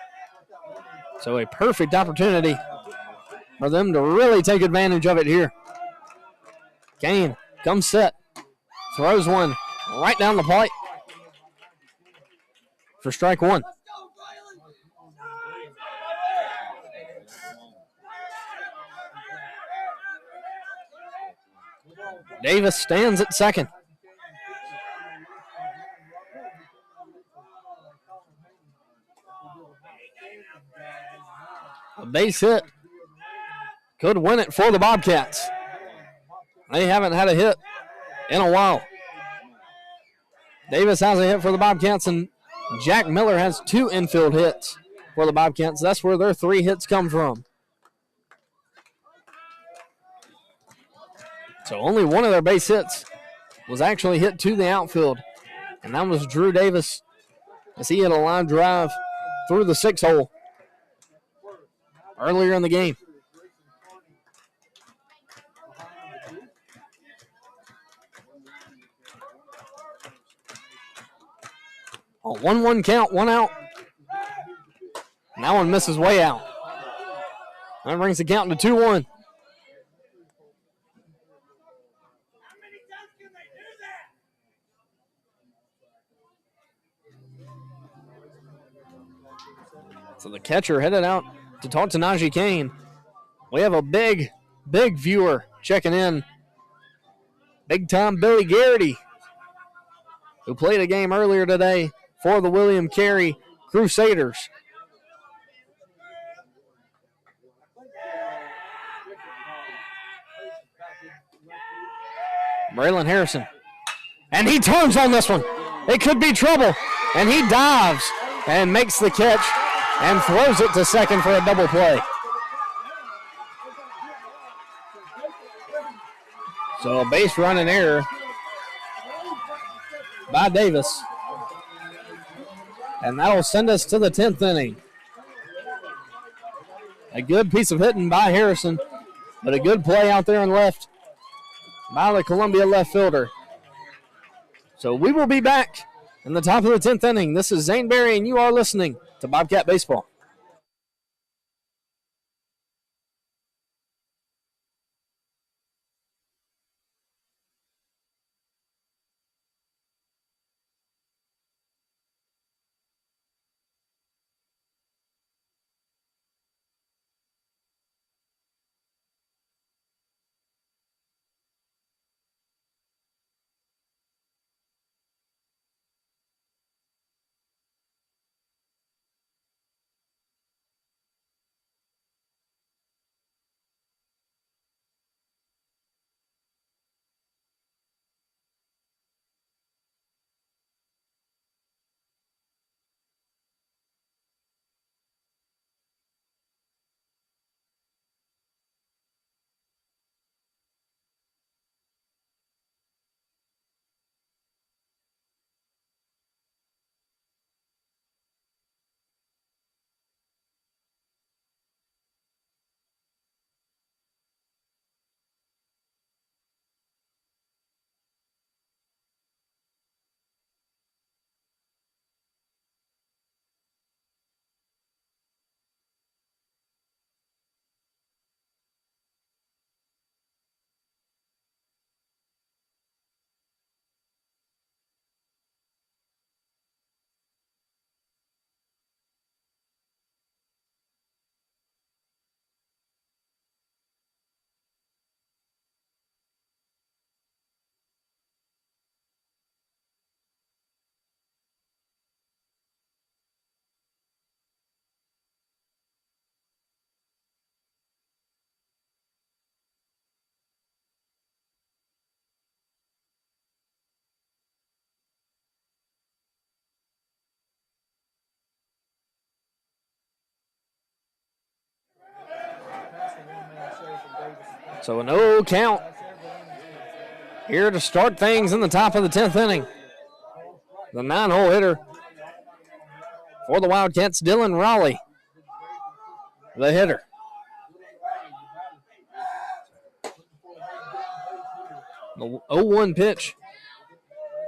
S1: So a perfect opportunity for them to really take advantage of it here. Kane comes set, throws one right down the plate for strike 1. Davis stands at second. A base hit could win it for the Bobcats. They haven't had a hit in a while. Davis has a hit for the Bobcats, and Jack Miller has 2 infield hits for the Bobcats. That's where their 3 hits come from. So only one of their base hits was actually hit to the outfield, and that was Drew Davis as he hit a line drive through the 6 hole earlier in the game. A 1-1 count, 1 out. And that one misses way out. That brings the count to 2-1. So the catcher headed out to talk to Najee Kane. We have a big viewer checking in. Big time Billy Garrity, who played a game earlier today for the William Carey Crusaders. Braylon Harrison. And he turns on this one. It could be trouble. And he dives and makes the catch and throws it to second for a double play. So a base running error by Davis. And that'll send us to the 10th inning. A good piece of hitting by Harrison, but a good play out there in left by the Columbia left fielder. So we will be back in the top of the 10th inning. This is Zane Berry, and you are listening to Bobcat Baseball. So an 0 count here to start things in the top of the 10th inning. The 9-hole hitter for the Wildcats, Dylan Raleigh, the hitter. The 0-1 pitch.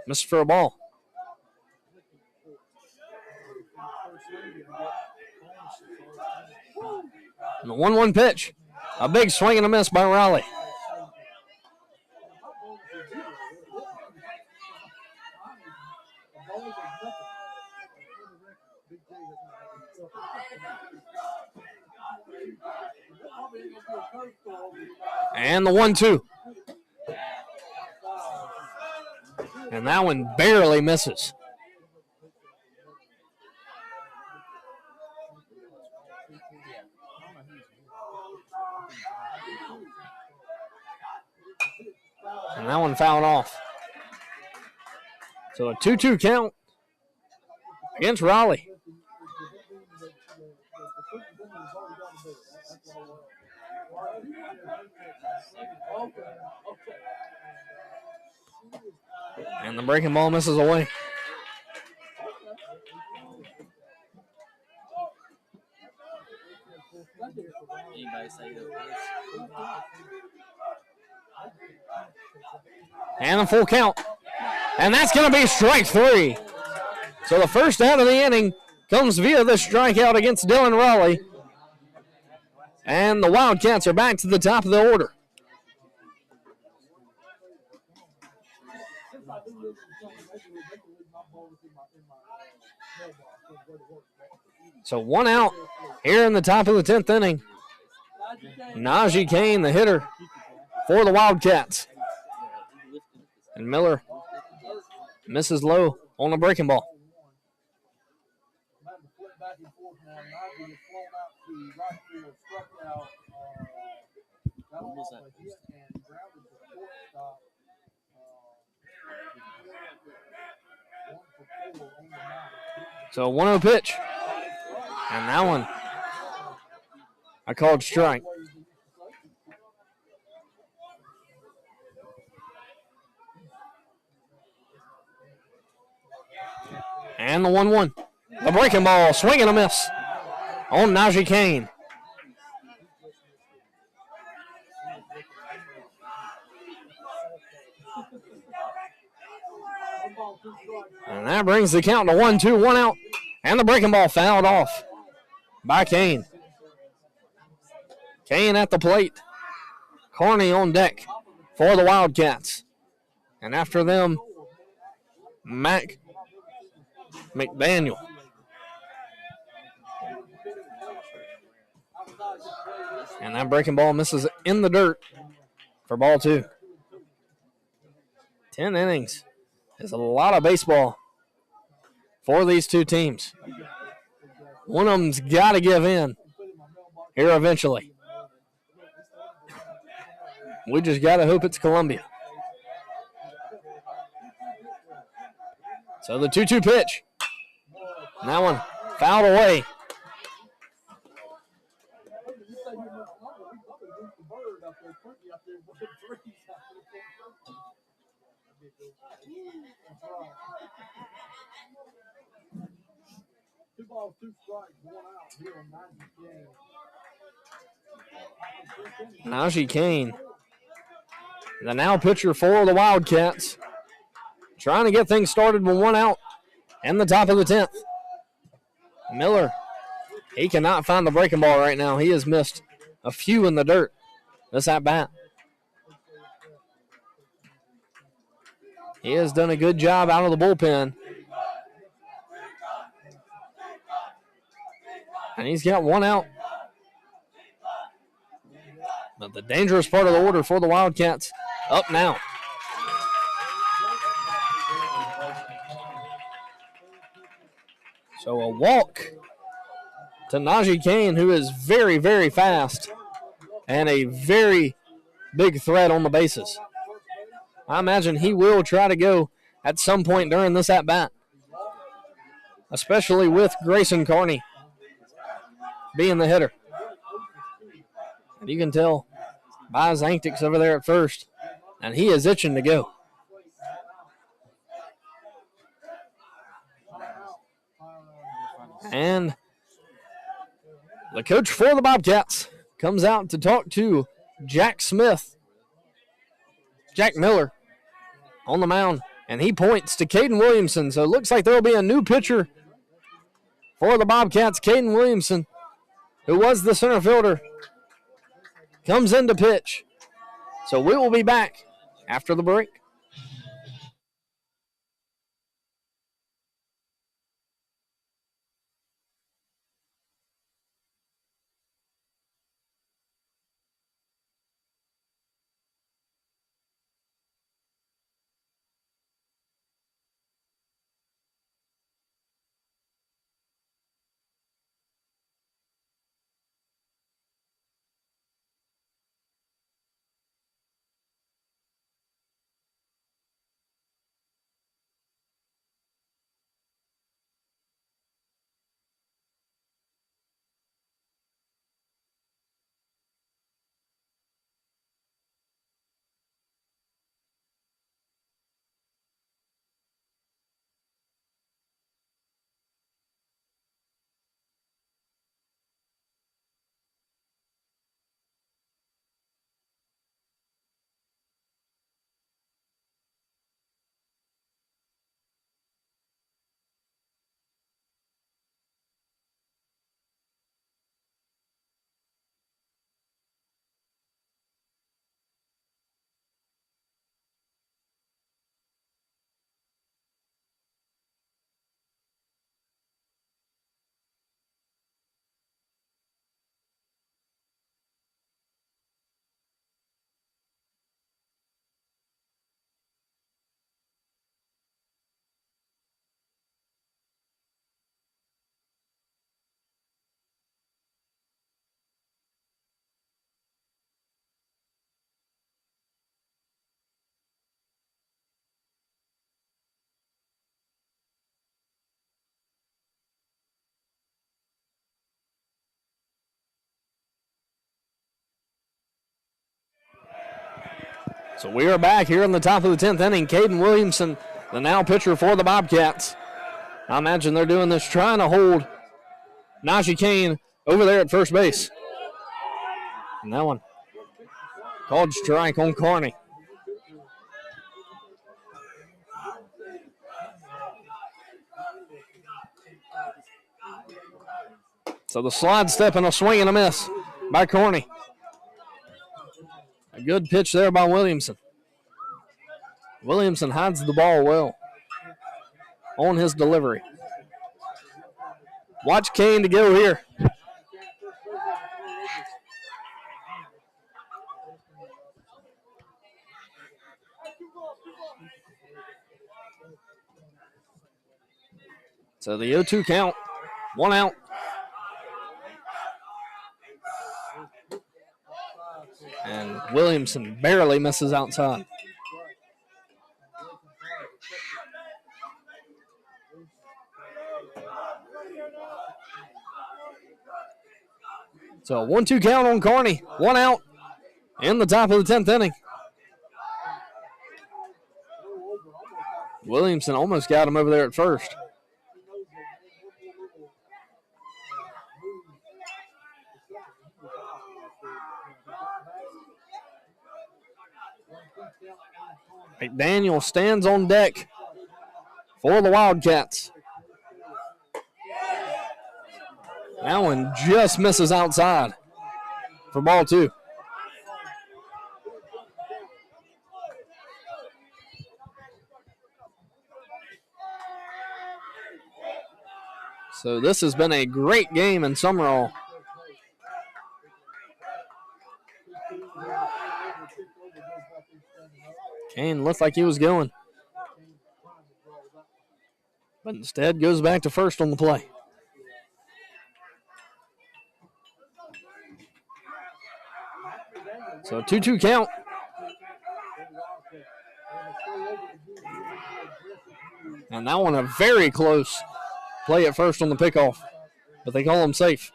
S1: Missed for a ball. And the 1-1 pitch. A big swing and a miss by Raleigh. And the 1-2. And that one barely misses. And that one fouled off. So a 2-2 count against Raleigh. And the breaking ball misses away. And a full count. And that's going to be strike 3. So the first out of the inning comes via the strikeout against Dylan Raleigh. And the Wildcats are back to the top of the order. So 1 out here in the top of the 10th inning. Najee Kane, the hitter for the Wildcats. And Miller misses low on the breaking ball. So 1-0 pitch. And that one, I called strike. And the 1-1. The breaking ball, swing and a miss on Najee Kane. And that brings the count to 1-2, 1 out. And the breaking ball fouled off by Kane. Kane at the plate. Carney on deck for the Wildcats. And after them, Mac McDaniel. And that breaking ball misses in the dirt for ball 2. 10 innings is a lot of baseball for these two teams. One of them's got to give in here eventually. We just got to hope it's Columbia. So the 2-2 pitch. And that one fouled away. Najee Kane, the now pitcher for the Wildcats, trying to get things started with 1 out in the top of the 10th. Miller, he cannot find the breaking ball right now. He has missed a few in the dirt this at bat. He has done a good job out of the bullpen. And he's got 1 out. But the dangerous part of the order for the Wildcats up now. So a walk to Najee Kane, who is very, very fast and a very big threat on the bases. I imagine he will try to go at some point during this at-bat, especially with Grayson Carney being the hitter. And you can tell by his antics over there at first, and he is itching to go. And the coach for the Bobcats comes out to talk to Jack Miller on the mound, and he points to Caden Williamson. So it looks like there will be a new pitcher for the Bobcats. Caden Williamson, who was the center fielder, comes in to pitch. So we will be back after the break. So we are back here in the top of the 10th inning. Caden Williamson, the now pitcher for the Bobcats. I imagine they're doing this trying to hold Najee Kane over there at first base. And that one called strike on Carney. So the slide step and a swing and a miss by Carney. A good pitch there by Williamson. Williamson hides the ball well on his delivery. Watch Kane to go here. So the 0-2 count, 1 out. And Williamson barely misses outside. So a 1-2 count on Carney, 1 out in the top of the 10th inning. Williamson almost got him over there at first. McDaniel stands on deck for the Wildcats. That one just misses outside for ball 2. So this has been a great game in Sumrall. Kane looked like he was going, but instead goes back to first on the play. So a 2-2 count. And that one a very close play at first on the pickoff, but they call him safe.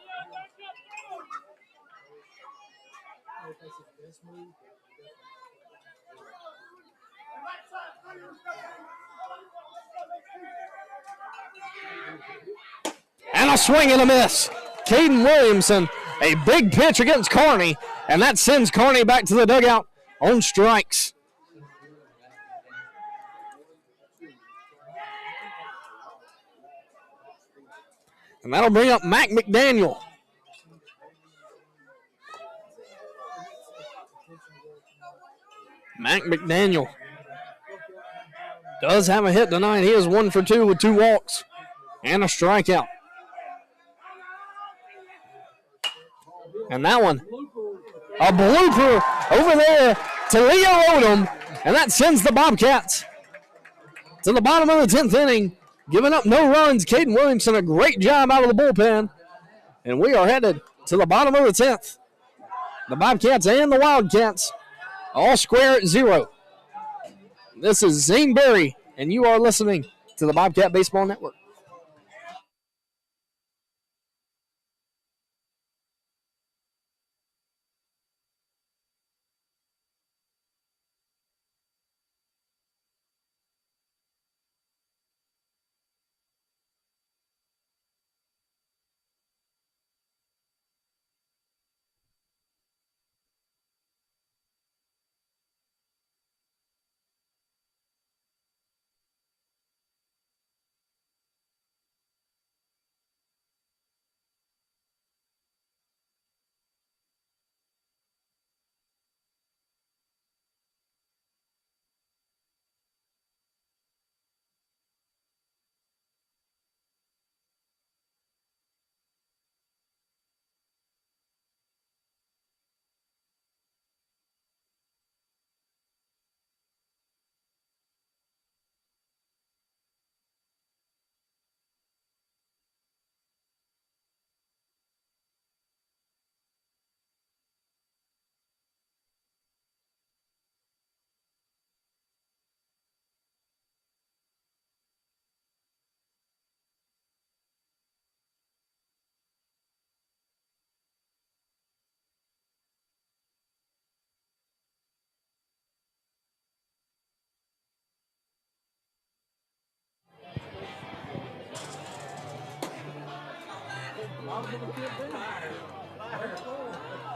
S1: And a swing and a miss. Caden Williamson, a big pitch against Kearney, and that sends Kearney back to the dugout on strikes. And that'll bring up Mac McDaniel. Mac McDaniel does have a hit tonight. He is 1 for 2 with 2 walks and a strikeout. And that one, a blooper over there to Leo Odom, and that sends the Bobcats to the bottom of the 10th inning, giving up no runs. Caden Williamson, a great job out of the bullpen, and we are headed to the bottom of the 10th. The Bobcats and the Wildcats all square at 0. This is Zane Berry, and you are listening to the Bobcat Baseball Network.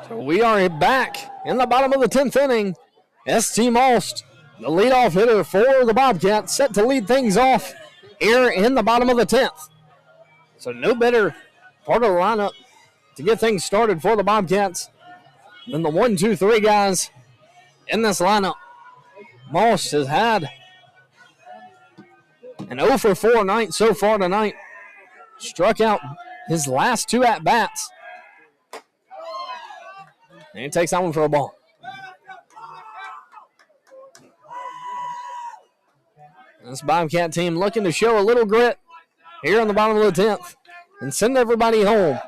S1: So we are back in the bottom of the 10th inning. S.T. Most, the leadoff hitter for the Bobcats, set to lead things off here in the bottom of the 10th. So no better part of the lineup to get things started for the Bobcats than the 1, 2, 3 guys in this lineup. Most has had an 0 for 4 night so far tonight. Struck out his last 2 at-bats. And he takes that one for a ball. This Bobcat team looking to show a little grit here on the bottom of the 10th and send everybody home.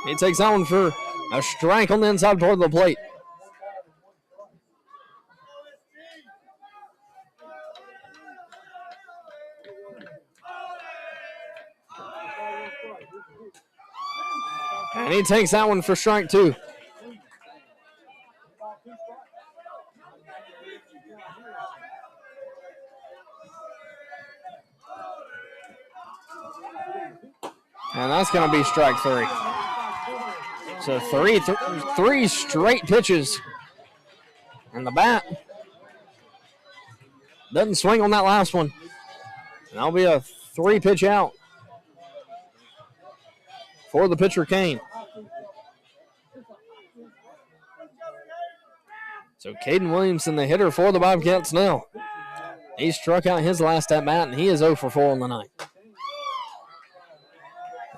S1: He takes that one for a strike on the inside part of the plate. And he takes that one for strike 2. And that's going to be strike 3. So three straight pitches. And the bat doesn't swing on that last one. And that'll be a 3-pitch out for the pitcher, Kane. So Caden Williamson, the hitter for the Bobcats now. He struck out his last at-bat, and he is 0 for 4 on the night.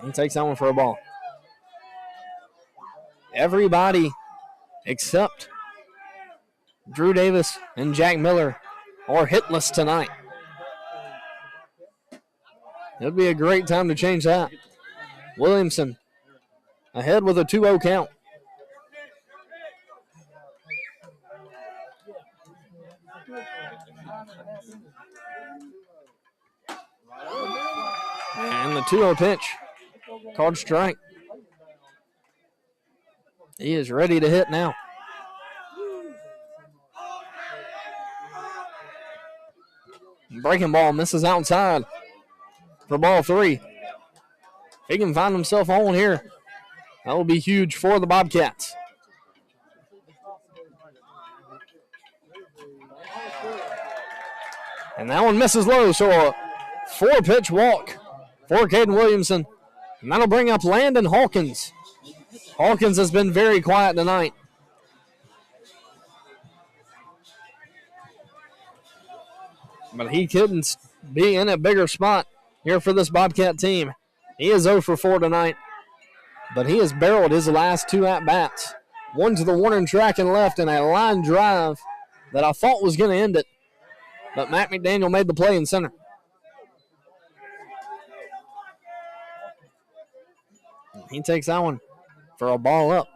S1: He takes that one for a ball. Everybody except Drew Davis and Jack Miller are hitless tonight. It'll be a great time to change that. Williamson ahead with a 2-0 count. And the 2-0 pitch. Called strike. He is ready to hit now. Breaking ball misses outside. for ball 3. If he can find himself on here, that will be huge for the Bobcats. And that one misses low, so a 4-pitch walk for Caden Williamson. And that'll bring up Landon Hawkins. Hawkins has been very quiet tonight. But he couldn't be in a bigger spot here for this Bobcat team. He is 0 for 4 tonight, but he has barreled his last 2 at-bats. One to the warning track and left, and a line drive that I thought was going to end it. But Matt McDaniel made the play in center. He takes that one for a ball up.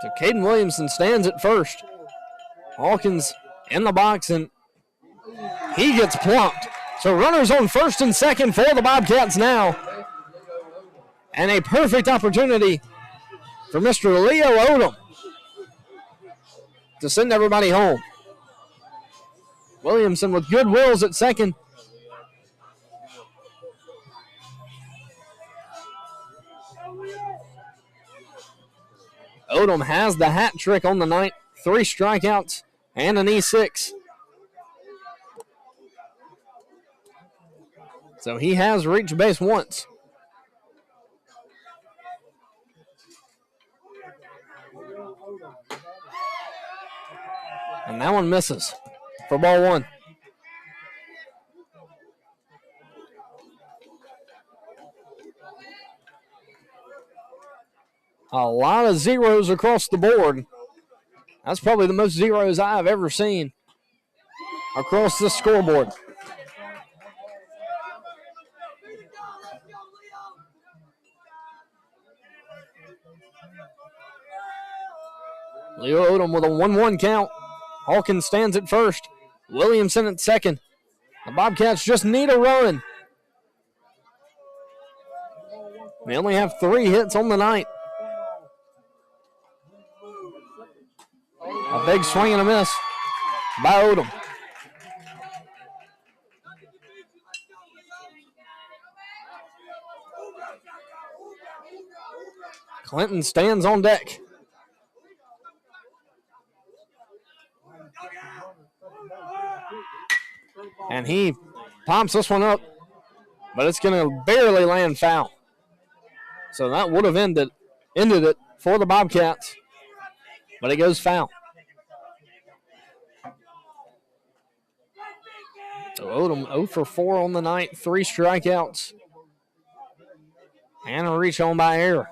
S1: So Caden Williamson stands at first. Hawkins in the box, and he gets plumped. So runners on first and second for the Bobcats now. And a perfect opportunity for Mr. Leo Odom to send everybody home. Williamson with good wills at second. Odom has the hat trick on the night. 3 strikeouts and an E6. So he has reached base once. And that one misses for ball 1. A lot of zeros across the board. That's probably the most zeros I've ever seen across this scoreboard. Leo Odom with a 1-1 count. Hawkins stands at first. Williamson at second. The Bobcats just need a run. They only have 3 hits on the night. A big swing and a miss by Odom. Clinton stands on deck. And he pops this one up, but it's going to barely land foul. So that would have ended it for the Bobcats, but it goes foul. So Odom 0 for 4 on the night, 3 strikeouts, and a reach on by error.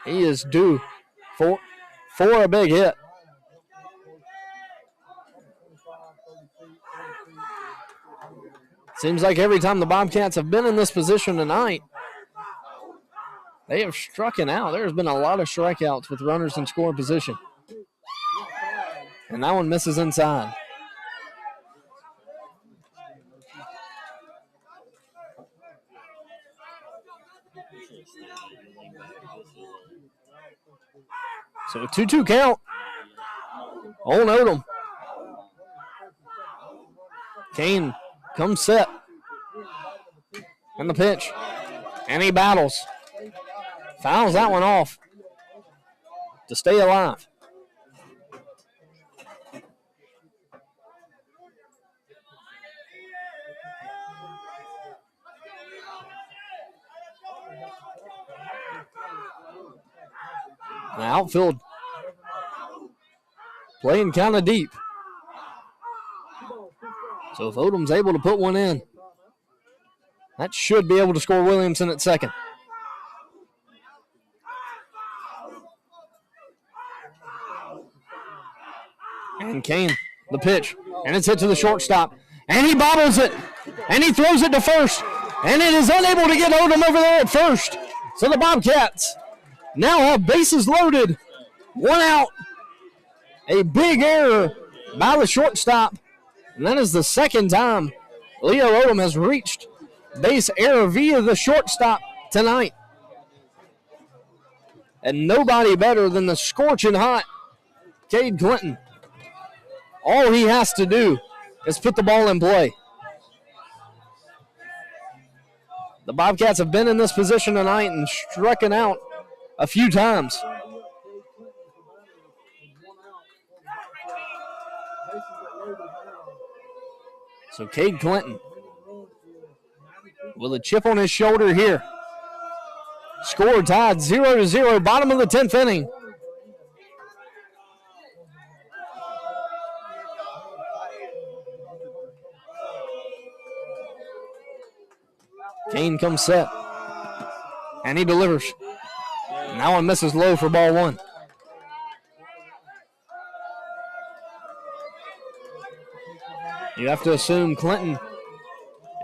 S1: He is due for a big hit. Seems like every time the Bobcats have been in this position tonight, they have struck out. There's been a lot of strikeouts with runners in scoring position. And that one misses inside. So a 2-2 count on Odom. Kane comes set. And the pitch. And he battles. Fouls that one off to stay alive. The outfield playing kind of deep. So if Odom's able to put one in, that should be able to score Williamson at second. And Kane, the pitch, and it's hit to the shortstop. And he bobbles it, and he throws it to first, and it is unable to get Odom over there at first. So the Bobcats now have bases loaded. 1 out. A big error by the shortstop. And that is the second time Leo Odom has reached base error via the shortstop tonight. And nobody better than the scorching hot Cade Clinton. All he has to do is put the ball in play. The Bobcats have been in this position tonight and struck it out a few times. So Cade Clinton with a chip on his shoulder here. Score tied 0-0, bottom of the 10th inning. Kane comes set. And he delivers. That one misses low for ball one. You have to assume Clinton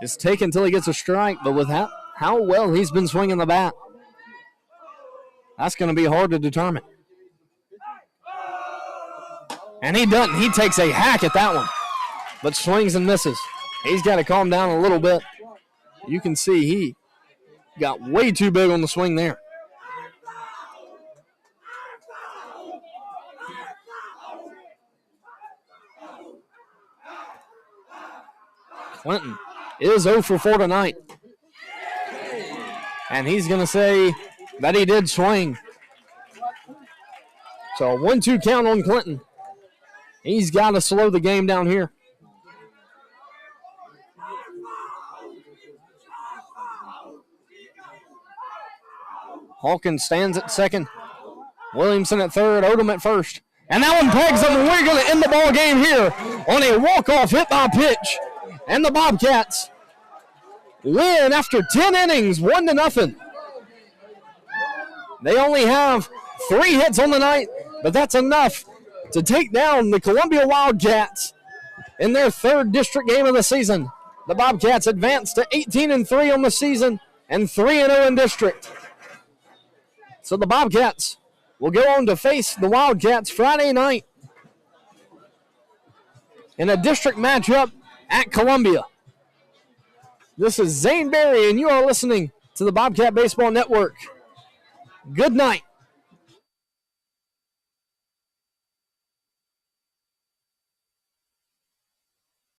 S1: is taken until he gets a strike, but with how well he's been swinging the bat, that's going to be hard to determine. And he doesn't. He takes a hack at that one, but swings and misses. He's got to calm down a little bit. You can see he got way too big on the swing there. Clinton is 0 for 4 tonight. And he's going to say that he did swing. So a 1-2 count on Clinton. He's got to slow the game down here. Hawkins stands at second. Williamson at third. Odom at first. And that one pegs him. We're going to end the ball game here on a walk-off hit by pitch. And the Bobcats win after 10 innings, 1-0. They only have 3 hits on the night, but that's enough to take down the Columbia Wildcats in their 3rd district game of the season. The Bobcats advance to 18-3 on the season and 3-0 in district. So the Bobcats will go on to face the Wildcats Friday night in a district matchup at Columbia. This is Zane Berry, and you are listening to the Bobcat Baseball Network. Good night.